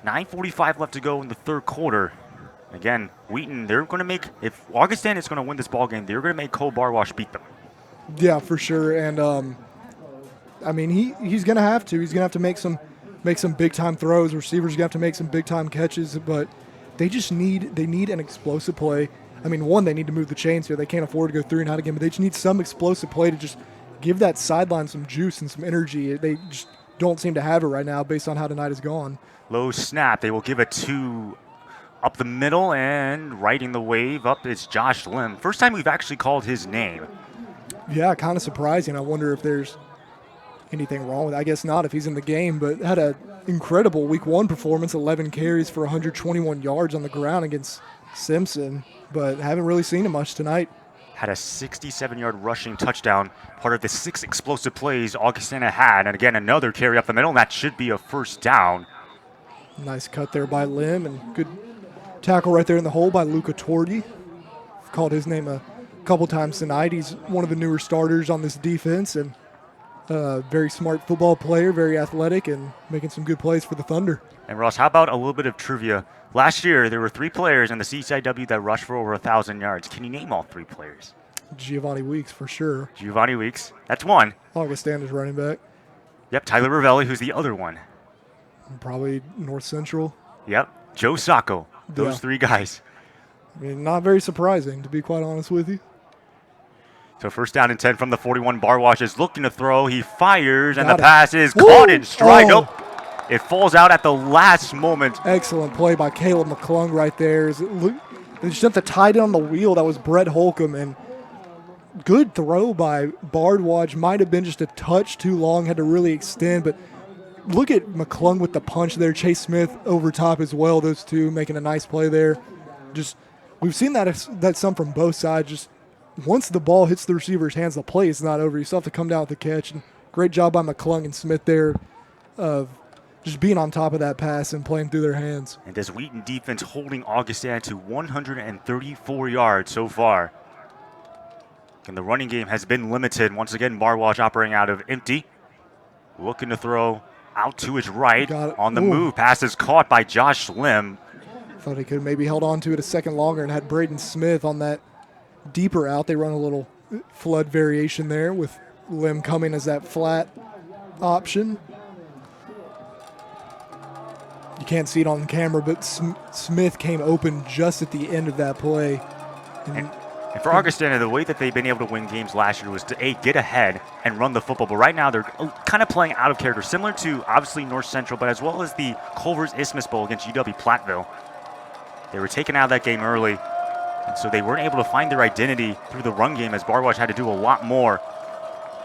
9:45 left to go in the third quarter. Again, Wheaton, they're going to make, if Augustana is going to win this ball game, they're going to make Cole Barwash beat them. Yeah, for sure. And, I mean, he's going to have to. He's going to have to make some big-time throws. Receivers are going to have to make some big-time catches. But they just need an explosive play. I mean, one, they need to move the chains here. They can't afford to go 3 and out again, but they just need some explosive play to just give that sideline some juice and some energy. They just don't seem to have it right now based on how tonight has gone. Low snap. They will give it to up the middle, and riding the wave up is Josh Lim. First time we've actually called his name. Yeah, kind of surprising. I wonder if there's anything wrong with it. I guess not if he's in the game, but had an incredible week 1 performance, 11 carries for 121 yards on the ground against Simpson, but haven't really seen him much tonight. Had a 67-yard rushing touchdown, part of the 6 explosive plays Augustana had. And again, another carry up the middle, and that should be a first down. Nice cut there by Lim, and good tackle right there in the hole by Luca Tordi. I've called his name a couple times tonight. He's one of the newer starters on this defense, and very smart football player, very athletic, and making some good plays for the Thunder. And Ross, how about a little bit of trivia? Last year, there were 3 players in the CCIW that rushed for over 1,000 yards. Can you name all 3 players? Giovanni Weeks, for sure. Giovanni Weeks, that's one. Augustana's running back. Yep, Tyler Ravelli, who's the other one? Probably North Central. Yep, Joe Sacco. Those 3 guys. I mean, not very surprising, to be quite honest with you. So first down and 10 from the 41. Barwash is looking to throw. He fires, and the pass is caught in stride. Nope. It falls out at the last moment. Excellent play by Caleb McClung right there. They just sent the tight end on the wheel. That was Brett Holcomb, and good throw by Bardwaj. Might have been just a touch too long, had to really extend, but look at McClung with the punch there. Chase Smith over top as well. Those two making a nice play there. Just we've seen that some from both sides. Just once the ball hits the receiver's hands, the play is not over. You still have to come down with the catch. And great job by McClung and Smith there of just being on top of that pass and playing through their hands. And this Wheaton defense holding Augustana to 134 yards so far. And the running game has been limited. Once again, Bardwaj operating out of empty. Looking to throw out to his right. On the move. Pass is caught by Josh Lim. Thought he could have maybe held on to it a second longer and had Braden Smith on that deeper out. They run a little flood variation there with Lim coming as that flat option. You can't see it on camera, but Smith came open just at the end of that play. And for Augustana, the way that they've been able to win games last year was to, A, get ahead and run the football. But right now, they're kind of playing out of character, similar to, obviously, North Central, but as well as the Culver's Isthmus Bowl against UW-Platteville. They were taken out of that game early, and so they weren't able to find their identity through the run game as Bardwaj had to do a lot more.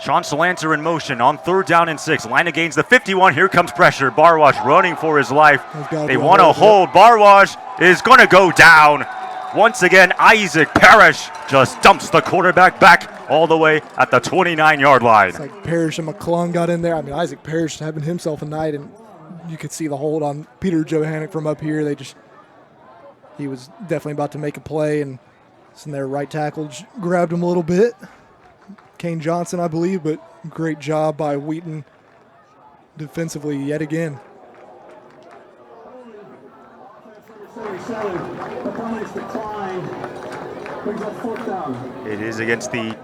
Sean Salanter in motion on 3rd down and 6. Line of gains the 51. Here comes pressure. Bardwaj running for his life. They want to hold. Bardwaj is going to go down. Once again, Isaac Parrish just dumps the quarterback back all the way at the 29-yard line. It's like Parrish and McClung got in there. I mean, Isaac Parrish having himself a night, and you could see the hold on Peter Johannick from up here. He was definitely about to make a play, and their right tackle grabbed him a little bit. Kane Johnson, I believe, but great job by Wheaton defensively yet again. It is against the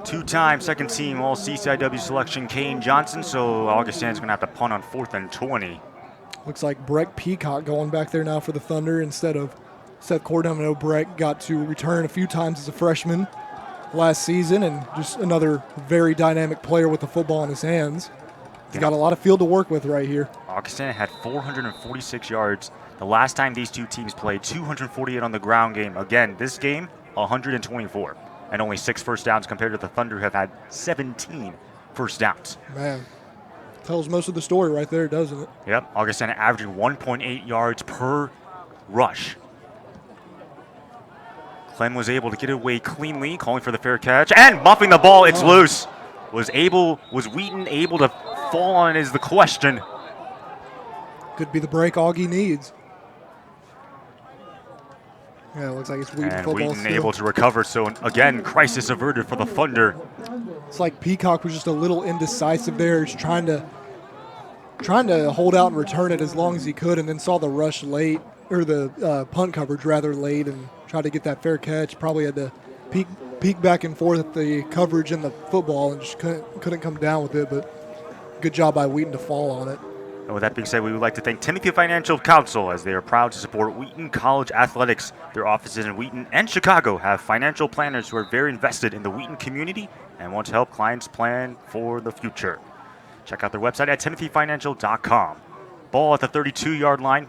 two-time second-team All-CCIW selection, Kane Johnson, so Augustana's going to have to punt on 4th and 20. Looks like Breck Peacock going back there now for the Thunder instead of Seth Cordham. I know Breck got to return a few times as a freshman last season, and just another very dynamic player with the football in his hands. He's got a lot of field to work with right here. Augustana had 446 yards the last time these two teams played, 248 on the ground game. Again, this game, 124, and only 6 first downs compared to the Thunder, who have had 17 first downs. Man, tells most of the story right there, doesn't it? Yep, Augustana averaging 1.8 yards per rush. Clem was able to get it away cleanly, calling for the fair catch, and muffing the ball. It's loose. Was Wheaton able to fall on it is the question. Could be the break Augie needs. Yeah, it looks like it's Wheaton football. And Wheaton able to recover, so again, crisis averted for the Thunder. It's like Peacock was just a little indecisive there. He's trying to hold out and return it as long as he could, and then saw the rush late, or the punt coverage rather late, and tried to get that fair catch. Probably had to peek back and forth at the coverage and the football, and just couldn't come down with it. But good job by Wheaton to fall on it. And with that being said, we would like to thank Timothy Financial Council, as they are proud to support Wheaton College Athletics. Their offices in Wheaton and Chicago have financial planners who are very invested in the Wheaton community and want to help clients plan for the future. Check out their website at timothyfinancial.com. Ball at the 32-yard line.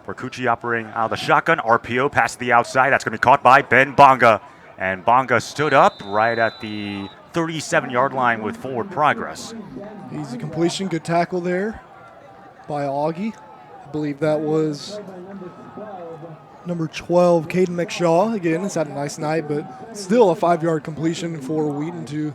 Percucci operating out of the shotgun. RPO pass to the outside. That's going to be caught by Ben Bonga. And Bonga stood up right at the 37-yard line with forward progress. Easy completion. Good tackle there by Augie. I believe that was number 12, Caden McShaw. Again, it's had a nice night, but still a 5-yard completion for Wheaton to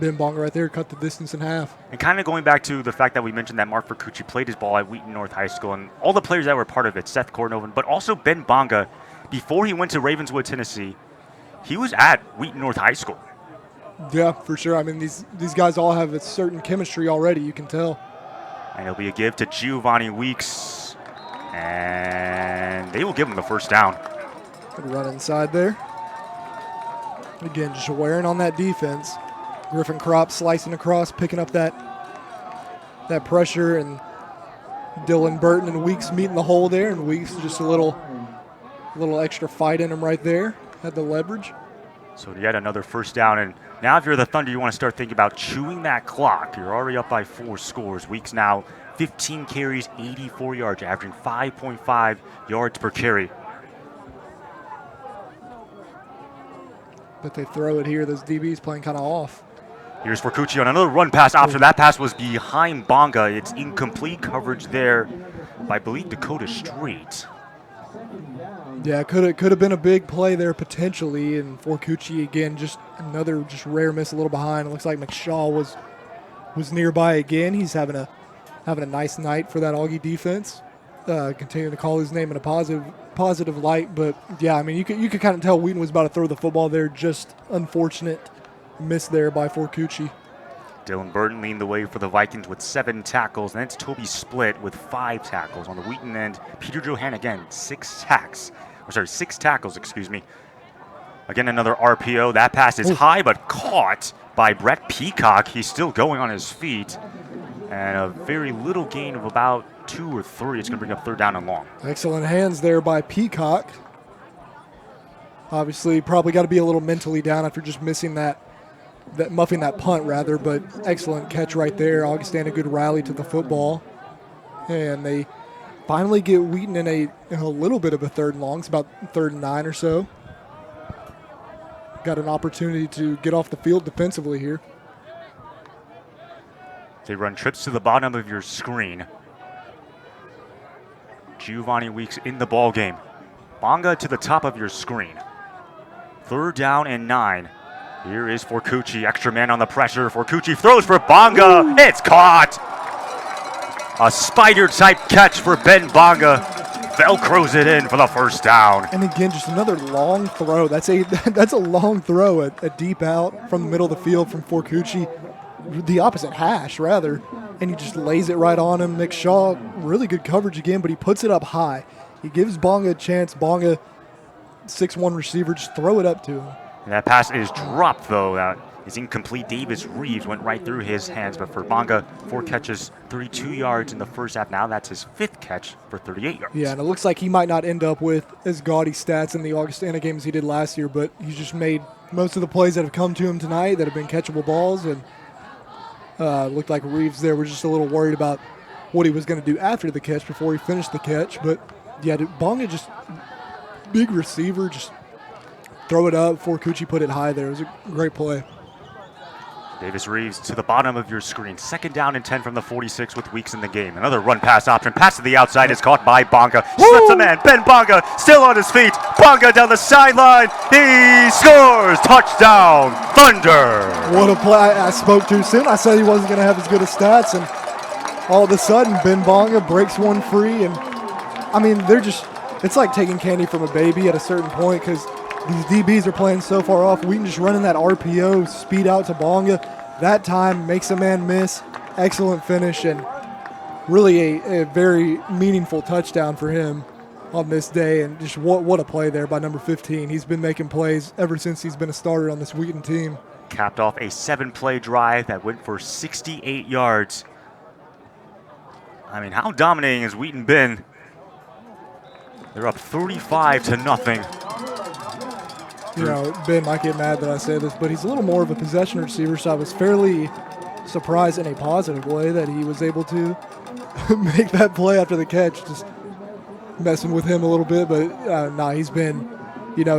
Ben Bonga right there, cut the distance in half. And kind of going back to the fact that we mentioned that Mark Percucci played his ball at Wheaton North High School, and all the players that were part of it, Seth Cordovan, but also Ben Bonga, before he went to Ravenswood, Tennessee, he was at Wheaton North High School. Yeah, for sure. I mean, these guys all have a certain chemistry already, you can tell. And it'll be a give to Giovanni Weeks, and they will give him the first down. Good run inside there. Again, just wearing on that defense. Griffin Kropp slicing across, picking up that pressure, and Dylan Burton and Weeks meeting the hole there, and Weeks just a little extra fight in him right there. Had the leverage. So yet another first down, and now if you're the Thunder, you want to start thinking about chewing that clock. You're already up by 4 scores. Weeks now 15 carries, 84 yards, averaging 5.5 yards per carry. But they throw it here. Those DBs playing kind of off. Here's Forcucci on another run pass option. That pass was behind Bonga. It's incomplete coverage there by, I believe, Dakota Street. Yeah, could have been a big play there potentially. And Forcucci again, just another rare miss, a little behind. It looks like McShaw was nearby again. He's having a nice night for that Augie defense. Continuing to call his name in a positive light. But yeah, I mean you could kind of tell Wheaton was about to throw the football there. Just unfortunate miss there by Forcucci. Dylan Burton leading the way for the Vikings with 7 tackles. And it's Toby Split with 5 tackles. On the Wheaton end, Peter Johann again, 6 tackles, excuse me. Again, another RPO. That pass is high, but caught by Brett Peacock. He's still going on his feet. And a very little gain of about 2 or 3. It's going to bring up 3rd down and long. Excellent hands there by Peacock. Obviously, probably got to be a little mentally down after just missing muffing that punt rather, but excellent catch right there. Augustana, good rally to the football. And they finally get Wheaton in a little bit of a 3rd and long. It's about 3rd and 9 or so. Got an opportunity to get off the field defensively here. They run trips to the bottom of your screen. Giovanni Weeks in the ball game. Bonga to the top of your screen. 3rd down and 9. Here is Forcucci, extra man on the pressure. Forcucci throws for Bonga. It's caught. A spider-type catch for Ben Bonga. Velcros it in for the 1st down. And again, just another long throw. That's a long throw, a deep out from the middle of the field from Forcucci. The opposite hash, rather. And he just lays it right on him. McShaw, really good coverage again, but he puts it up high. He gives Bonga a chance. Bonga, 6'1" receiver, just throw it up to him. And that pass is dropped, though. That is incomplete. Davis Reeves went right through his hands. But for Bonga, 4 catches, 32 yards in the 1st half. Now that's his 5th catch for 38 yards. Yeah, and it looks like he might not end up with as gaudy stats in the Augustana game as he did last year, but he's just made most of the plays that have come to him tonight that have been catchable balls. And looked like Reeves there was just a little worried about what he was going to do after the catch before he finished the catch. But, yeah, Bonga just big receiver, just throw it up. Forcucci put it high there. It was a great play. Davis Reeves to the bottom of your screen. 2nd down and 10 from the 46 with Weeks in the game. Another run pass option. Pass to the outside is caught by Bonga. Slips a man. Ben Bonga still on his feet. Bonga down the sideline. He scores. Touchdown, Thunder. What a play. I spoke too soon. I said he wasn't going to have as good of stats. And all of a sudden, Ben Bonga breaks one free. And, I mean, it's like taking candy from a baby at a certain point because these DBs are playing so far off. Wheaton just running that RPO, speed out to Bonga. That time makes a man miss. Excellent finish and really a very meaningful touchdown for him on this day. And just what a play there by number 15. He's been making plays ever since he's been a starter on this Wheaton team. Capped off a 7-play drive that went for 68 yards. I mean, how dominating has Wheaton been? They're up 35-0. You know, Ben might get mad that I say this, but he's a little more of a possession receiver, so I was fairly surprised in a positive way that he was able to make that play after the catch. Just messing with him a little bit, but he's been, he got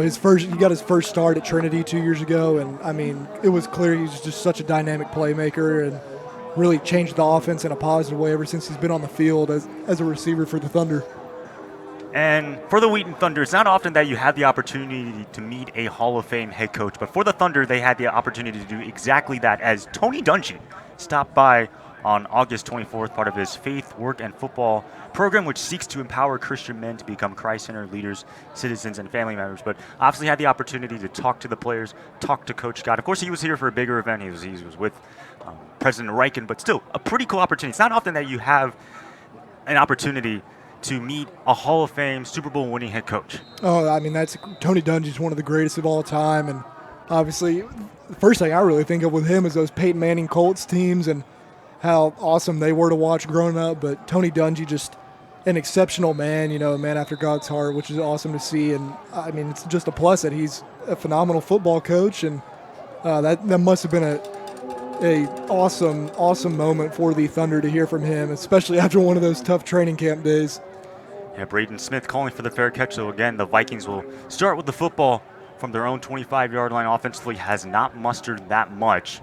his first start at Trinity 2 years ago, and I mean, it was clear he's just such a dynamic playmaker and really changed the offense in a positive way ever since he's been on the field as a receiver for the Thunder. And for the Wheaton Thunder, it's not often that you have the opportunity to meet a Hall of Fame head coach. But for the Thunder, they had the opportunity to do exactly that as Tony Dungy stopped by on August 24th, part of his Faith, Work, and Football program, which seeks to empower Christian men to become Christ-centered leaders, citizens, and family members. But obviously had the opportunity to talk to the players, talk to Coach Scott. Of course, he was here for a bigger event. He was with President Riken, but still a pretty cool opportunity. It's not often that you have an opportunity to meet a Hall of Fame Super Bowl winning head coach. Oh, I mean, Tony Dungy's one of the greatest of all time. And obviously, the first thing I really think of with him is those Peyton Manning Colts teams and how awesome they were to watch growing up. But Tony Dungy, just an exceptional man, a man after God's heart, which is awesome to see. And I mean, it's just a plus that he's a phenomenal football coach. And that must have been a awesome moment for the Thunder to hear from him, especially after one of those tough training camp days. Yeah, Braden Smith calling for the fair catch. So again, the Vikings will start with the football from their own 25-yard line offensively has not mustered that much.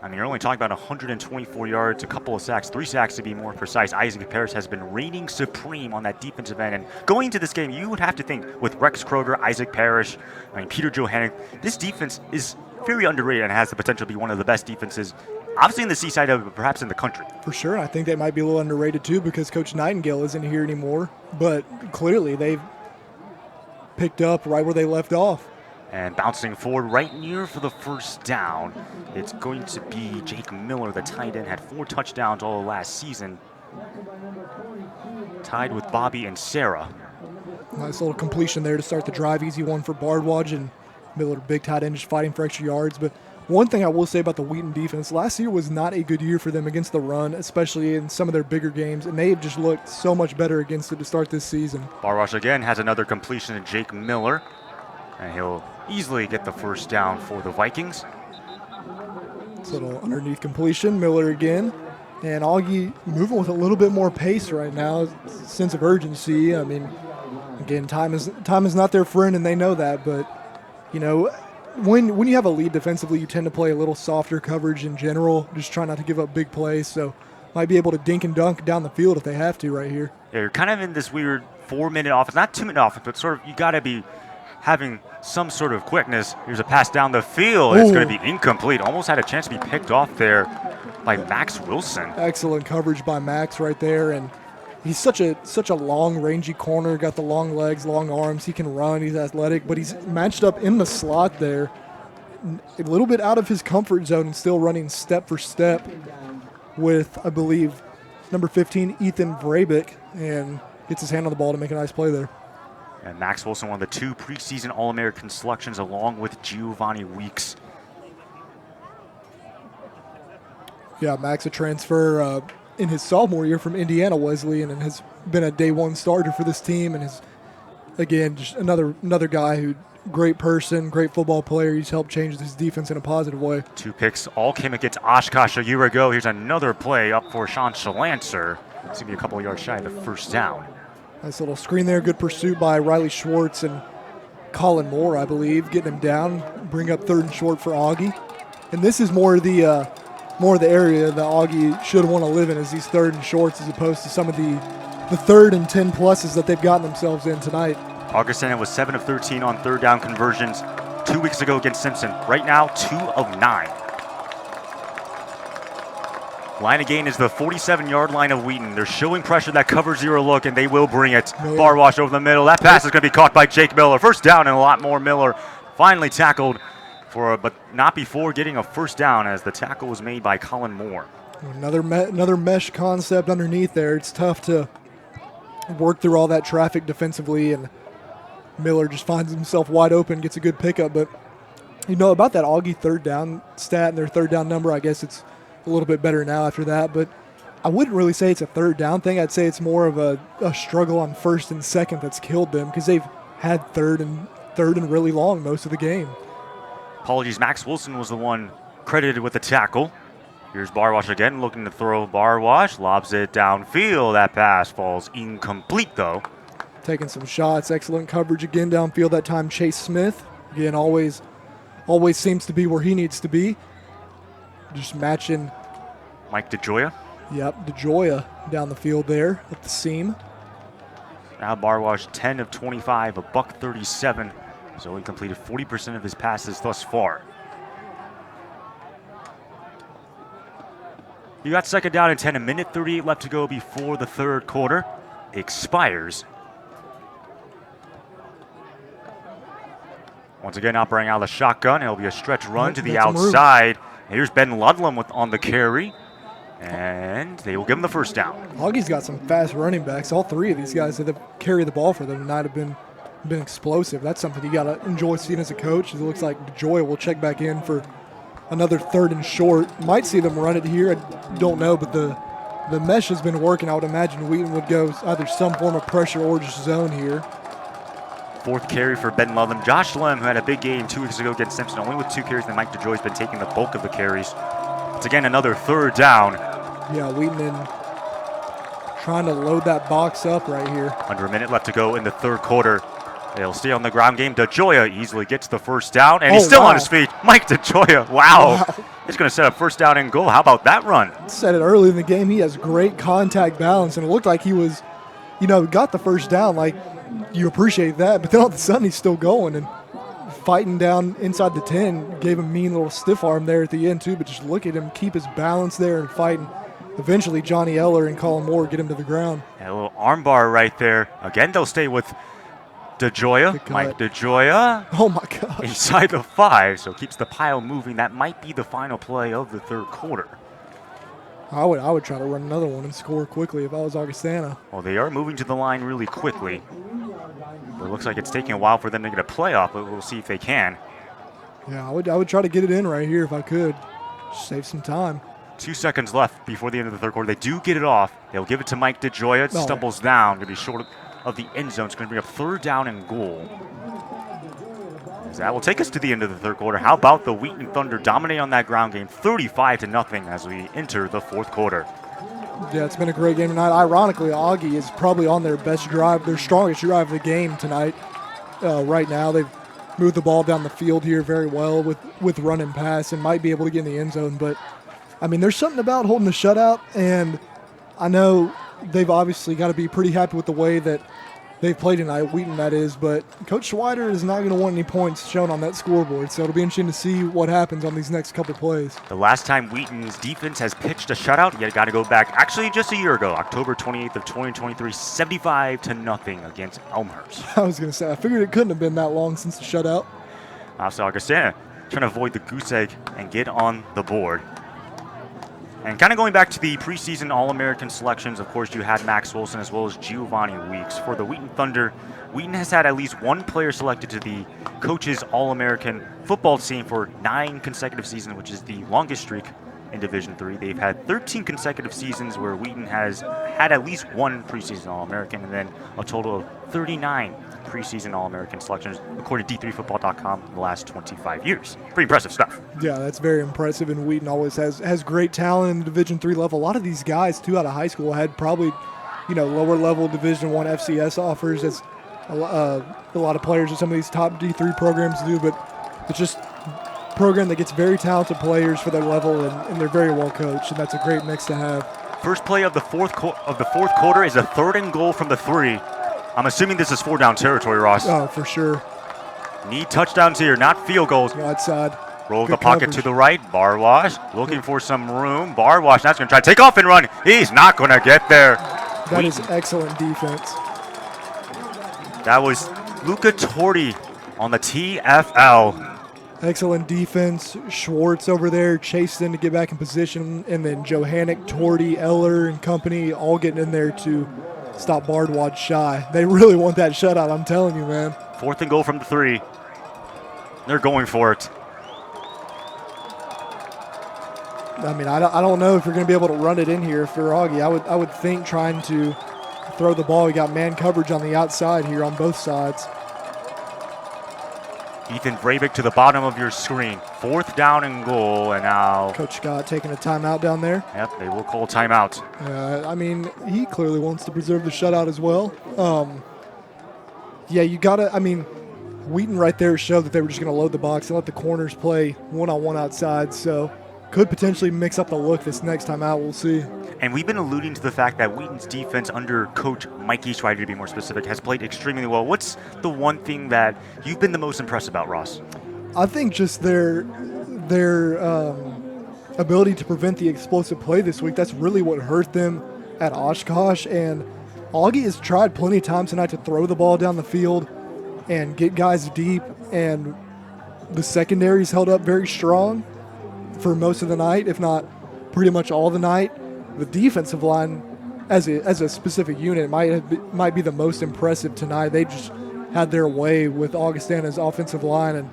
I mean, you're only talking about 124 yards, a couple of sacks, 3 sacks to be more precise. Isaac Parrish has been reigning supreme on that defensive end. And going into this game, you would have to think with Rex Kroger, Isaac Parrish, Peter Johannick, this defense is very underrated and has the potential to be one of the best defenses, obviously in the CCIW, but perhaps in the country. For sure. I think they might be a little underrated too because Coach Nightingale isn't here anymore. But clearly they've picked up right where they left off. And bouncing forward right near for the first down, it's going to be Jake Miller, the tight end, had 4 touchdowns all last season. Tied with Bobby and Sarah. Nice little completion there to start the drive. Easy one for Bardwaj, and Miller, big tight end, just fighting for extra yards. But one thing I will say about the Wheaton defense, last year was not a good year for them against the run, especially in some of their bigger games, and they have just looked so much better against it to start this season. Bardwaj again has another completion to Jake Miller, and he'll easily get the first down for the Vikings. This little underneath completion, Miller again. And Augie moving with a little bit more pace right now, sense of urgency. I mean, again, time is not their friend, and they know that. But, you know, when you have a lead defensively, you tend to play a little softer coverage in general, just try not to give up big plays. So might be able to dink and dunk down the field if they have to right here. Yeah, you're kind of in this weird 4-minute offense, not 2-minute offense, but sort of you got to be having some sort of quickness. Here's a pass down the field. It's going to be incomplete. Almost had a chance to be picked off there by Max Wilson. Excellent coverage by Max right there, and he's such a long, rangy corner. Got the long legs, long arms. He can run. He's athletic, but he's matched up in the slot there, a little bit out of his comfort zone, and still running step for step with, I believe, number 15 Ethan Vrabik, and gets his hand on the ball to make a nice play there. And Max Wilson, one of the 2 preseason All-American selections, along with Giovanni Weeks. Yeah, Max, a transfer in his sophomore year from Indiana Wesleyan, and has been a day 1 starter for this team, and is, again, just another guy who, great person, great football player. He's helped change this defense in a positive way. 2 picks all came against Oshkosh a year ago. Here's another play up for Sean Shalancer. It's going to be a couple of yards shy of the first down. Nice little screen there. Good pursuit by Riley Schwartz and Colin Moore, I believe, getting him down. Bring up 3rd and short for Augie. And this is more of the area that Augie should want to live in, is these 3rd and shorts, as opposed to some of the 3rd and 10 pluses that they've gotten themselves in tonight. Augustana was 7 of 13 on 3rd down conversions 2 weeks ago against Simpson. Right now, 2 of 9. Line of gain is the 47-yard line of Wheaton. They're showing pressure, that cover 0 look, and they will bring it. Bardwaj over the middle. That pass is going to be caught by Jake Miller. First down and a lot more. Miller finally tackled, but not before getting a first down, as the tackle was made by Colin Moore. Another mesh concept underneath there. It's tough to work through all that traffic defensively, and Miller just finds himself wide open, gets a good pickup. But, you know, about that Augie 3rd down stat and their 3rd down number, I guess it's a little bit better now after that, but I wouldn't really say it's a 3rd down thing. I'd say it's more of a struggle on 1st and 2nd that's killed them, because they've had 3rd and really long most of the game. Apologies, Max Wilson was the one credited with the tackle. Here's Bardwaj again, looking to throw. Bardwaj lobs it downfield. That pass falls incomplete, though. Taking some shots. Excellent coverage again downfield that time. Chase Smith, again, always seems to be where he needs to be. Just matching Mike DeJoya. Yep, DeJoya down the field there at the seam. Now Bardwaj 10 of 25, a buck 37. So he completed 40% of his passes thus far. You got 2nd down and 10, a minute 38 left to go before the 3rd quarter expires. Once again, operating out of the shotgun. It'll be a stretch run to the outside. Here's Ben Ludlam on the carry, and they will give him the first down. Augie's got some fast running backs. All 3 of these guys that have carried the ball for them tonight have been explosive. That's something you got to enjoy seeing as a coach. It looks like DeJoy will check back in for another 3rd and short. Might see them run it here. I don't know, but the mesh has been working. I would imagine Wheaton would go either some form of pressure or just zone here. 4th carry for Ben Ludlam. Josh Lem, who had a big game 2 weeks ago against Simpson, only with 2 carries, and Mike DeJoy's been taking the bulk of the carries. It's again another 3rd down. Yeah, Wheaton trying to load that box up right here. Under a minute left to go in the 3rd quarter. They'll stay on the ground game. DeJoya easily gets the first down, and he's still wow. on his feet. Mike DeJoya, wow. He's going to set up first down and goal. How about that run? Said it early in the game. He has great contact balance, and it looked like he was, got the first down. Like, you appreciate that, but then all of a sudden he's still going and fighting down inside the 10. Gave him a mean little stiff arm there at the end, too, but just look at him keep his balance there and fighting. Eventually, Johnny Eller and Colin Moore get him to the ground. A little arm bar right there. Again, they'll stay with DeJoya, Mike DeJoya. Oh my gosh. Inside the 5, so keeps the pile moving. That might be the final play of the third quarter. I would try to run another one and score quickly if I was Augustana. Well, they are moving to the line really quickly. But it looks like it's taking a while for them to get a playoff, but we'll see if they can. Yeah, I would try to get it in right here if I could. Just save some time. 2 seconds left before the end of the third quarter. They do get it off. They'll give it to Mike DeJoya. It stumbles down to be short of the end zone. It's going to bring up third down and goal. That will take us to the end of the third quarter. How about the Wheaton Thunder dominate on that ground game 35-0 as we enter the fourth quarter? Yeah, it's been a great game tonight. Ironically, Augie is probably on their best drive, their strongest drive of the game tonight. Right now, they've moved the ball down the field here very well with run and pass and might be able to get in the end zone. But, I mean, there's something about holding the shutout, and I know they've obviously got to be pretty happy with the way that they've played tonight, Wheaton that is, but Coach Schweider is not going to want any points shown on that scoreboard, so it'll be interesting to see what happens on these next couple plays. The last time Wheaton's defense has pitched a shutout, you got to go back actually just a year ago, October 28th of 2023, 75-0 against Elmhurst. I was going to say, I figured it couldn't have been that long since the shutout. So Augustana trying to avoid the goose egg and get on the board. And kind of going back to the preseason All-American selections, of course, you had Max Wilson as well as Giovanni Weeks. For the Wheaton Thunder, Wheaton has had at least one player selected to the coach's All-American football team for 9 consecutive seasons, which is the longest streak in Division III. They've had 13 consecutive seasons where Wheaton has had at least one preseason All-American, and then a total of 39 preseason All-American selections, according to D3Football.com, in the last 25 years. Pretty impressive stuff. Yeah, that's very impressive, and Wheaton always has great talent in the Division III level. A lot of these guys, too, out of high school had probably, lower level Division I FCS offers, as a lot of players at some of these top D3 programs do, but it's just a program that gets very talented players for their level, and they're very well coached, and that's a great mix to have. First play of the fourth quarter is a 3rd and goal from the 3. I'm assuming this is 4-down territory, Ross. Oh, for sure. Need touchdowns here, not field goals. Wide side. Roll the pocket to the right. Barwash looking for some room. Barwash now going to try to take off and run. He's not going to get there. That is excellent defense. That was Luca Torti on the TFL. Excellent defense. Schwartz over there chasing to get back in position, and then Johannick, Torti, Eller, and company all getting in there to stop Bardwaj shy. They really want that shutout, I'm telling you, man. 4th and goal from the 3. They're going for it. I mean, I don't know if you're going to be able to run it in here for Augie. I would think trying to throw the ball. We got man coverage on the outside here on both sides. Ethan Vrabik to the bottom of your screen. 4th down and goal, and now Coach Scott taking a timeout down there. Yep, they will call timeout. I mean, he clearly wants to preserve the shutout as well. Yeah, you got to, I mean, Wheaton right there showed that they were just going to load the box and let the corners play one-on-one outside, so could potentially mix up the look this next time out. We'll see. And we've been alluding to the fact that Wheaton's defense under Coach Mikey Schweider, to be more specific, has played extremely well. What's the one thing that you've been the most impressed about, Ross? I think just their ability to prevent the explosive play this week. That's really what hurt them at Oshkosh. And Augie has tried plenty of times tonight to throw the ball down the field and get guys deep, and the secondary's held up very strong for most of the night, if not pretty much all the night. The defensive line, as a specific unit, might be the most impressive tonight. They just had their way with Augustana's offensive line and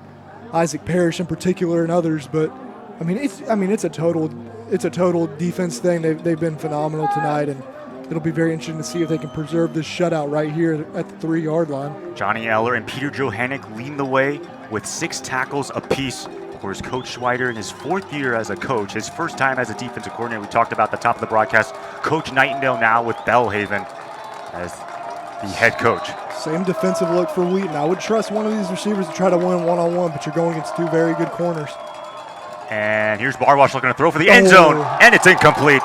Isaac Parrish in particular and others. But I mean, it's a total defense thing. They've been phenomenal tonight, and it'll be very interesting to see if they can preserve this shutout right here at the 3-yard line. Johnny Eller and Peter Johannick leading the way with 6 tackles apiece. Of course, Coach Schweider in his 4th year as a coach, his first time as a defensive coordinator. We talked about the top of the broadcast. Coach Nightingale now with Bellhaven as the head coach. Same defensive look for Wheaton. I would trust one of these receivers to try to win one-on-one, but you're going against two very good corners. And here's Barwash looking to throw for the end zone, and it's incomplete.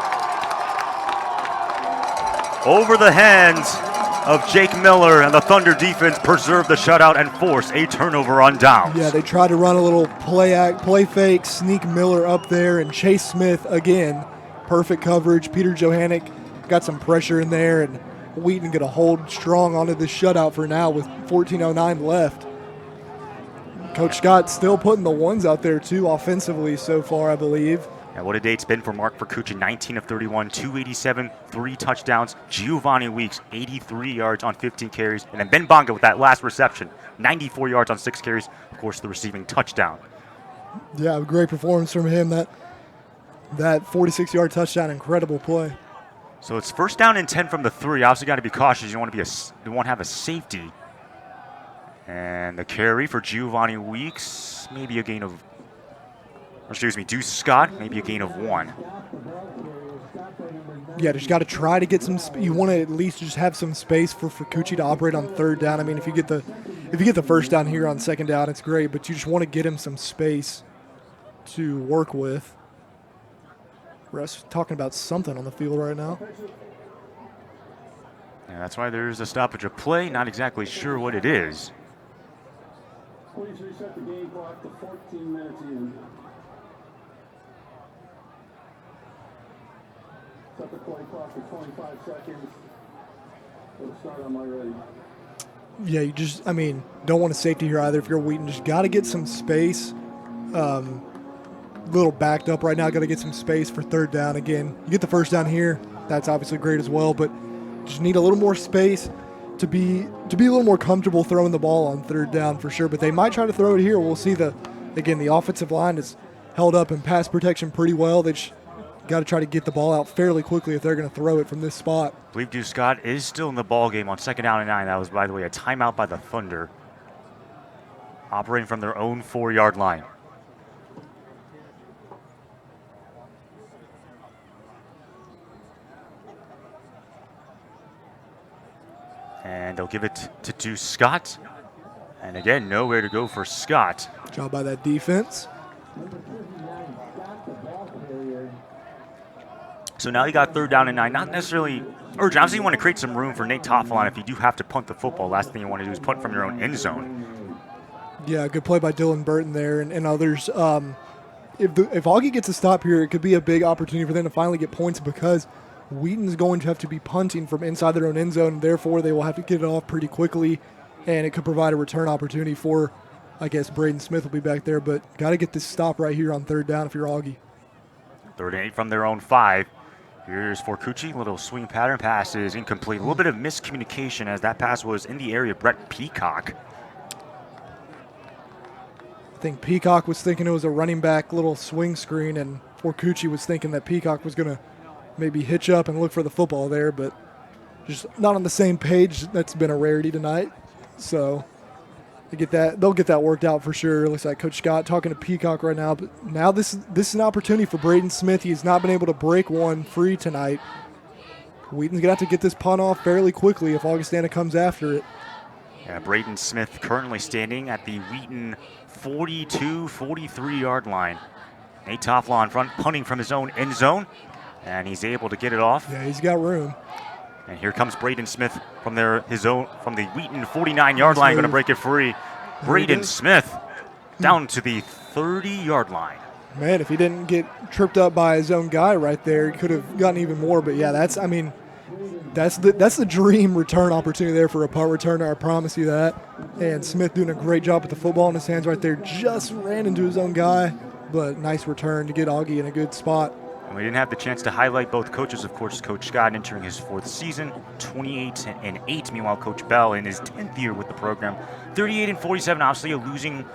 Over the hands of Jake Miller, and the Thunder defense preserve the shutout and force a turnover on downs. Yeah, they tried to run a little play fake, sneak Miller up there, and Chase Smith, again, perfect coverage. Peter Johannick got some pressure in there, and Wheaton going to hold strong onto this shutout for now with 14:09 left. Coach Scott still putting the ones out there, too, offensively so far, I believe. And what a day it's been for Mark Vercucci, 19 of 31, 287, 3 touchdowns. Giovanni Weeks, 83 yards on 15 carries. And then Ben Bonga with that last reception, 94 yards on 6 carries. Of course, the receiving touchdown. Yeah, great performance from him. That 46-yard touchdown, incredible play. So it's first down and 10 from the 3. Obviously got to be cautious. You don't want to have a safety. And the carry for Giovanni Weeks, maybe a gain of, Deuce Scott, maybe a gain of 1. Yeah, just got to try to get some. You want to at least just have some space for Vercucci to operate on third down. I mean, if you get the first down here on second down, it's great, but you just want to get him some space to work with. Russ talking about something on the field right now. Yeah, that's why there's a stoppage of play. Not exactly sure what it is. Please reset the game clock to 14 minutes in. Set the play clock to 25 seconds. It'll start on my ready. Yeah, you just, don't want a safety here either if you're Wheaton. Just got to get some space. Little backed up right now. Got to get some space for third down again. You get the first down here. That's obviously great as well, but just need a little more space to be a little more comfortable throwing the ball on third down for sure. But they might try to throw it here. We'll see. The offensive line is held up in pass protection pretty well. They just got to try to get the ball out fairly quickly if they're going to throw it from this spot. I believe Deuce Scott is still in the ball game on second down and 9. That was, by the way, a timeout by the Thunder, operating from their own 4-yard line. And they'll give it to Deuce Scott. And again, nowhere to go for Scott. Job by that defense. So now you got third down and 9. Not necessarily urgent. Obviously, you want to create some room for Nate Toffel if you do have to punt the football. Last thing you want to do is punt from your own end zone. Yeah, good play by Dylan Burton there and others. If Augie gets a stop here, it could be a big opportunity for them to finally get points because Wheaton's going to have to be punting from inside their own end zone, and therefore they will have to get it off pretty quickly, and it could provide a return opportunity for, I guess, Braden Smith will be back there, but got to get this stop right here on third down if you're Augie. 3rd and 8 from their own 5. Here's Vercucci, little swing pattern pass is incomplete. A little bit of miscommunication as that pass was in the area of Brett Peacock. I think Peacock was thinking it was a running back little swing screen, and Vercucci was thinking that Peacock was going to maybe hitch up and look for the football there, but just not on the same page. That's been a rarity tonight. So they'll get that worked out for sure. Looks like Coach Scott talking to Peacock right now, but now this is an opportunity for Braden Smith. He has not been able to break one free tonight. Wheaton's gonna have to get this punt off fairly quickly if Augustana comes after it. Yeah, Braden Smith currently standing at the Wheaton 43-yard line. Nate Toffel in front, punting from his own end zone. And he's able to get it off. Yeah, he's got room. And here comes Braden Smith from the Wheaton 49-yard line, going to break it free. Braden Smith down to the 30-yard line. Man, if he didn't get tripped up by his own guy right there, he could have gotten even more. But yeah, that's the dream return opportunity there for a punt returner. I promise you that. And Smith doing a great job with the football in his hands right there. Just ran into his own guy, but nice return to get Augie in a good spot. And we didn't have the chance to highlight both coaches. Of course, Coach Scott entering his 4th season, 28-8. Meanwhile, Coach Bell in his 10th year with the program, 38-47. Obviously, a losing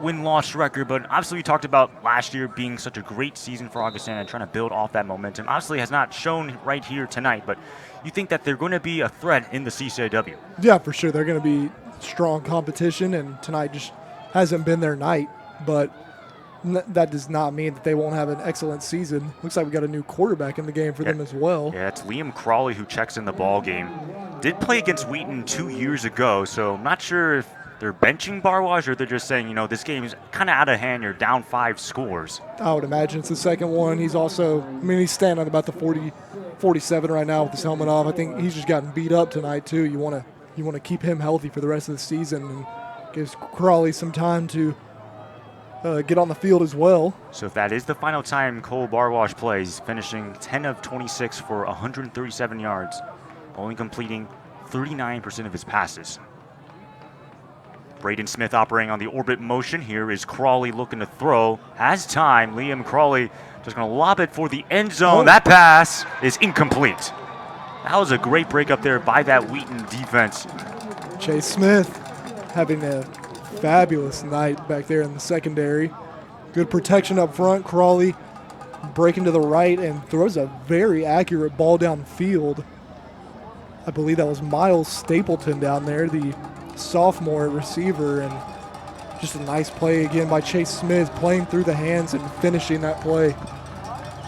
win-loss record, but obviously we talked about last year being such a great season for Augustana and trying to build off that momentum. Obviously, has not shown right here tonight, but you think that they're going to be a threat in the CCIW? Yeah, for sure. They're going to be strong competition, and tonight just hasn't been their night, but that does not mean that they won't have an excellent season. Looks like we got a new quarterback in the game for them as well. Yeah, it's Liam Crawley who checks in the ball game did play against Wheaton 2 years ago, so I'm not sure if they're benching Barwaj or they're just saying, you know, this game's kind of out of hand. You're down 5 scores. I would imagine it's the second one. He's also, I mean, he's standing at about the 47 right now with his helmet off. I think he's just gotten beat up tonight too. You want to keep him healthy for the rest of the season, and gives Crawley some time to get on the field as well. So if that is the final time Cole Barwash plays, finishing 10 of 26 for 137 yards, only completing 39% of his passes. Braden Smith operating on the orbit motion. Here is Crawley looking to throw. Has time. Liam Crawley just going to lob it for the end zone. That pass is incomplete. That was a great break up there by that Wheaton defense. Chase Smith having a fabulous night back there in the secondary. Good protection up front. Crawley breaking to the right and throws a very accurate ball downfield. I believe that was Miles Stapleton down there, the sophomore receiver, and just a nice play again by Chase Smith, playing through the hands and finishing that play.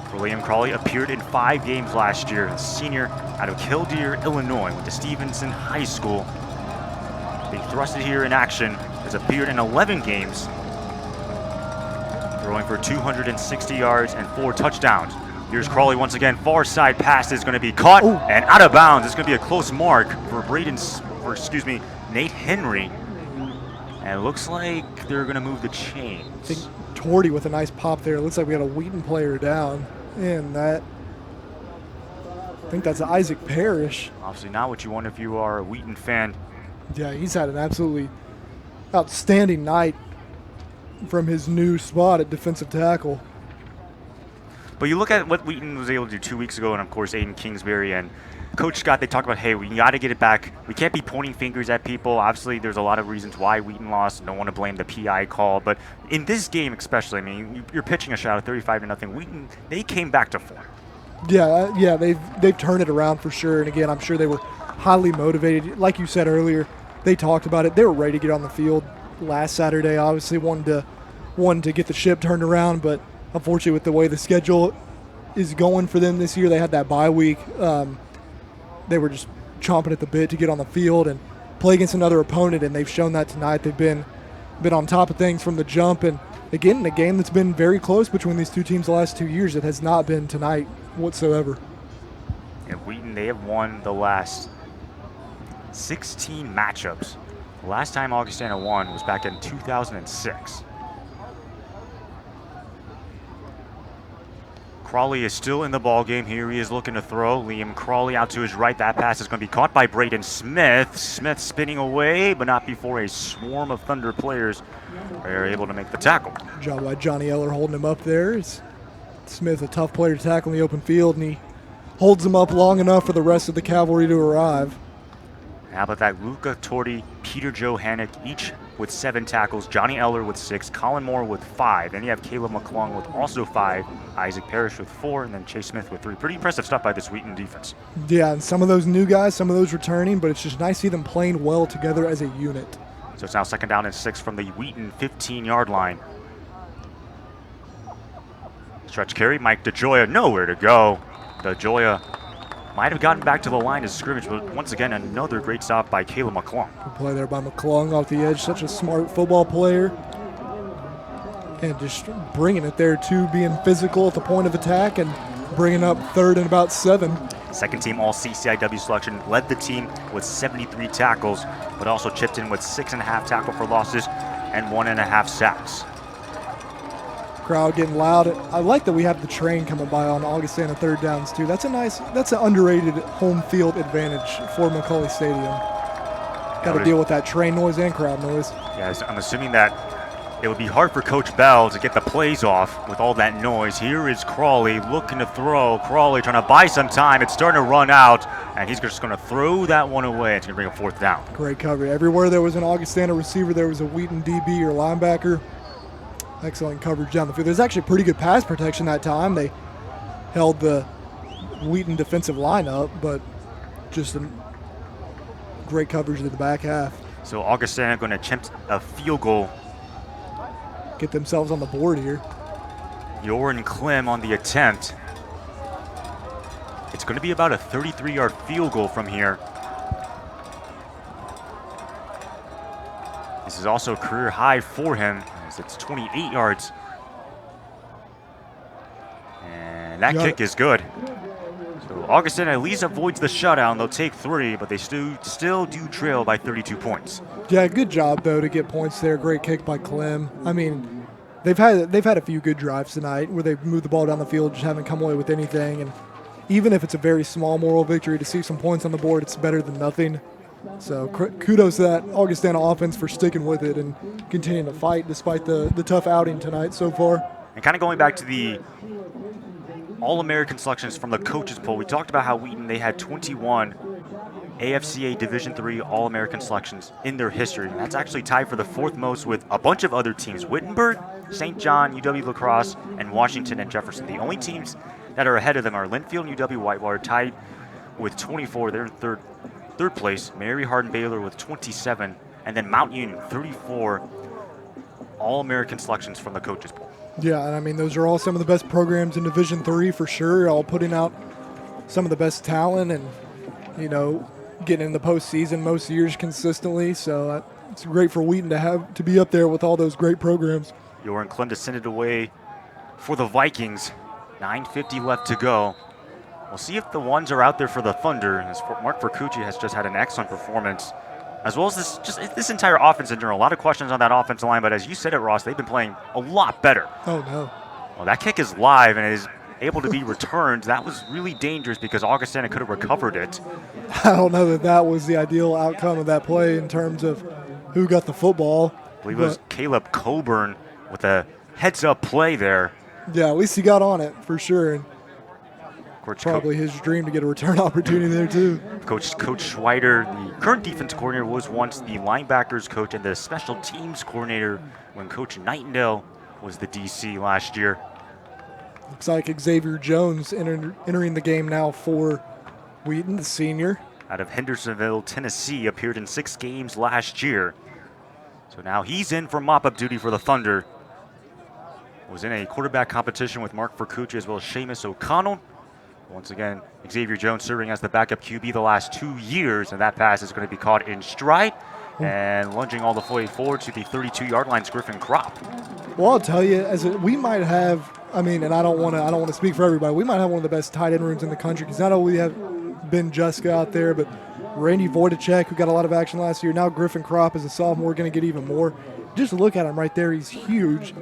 For Liam Crawley, appeared in 5 games last year, a senior out of Killdeer, Illinois, with the Stevenson High School. Being thrusted here in action, has appeared in 11 games, throwing for 260 yards and 4 touchdowns. Here's Crawley once again. Far side pass is going to be caught and out of bounds. It's going to be a close mark for Nate Henry. And it looks like they're going to move the chains. I think Torty with a nice pop there. It looks like we got a Wheaton player down. And I think that's Isaac Parrish. Obviously not what you want if you are a Wheaton fan. Yeah, he's had an absolutely outstanding night from his new spot at defensive tackle. But you look at what Wheaton was able to do 2 weeks ago, and of course Aiden Kingsbury and Coach Scott, they talk about, hey, we got to get it back. We can't be pointing fingers at people. Obviously, there's a lot of reasons why Wheaton lost. Don't want to blame the PI call. But in this game especially, I mean, you're pitching a shot at 35-0. Wheaton, they came back to form. Yeah, they've turned it around for sure. And again, I'm sure they were highly motivated. Like you said earlier, they talked about it. They were ready to get on the field last Saturday. Obviously, wanted to get the ship turned around, but unfortunately, with the way the schedule is going for them this year, they had that bye week. They were just chomping at the bit to get on the field and play against another opponent, and they've shown that tonight. They've been on top of things from the jump, and again, in a game that's been very close between these two teams the last 2 years, it has not been tonight whatsoever. And Wheaton, they have won the last 16 matchups. The last time Augustana won was back in 2006. Crawley is still in the ball game. Here he is looking to throw. Liam Crawley out to his right. That pass is going to be caught by Braden Smith. Smith spinning away, but not before a swarm of Thunder players are able to make the tackle. Job by Johnny Eller holding him up there. Smith, a tough player to tackle in the open field, and he holds him up long enough for the rest of the cavalry to arrive. How about that? Luca Torti, Peter Johannick, each with 7 tackles. Johnny Eller with 6, Colin Moore with 5. Then you have Caleb McClung with also 5, Isaac Parrish with 4, and then Chase Smith with 3. Pretty impressive stuff by this Wheaton defense. Yeah, and some of those new guys, some of those returning, but it's just nice to see them playing well together as a unit. So it's now 2nd down and 6 from the Wheaton 15-yard line. Stretch carry, Mike DeJoya, nowhere to go. DeJoya might have gotten back to the line of scrimmage, but once again, another great stop by Caleb McClung. Good play there by McClung off the edge. Such a smart football player. And just bringing it there, too, being physical at the point of attack and bringing up 3rd and about 7. Second team all CCIW selection, led the team with 73 tackles, but also chipped in with 6.5 tackle for losses and 1.5 sacks. Crowd getting loud. I like that we have the train coming by on Augustana 3rd downs too. That's an underrated home field advantage for McCauley Stadium. Got to deal with that train noise and crowd noise. Yeah, I'm assuming that it would be hard for Coach Bell to get the plays off with all that noise. Here is Crawley looking to throw. Crawley trying to buy some time. It's starting to run out, and he's just going to throw that one away. It's going to bring a 4th down. Great coverage. Everywhere there was an Augustana receiver, there was a Wheaton DB or linebacker. Excellent coverage down the field. There's actually pretty good pass protection that time. They held the Wheaton defensive line up, but just a great coverage in the back half. So Augustana going to attempt a field goal. Get themselves on the board here. Joran Klim on the attempt. It's going to be about a 33-yard field goal from here. This is also a career high for him, as it's 28 yards. And that kick is good. So Augustana at least avoids the shutout. They'll take 3, but they still do trail by 32 points. Yeah, good job though to get points there. Great kick by Clem. I mean, they've had a few good drives tonight where they've moved the ball down the field, just haven't come away with anything. And even if it's a very small moral victory, to see some points on the board, it's better than nothing. So kudos to that Augustana offense for sticking with it and continuing to fight despite the tough outing tonight so far. And kind of going back to the All-American selections from the coaches poll, we talked about how Wheaton, they had 21 AFCA Division III All-American selections in their history. And that's actually tied for the 4th most with a bunch of other teams: Wittenberg, St. John, UW La Crosse, and Washington and Jefferson. The only teams that are ahead of them are Linfield and UW Whitewater, tied with 24. They're in third place. Mary Hardin Baylor with 27, and then Mount Union 34 All-American selections from the coaches poll. Yeah, and I mean, those are all some of the best programs in Division III for sure, all putting out some of the best talent and, you know, getting in the postseason most years consistently. So it's great for Wheaton to be up there with all those great programs. Joran Clem to send it away for the Vikings. 9:50 left to go. We'll see if the ones are out there for the Thunder, as Mark Vercucci has just had an excellent performance, as well as this entire offense in general. A lot of questions on that offensive line, but as you said it, Ross, they've been playing a lot better. Oh, no. Well, that kick is live and is able to be returned. That was really dangerous because Augustana could have recovered it. I don't know that was the ideal outcome of that play in terms of who got the football. I believe it was Caleb Coburn with a heads-up play there. Yeah, at least he got on it for sure. And Coach probably his dream to get a return opportunity there too. Coach Schweider, the current defense coordinator, was once the linebackers coach and the special teams coordinator when Coach Nightendale was the DC last year. Looks like Xavier Jones entering the game now for Wheaton, the senior. Out of Hendersonville, Tennessee, appeared in 6 games last year. So now he's in for mop-up duty for the Thunder. Was in a quarterback competition with Mark Vercucci as well as Seamus O'Connell. Once again, Xavier Jones serving as the backup QB the last 2 years, and that pass is going to be caught in stride. And lunging all the way forward to the 32-yard line is Griffin Kropp. Well, I'll tell you, we might have, I mean, and I don't want to speak for everybody, we might have one of the best tight end rooms in the country, because not only have Ben Juska out there, but Randy Wojtacek, who got a lot of action last year. Now Griffin Kropp as a sophomore, going to get even more. Just look at him right there. He's huge,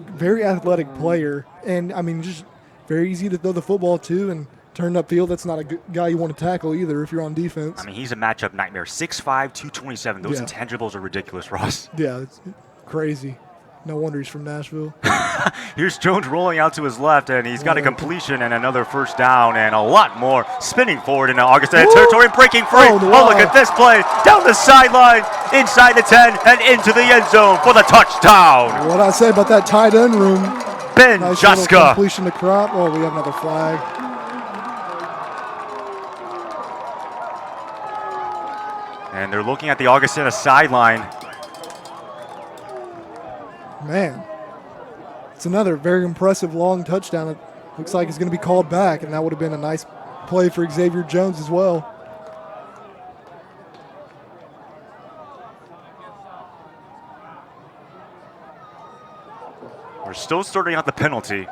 very athletic player, and I mean, just very easy to throw the football to and turn upfield. That's not a good guy you want to tackle either if you're on defense. I mean, he's a matchup nightmare. 6'5", 227. Those intangibles are ridiculous, Ross. Yeah, it's crazy. No wonder he's from Nashville. Here's Jones rolling out to his left, and he's got a completion and another first down and a lot more. Spinning forward into Augustana territory, breaking free. Oh, look at this play. Down the sideline, inside the 10, and into the end zone for the touchdown. What I say about that tight end room. Ben Juska. Completion to Kropp. Oh, we have another flag. And they're looking at the Augustana sideline. Man, it's another very impressive long touchdown. It looks like it's going to be called back, and that would have been a nice play for Xavier Jones as well. We're still sorting out the penalty.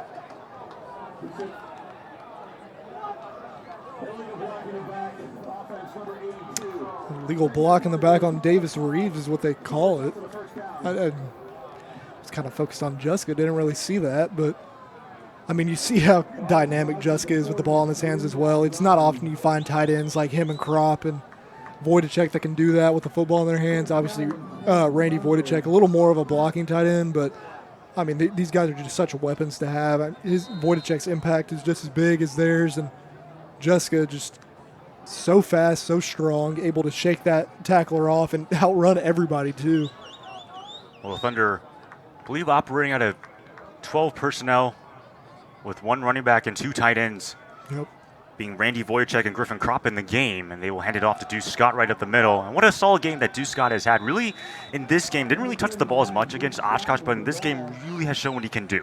Legal block in the back on Davis Reeves is what they call it. I was kind of focused on Juska, didn't really see that, but I mean, you see how dynamic Juska is with the ball in his hands as well. It's not often you find tight ends like him and Kropp and Wojtacek that can do that with the football in their hands. Obviously, Randy Wojtacek, a little more of a blocking tight end, but I mean, these guys are just such weapons to have. Wojtacek's impact is just as big as theirs, and Juska just so fast, so strong, able to shake that tackler off and outrun everybody too. Well, the Thunder, I believe, operating out of 12 personnel with 1 running back and 2 tight ends. Yep. Being Randy Wojtacek and Griffin Kropp in the game, and they will hand it off to Deuce Scott right up the middle. And what a solid game that Deuce Scott has had. Really, in this game, didn't really touch the ball as much against Oshkosh, but in this game, really has shown what he can do.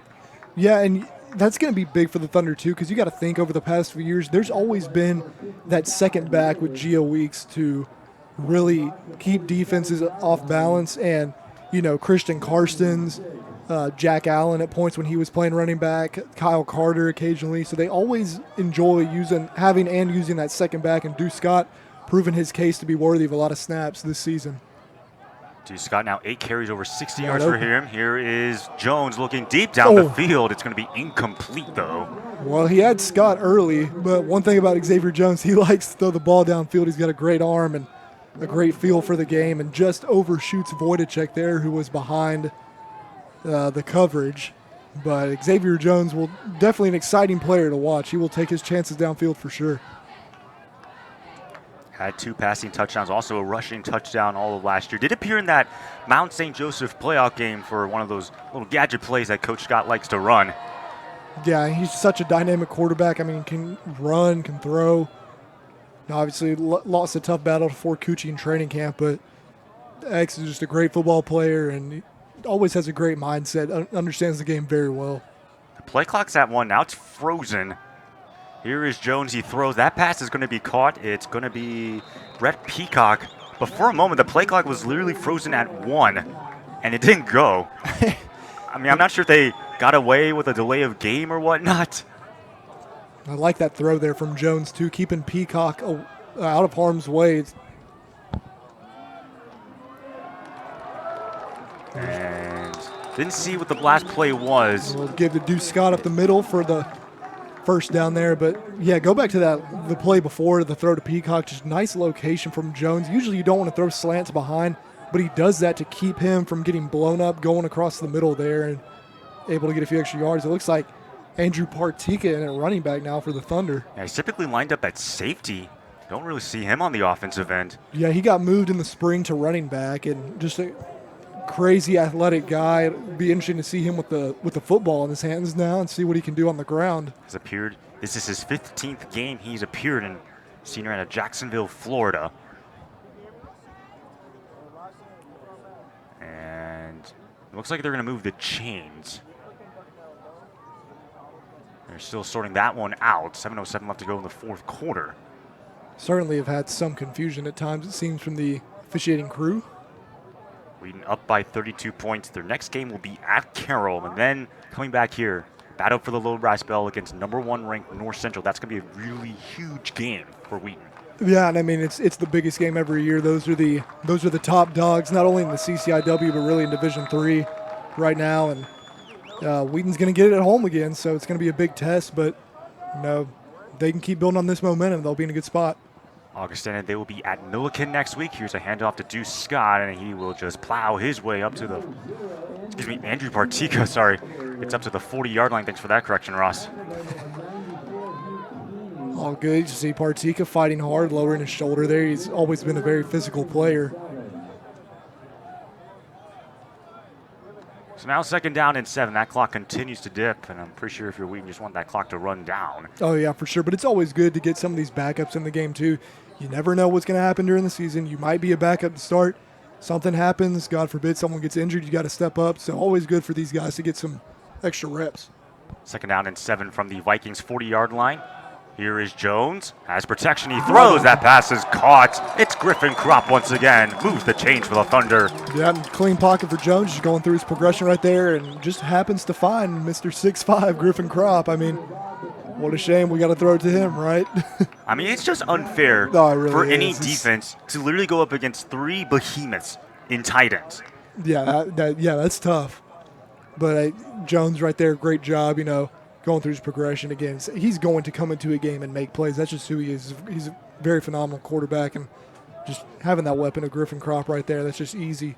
Yeah, and that's going to be big for the Thunder too, because you got to think over the past few years, there's always been that second back with Gio Weeks to really keep defenses off balance. And Christian Karstens, Jack Allen at points when he was playing running back, Kyle Carter occasionally. So they always enjoy using that second back, and Deuce Scott proven his case to be worthy of a lot of snaps this season. Deuce Scott now 8 carries over 60 yards for him. Here is Jones looking deep down the field. It's going to be incomplete, though. Well, he had Scott early, but one thing about Xavier Jones, he likes to throw the ball downfield. He's got a great arm and a great feel for the game, and just overshoots Wojtaszek there, who was behind the coverage. But Xavier Jones will definitely an exciting player to watch. He will take his chances downfield for sure. Had 2 passing touchdowns, also a rushing touchdown all of last year. Did appear in that Mount St. Joseph playoff game for one of those little gadget plays that Coach Scott likes to run. Yeah, he's such a dynamic quarterback. I mean, can run, can throw. Now, obviously, lost a tough battle to Fort Coochie in training camp, but X is just a great football player and he always has a great mindset, understands the game very well. The play clock's at 1. Now it's frozen. Here is Jones. He throws. That pass is going to be caught. It's going to be Brett Peacock. But for a moment, the play clock was literally frozen at 1, and it didn't go. I mean, I'm not sure if they got away with a delay of game or whatnot. I like that throw there from Jones, too, keeping Peacock out of harm's way. And didn't see what the last play was. We'll give the Deuce Scott up the middle for the first down there. But, yeah, go back to the play before, the throw to Peacock. Just nice location from Jones. Usually you don't want to throw slants behind, but he does that to keep him from getting blown up, going across the middle there and able to get a few extra yards. It looks like Andrew Partika in at running back now for the Thunder. Yeah, he's typically lined up at safety. Don't really see him on the offensive end. Yeah, he got moved in the spring to running back, and just a crazy athletic guy. It'd be interesting to see him with the football in his hands now and see what he can do on the ground. Has appeared. This is his 15th game he's appeared in. Senior out of Jacksonville, Florida. And it looks like they're going to move the chains. They're still sorting that one out. 7:07 left to go in the fourth quarter. Certainly have had some confusion at times, it seems, from the officiating crew. Wheaton up by 32 points. Their next game will be at Carroll, and then coming back here, battle for the low brass bell against #1 ranked North Central. That's going to be a really huge game for Wheaton. Yeah, and I mean it's the biggest game every year. Those are the top dogs, not only in the CCIW but really in Division III right now. And Wheaton's going to get it at home again, so it's going to be a big test. But they can keep building on this momentum. They'll be in a good spot. Augustana, they will be at Milliken next week. Here's a handoff to Deuce Scott, and he will just plow his way up to Andrew Partika, sorry. It's up to the 40-yard line. Thanks for that correction, Ross. All good to see Partika fighting hard, lowering his shoulder there. He's always been a very physical player. So now 2nd down and 7. That clock continues to dip, and I'm pretty sure if you're Wheaton, you just want that clock to run down. Oh, yeah, for sure. But it's always good to get some of these backups in the game, too. You never know what's going to happen during the season. You might be a backup to start. Something happens. God forbid someone gets injured. You got to step up. So always good for these guys to get some extra reps. 2nd down and 7 from the Vikings 40-yard line. Here is Jones. Has protection. He throws. That pass is caught. It's Griffin Kropp once again. Moves the chains for the Thunder. Yeah, clean pocket for Jones. Just going through his progression right there and just happens to find Mr. 6'5", Griffin Kropp. I mean, what a shame we got to throw it to him, right? I mean, it's just unfair for any defense to literally go up against 3 behemoths in tight ends. Yeah, that's tough. But Jones right there, great job, going through his progression again. He's going to come into a game and make plays. That's just who he is. He's a very phenomenal quarterback, and just having that weapon of Griffin Kropp right there, that's just easy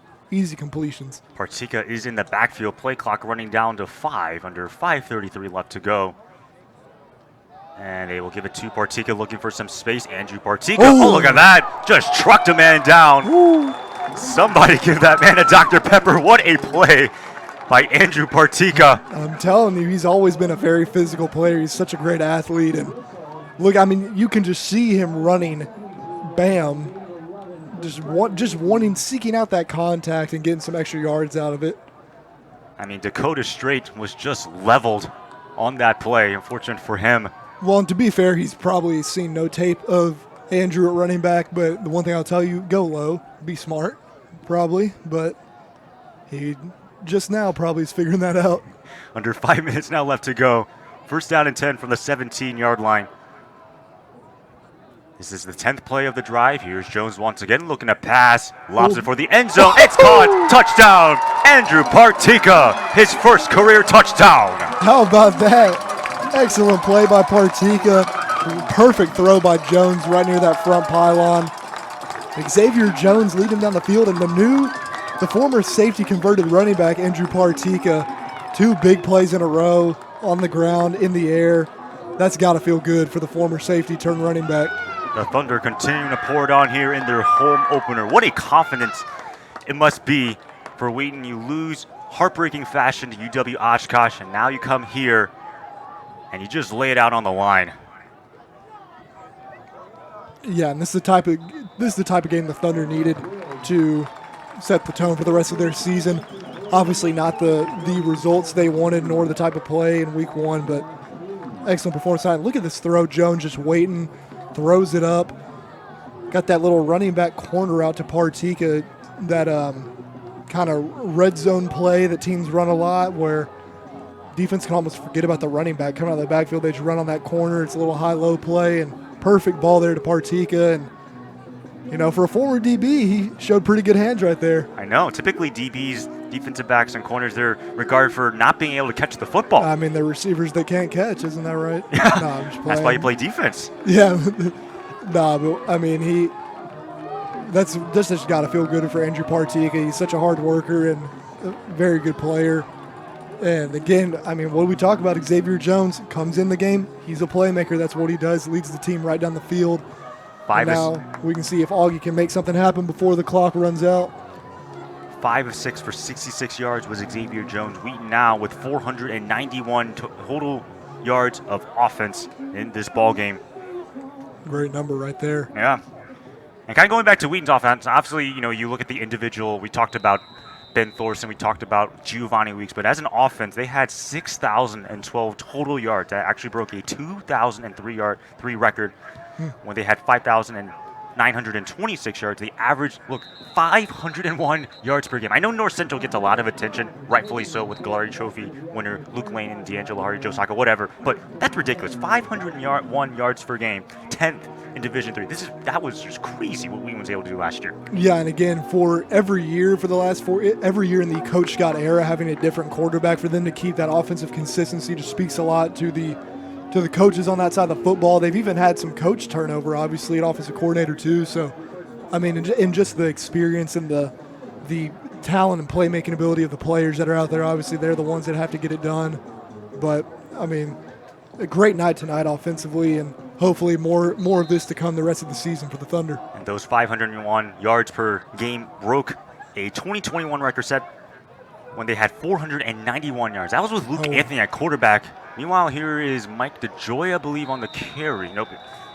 completions. Partika is in the backfield. Play clock running down to 5, under 5:33 left to go. And they will give it to Partika, looking for some space. Andrew Partika. Oh, look at that. Just trucked a man down. Ooh. Somebody give that man a Dr. Pepper. What a play by Andrew Partika. I'm telling you, he's always been a very physical player. He's such a great athlete. And look, I mean, you can just see him running, bam, seeking out that contact and getting some extra yards out of it. I mean, Dakota Strait was just leveled on that play. Unfortunate for him. Well, and to be fair, he's probably seen no tape of Andrew at running back, but the one thing I'll tell you, go low, be smart, probably, but He just now probably is figuring that out. Under 5 minutes now left to go. First down and 10 from the 17-yard line. This is the 10th play of the drive. Here's Jones once again looking to pass. Lobs it for the end zone. It's caught. Touchdown. Andrew Partika, his first career touchdown. How about that? Excellent play by Partika. Perfect throw by Jones right near that front pylon. Xavier Jones leading down the field, and the former safety converted running back, Andrew Partika. 2 big plays in a row on the ground, in the air. That's got to feel good for the former safety turned running back. The Thunder continuing to pour it on here in their home opener. What a confidence it must be for Wheaton. You lose heartbreaking fashion to UW Oshkosh, and now you come here and you just lay it out on the line. Yeah, and this is the type of game the Thunder needed to set the tone for the rest of their season. Obviously not the results they wanted, nor the type of play in week 1, but excellent performance tonight. Look at this throw. Jones just waiting, throws it up. Got that little running back corner out to Partika, that kind of red zone play that teams run a lot where defense can almost forget about the running back. Coming out of the backfield, they just run on that corner. It's a little high-low play, and perfect ball there to Partika. And, for a former DB, he showed pretty good hands right there. I know. Typically, DBs, defensive backs, and corners, they're regarded for not being able to catch the football. I mean, they're receivers that can't catch. Isn't that right? Yeah. I'm just That's why you play defense. Yeah. But, I mean, that's just got to feel good for Andrew Partika. He's such a hard worker and a very good player. And again, I mean, what we talk about, Xavier Jones comes in the game. He's a playmaker. That's what he does. Leads the team right down the field. Now we can see if Augie can make something happen before the clock runs out. 5 of 6 for 66 yards was Xavier Jones. Wheaton now with 491 total yards of offense in this ball game. Great number right there. Yeah. And kind of going back to Wheaton's offense, obviously, you look at the individual. We talked about Ben Thorson, we talked about Giovanni Weeks, but as an offense, they had 6,012 total yards. That actually broke a 2,003 record when they had 5,926 yards. They averaged, 501 yards per game. I know North Central gets a lot of attention, rightfully so, with Galari Trophy winner Luke Lane and D'Angelo Hardy, Joe Sacco, whatever, but that's ridiculous. 501 yards per game, 10th in Division III. That was just crazy what Wheaton was able to do last year. Yeah, and again, for every year in the Coach Scott era, having a different quarterback, for them to keep that offensive consistency just speaks a lot to the coaches on that side of the football. They've even had some coach turnover, obviously, an offensive coordinator too. So, I mean, in just the experience and the talent and playmaking ability of the players that are out there, obviously they're the ones that have to get it done. But, I mean, a great night tonight offensively, and hopefully more of this to come the rest of the season for the Thunder. And those 501 yards per game broke a 2021 record set when they had 491 yards. That was with Luke Anthony at quarterback. Meanwhile, here is Mike DeJoy, I believe, on the carry. Nope.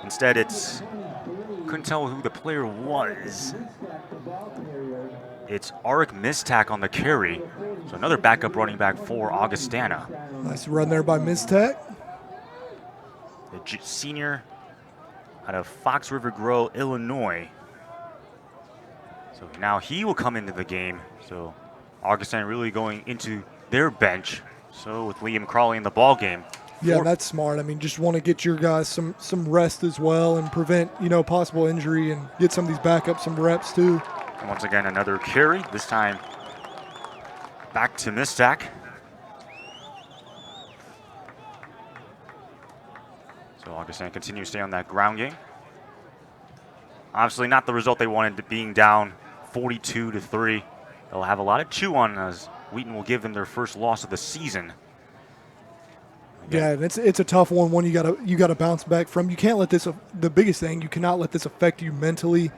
Instead, couldn't tell who the player was. It's Arik Mistak on the carry. So another backup running back for Augustana. Nice run there by Mistak. The senior out of Fox River Grove, Illinois. So now he will come into the game. So Augustana really going into their bench. So with Liam Crawley in the ball game. Yeah, that's smart. I mean, just want to get your guys some rest as well and prevent, possible injury and get some of these backups some reps too. And once again, another carry, this time back to Mistak. So Augustana continues to stay on that ground game. Obviously not the result they wanted, being down 42-3. They'll have a lot of chew on as Wheaton will give them their first loss of the season. Again. Yeah, it's a tough one you gotta bounce back from. You can't let this, the biggest thing, you cannot let this affect you mentally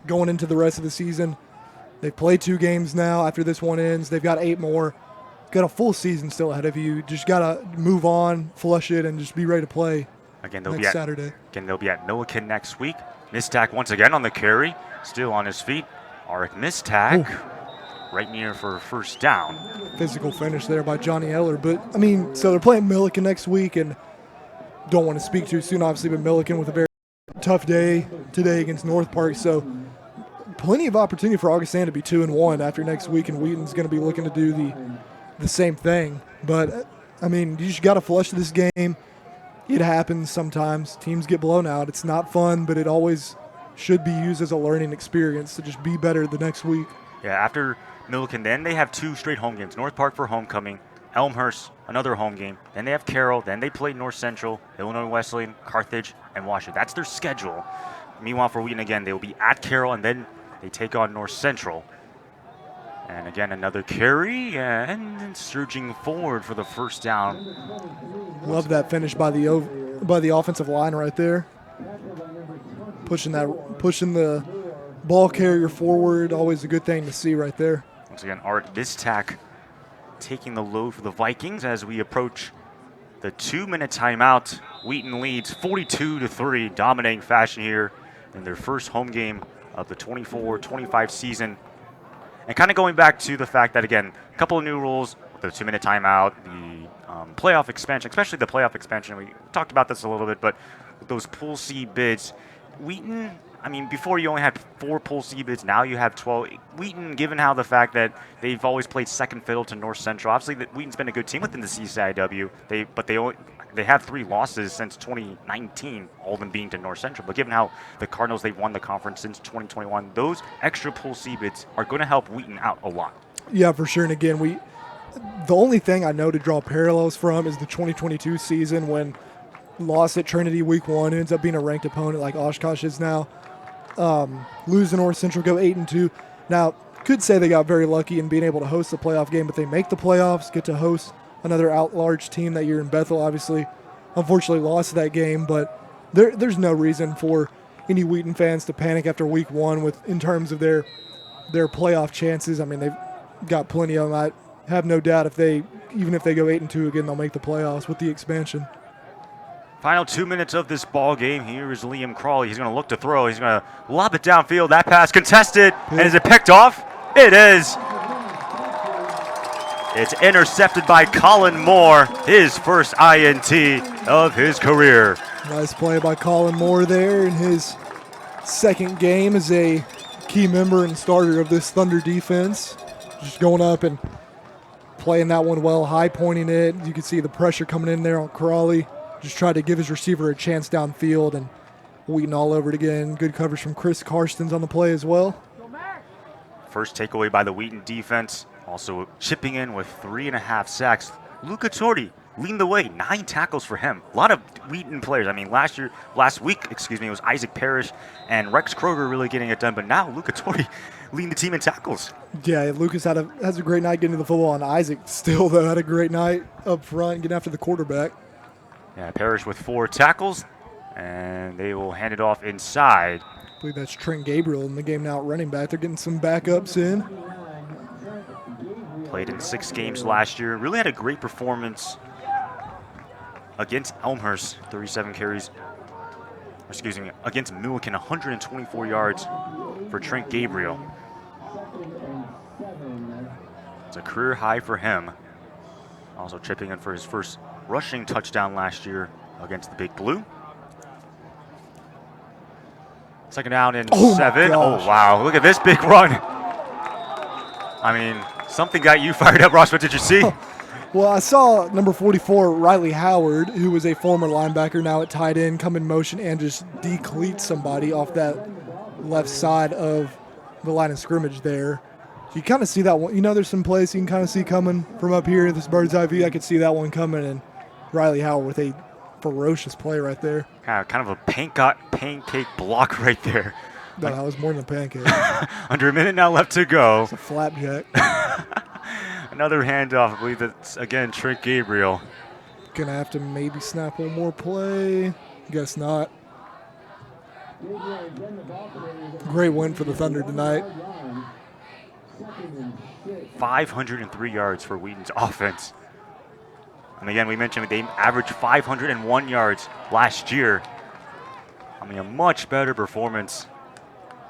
going into the rest of the season. They've played 2 games now. After this one ends, they've got 8 more. Got a full season still ahead of you. Just gotta move on, flush it, and just be ready to play. Again, Saturday. Again, they'll be at Milliken next week. Mistak once again on the carry, still on his feet. Arik Mistak, right near for first down. Physical finish there by Johnny Eller. But, I mean, so they're playing Milliken next week, and don't want to speak too soon, obviously, but Milliken with a very tough day today against North Park. So plenty of opportunity for Augustana to be 2-1 after next week, and Wheaton's going to be looking to do the same thing. But, I mean, you just got to flush this game. It happens sometimes. Teams get blown out. It's not fun, but it always should be used as a learning experience to just be better the next week. Yeah, after Milliken, then they have 2 straight home games. North Park for homecoming, Elmhurst, another home game. Then they have Carroll. Then they play North Central, Illinois Wesleyan, Carthage, and Washington. That's their schedule. Meanwhile, for Wheaton, again, they will be at Carroll, and then they take on North Central. And again, another carry, and surging forward for the first down. Love that finish by the offensive line right there. Pushing the ball carrier forward, always a good thing to see right there. Once again, Art Vistak taking the load for the Vikings as we approach the 2-minute timeout. Wheaton leads 42-3, dominating fashion here in their first home game of the 24-25 season. And kind of going back to the fact that, again, a couple of new rules, the 2-minute timeout, the playoff expansion, especially the playoff expansion. We talked about this a little bit, but with those Pool C bids, Wheaton, I mean, before you only had 4 Pool C bids, now you have 12. Wheaton, given how the fact that they've always played second fiddle to North Central, obviously Wheaton's been a good team within the CCIW, but they have 3 losses since 2019, all of them being to North Central. But given how the Cardinals, they've won the conference since 2021, those extra Pool C bids are going to help Wheaton out a lot. Yeah, for sure. And again, the only thing I know to draw parallels from is the 2022 season when lost at Trinity week 1, ends up being a ranked opponent like Oshkosh is now. Lose to North Central, go 8-2. Now, could say they got very lucky in being able to host the playoff game, but they make the playoffs, get to host another out-large team that year in Bethel. Obviously, unfortunately lost that game, but there's no reason for any Wheaton fans to panic after week 1 in terms of their playoff chances. I mean, they've got plenty of them. I have no doubt even if they go 8-2 again, they'll make the playoffs with the expansion. Final 2 minutes of this ball game. Here is Liam Crawley. He's going to look to throw. He's going to lob it downfield. That pass contested. And is it picked off? It is. It's intercepted by Colin Moore, his first INT of his career. Nice play by Colin Moore there in his second game as a key member and starter of this Thunder defense. Just going up and playing that one well, high pointing it. You can see the pressure coming in there on Crawley. Just tried to give his receiver a chance downfield, and Wheaton all over it again. Good coverage from Chris Karstens on the play as well. First takeaway by the Wheaton defense. Also chipping in with 3.5 sacks. Luca Torti leading the way, 9 tackles for him. A lot of Wheaton players. I mean, last week, it was Isaac Parrish and Rex Kroger really getting it done, but now Luca Torti leading the team in tackles. Yeah, Lucas has a great night getting to the football, and Isaac still, though, had a great night up front getting after the quarterback. Yeah, Parrish with 4 tackles, and they will hand it off inside. I believe that's Trent Gabriel in the game now at running back. They're getting some backups in. Played in 6 games last year. Really had a great performance against Elmhurst, 37 carries. Against Milliken, 124 yards for Trent Gabriel. It's a career high for him. Also chipping in for his first rushing touchdown last year against the Big Blue. Second down and 7. Gosh. Oh, wow. Look at this big run. I mean, something got you fired up, Ross. What did you see? Well, I saw number 44, Riley Howard, who was a former linebacker, now at tight end, come in motion and just decleat somebody off that left side of the line of scrimmage there. You kind of see that one. You know, there's some plays you can kind of see coming from up here, this bird's eye view. I could see that one coming, and Riley Howard with a ferocious play right there. Kind of a pancake block right there. No, that was more than a pancake. Under a minute now left to go. It's a flapjack. Another handoff. I believe that's, again, Trent Gabriel. Gonna have to maybe snap one more play. Guess not. Great win for the Thunder tonight. 503 yards for Wheaton's offense. And again, we mentioned they averaged 501 yards last year. I mean, a much better performance.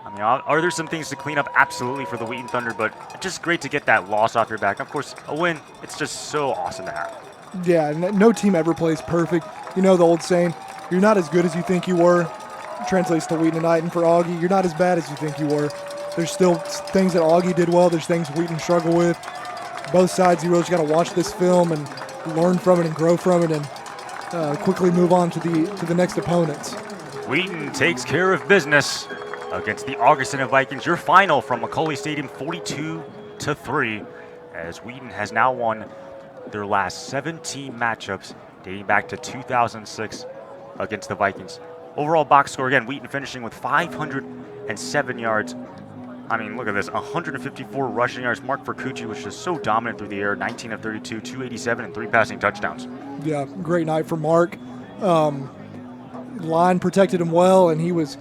I mean, are there some things to clean up? Absolutely for the Wheaton Thunder, but just great to get that loss off your back. Of course, a win, it's just so awesome to have. Yeah, no team ever plays perfect. You know the old saying, you're not as good as you think you were. Translates to Wheaton tonight, and for Augie, you're not as bad as you think you were. There's still things that Augie did well. There's things Wheaton struggled with. Both sides, you really just got to watch this film and learn from it and grow from it and quickly move on to the next opponents. Wheaton takes care of business against the Augustana Vikings. Your final from Macaulay Stadium, 42-3, as Wheaton has now won their last 17 matchups dating back to 2006 against the Vikings. Overall box score, again, Wheaton finishing with 507 yards. I mean, look at this, 154 rushing yards. Mark Vercucci was just so dominant through the air, 19 of 32, 287, and 3 passing touchdowns. Yeah, great night for Mark. Line protected him well, and he was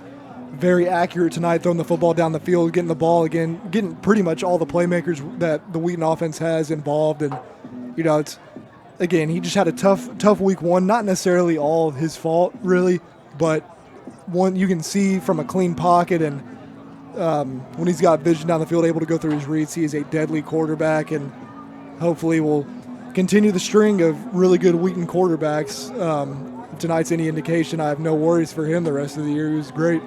very accurate tonight, throwing the football down the field, getting the ball again, getting pretty much all the playmakers that the Wheaton offense has involved. And, you know, it's, again, he just had a tough week one, not necessarily all his fault, really, but one you can see from a clean pocket and when he's got vision down the field, able to go through his reads, he is a deadly quarterback, and hopefully will continue the string of really good Wheaton quarterbacks. If tonight's any indication, I have no worries for him the rest of the year. He was great.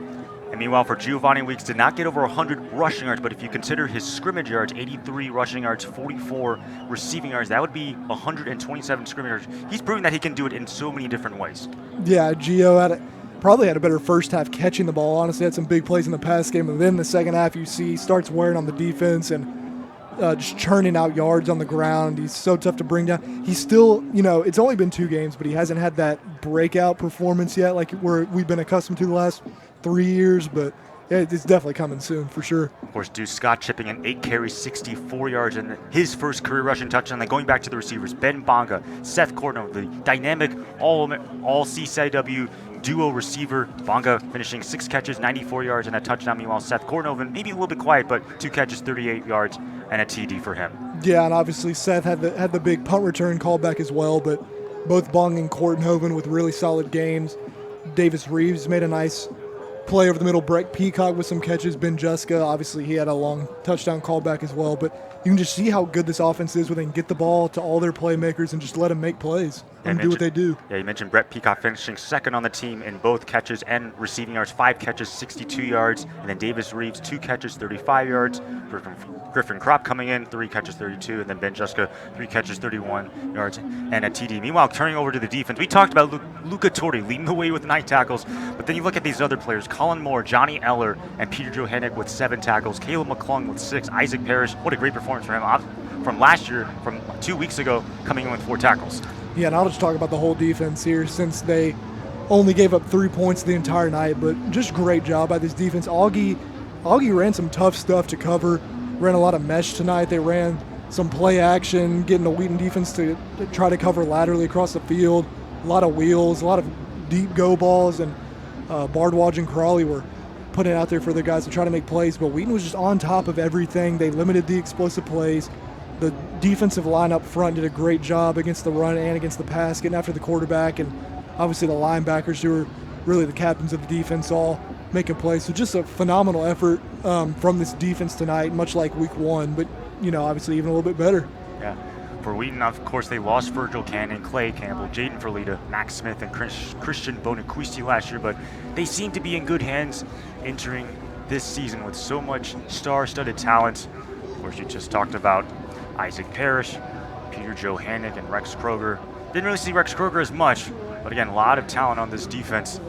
And meanwhile, for Giovanni Weeks, did not get over 100 rushing yards, but if you consider his scrimmage yards, 83 rushing yards, 44 receiving yards, that would be 127 scrimmage yards. He's proven that he can do it in so many different ways. Yeah, Gio probably had a better first half catching the ball. Honestly, had some big plays in the pass game, and then the second half you see he starts wearing on the defense and just churning out yards on the ground. He's so tough to bring down. He's still, you know, it's only been 2 games, but he hasn't had that breakout performance yet like we've been accustomed to the last 3 years, but yeah, it's definitely coming soon for sure. Of course, Deuce Scott chipping in 8 carries, 64 yards, and his first career rushing touchdown. Then going back to the receivers, Ben Bonga, Seth Cordno, the dynamic all CCIW duo receiver. Bonga finishing 6 catches, 94 yards, and a touchdown. Meanwhile, Seth Cordnovan, maybe a little bit quiet, but 2 catches, 38 yards, and a TD for him. Yeah, and obviously Seth had the big punt return callback as well, but both Bonga and Cordnovan with really solid games. Davis Reeves made a nice play over the middle. Brett Peacock with some catches. Ben Juska, obviously he had a long touchdown callback as well, but you can just see how good this offense is when they can get the ball to all their playmakers and just let them make plays and do what they do. Yeah, you mentioned Brett Peacock finishing second on the team in both catches and receiving yards, 5 catches, 62 yards, and then Davis Reeves, 2 catches, 35 yards. Griffin Kropp coming in, 3 catches, 32, and then Ben Juska, 3 catches, 31 yards, and a TD. Meanwhile, turning over to the defense, we talked about Luca Torti leading the way with 9 tackles, but then you look at these other players, Colin Moore, Johnny Eller, and Peter Johannick with 7 tackles, Caleb McClung with 6, Isaac Parrish, what a great performance for him from last year, from 2 weeks ago, coming in with 4 tackles. Yeah, and I'll just talk about the whole defense here since they only gave up 3 points the entire night, but just great job by this defense. Augie ran some tough stuff to cover, ran a lot of mesh tonight. They ran some play action, getting the Wheaton defense to try to cover laterally across the field, a lot of wheels, a lot of deep go balls, and Bardwaj and Crawley were putting it out there for the guys to try to make plays, but Wheaton was just on top of everything. They limited the explosive plays. The defensive line up front did a great job against the run and against the pass, getting after the quarterback, and obviously the linebackers, who were really the captains of the defense, all making plays. So just a phenomenal effort from this defense tonight, much like week 1, but, you know, obviously even a little bit better. Yeah. For Wheaton, of course, they lost Virgil Cannon, Clay Campbell, Jaden Ferlita, Max Smith, and Christian Bonaquisti last year, but they seem to be in good hands entering this season with so much star-studded talent. Of course, you just talked about Isaac Parrish, Peter Johannick, and Rex Kroger. Didn't really see Rex Kroger as much, but again, a lot of talent on this defense.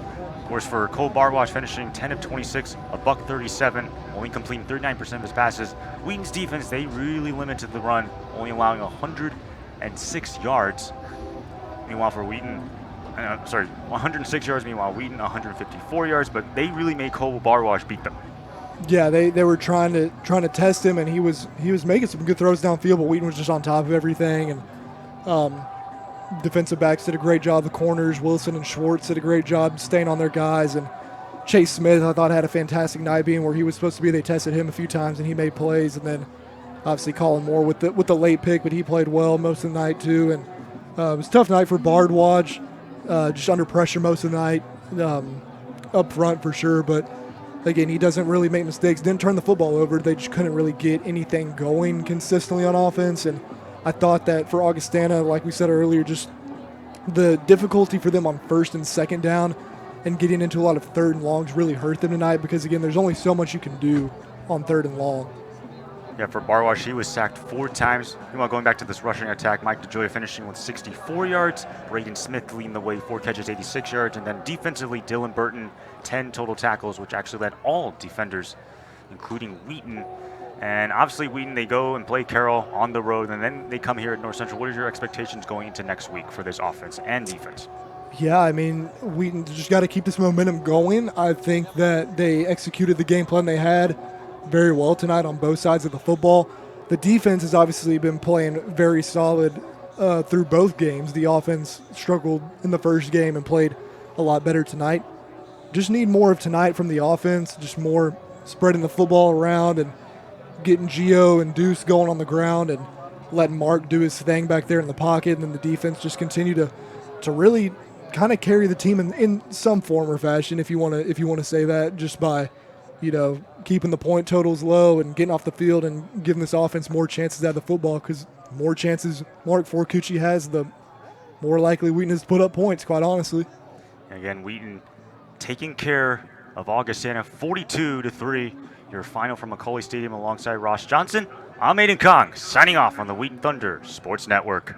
Of course, for Cole Bardwaj finishing 10 of 26, $137, only completing 39% of his passes. Wheaton's defense, they really limited the run, only allowing 106 yards. Meanwhile, for Wheaton, 106 yards. Meanwhile, Wheaton 154 yards, but they really made Cole Bardwaj beat them. Yeah, they were trying to test him, and he was making some good throws downfield, but Wheaton was just on top of everything. And defensive backs did a great job. The corners, Wilson and Schwartz, did a great job staying on their guys. And Chase Smith, I thought, had a fantastic night, being where he was supposed to be. They tested him a few times, and he made plays. And then obviously Colin Moore with the late pick, but he played well most of the night too. And it was a tough night for Bardwaj, just under pressure most of the night, up front for sure. But again, he doesn't really make mistakes. Didn't turn the football over. They just couldn't really get anything going consistently on offense. And I thought that for Augustana, like we said earlier, just the difficulty for them on 1st and 2nd down and getting into a lot of 3rd and longs really hurt them tonight, because again, there's only so much you can do on 3rd and long. Yeah, for Barwash, he was sacked 4 times. Meanwhile, going back to this rushing attack, Mike DeJoy finishing with 64 yards, Braden Smith leading the way, 4 catches, 86 yards, and then defensively, Dylan Burton, 10 total tackles, which actually led all defenders, including Wheaton. And obviously, Wheaton, they go and play Carroll on the road, and then they come here at North Central. What are your expectations going into next week for this offense and defense? Yeah, I mean, Wheaton just got to keep this momentum going. I think that they executed the game plan they had very well tonight on both sides of the football. The defense has obviously been playing very solid through both games. The offense struggled in the first game and played a lot better tonight. Just need more of tonight from the offense, just more spreading the football around and getting Gio and Deuce going on the ground and letting Mark do his thing back there in the pocket, and then the defense just continue to really kind of carry the team in some form or fashion, if you want to say that, just by keeping the point totals low and getting off the field and giving this offense more chances at the football, because more chances Mark Forcucci has, the more likely Wheaton is to put up points, quite honestly. Again, Wheaton taking care of Augustana 42-3. Your final from Macaulay Stadium alongside Ross Johnson. I'm Aiden Kong, signing off on the Wheaton Thunder Sports Network.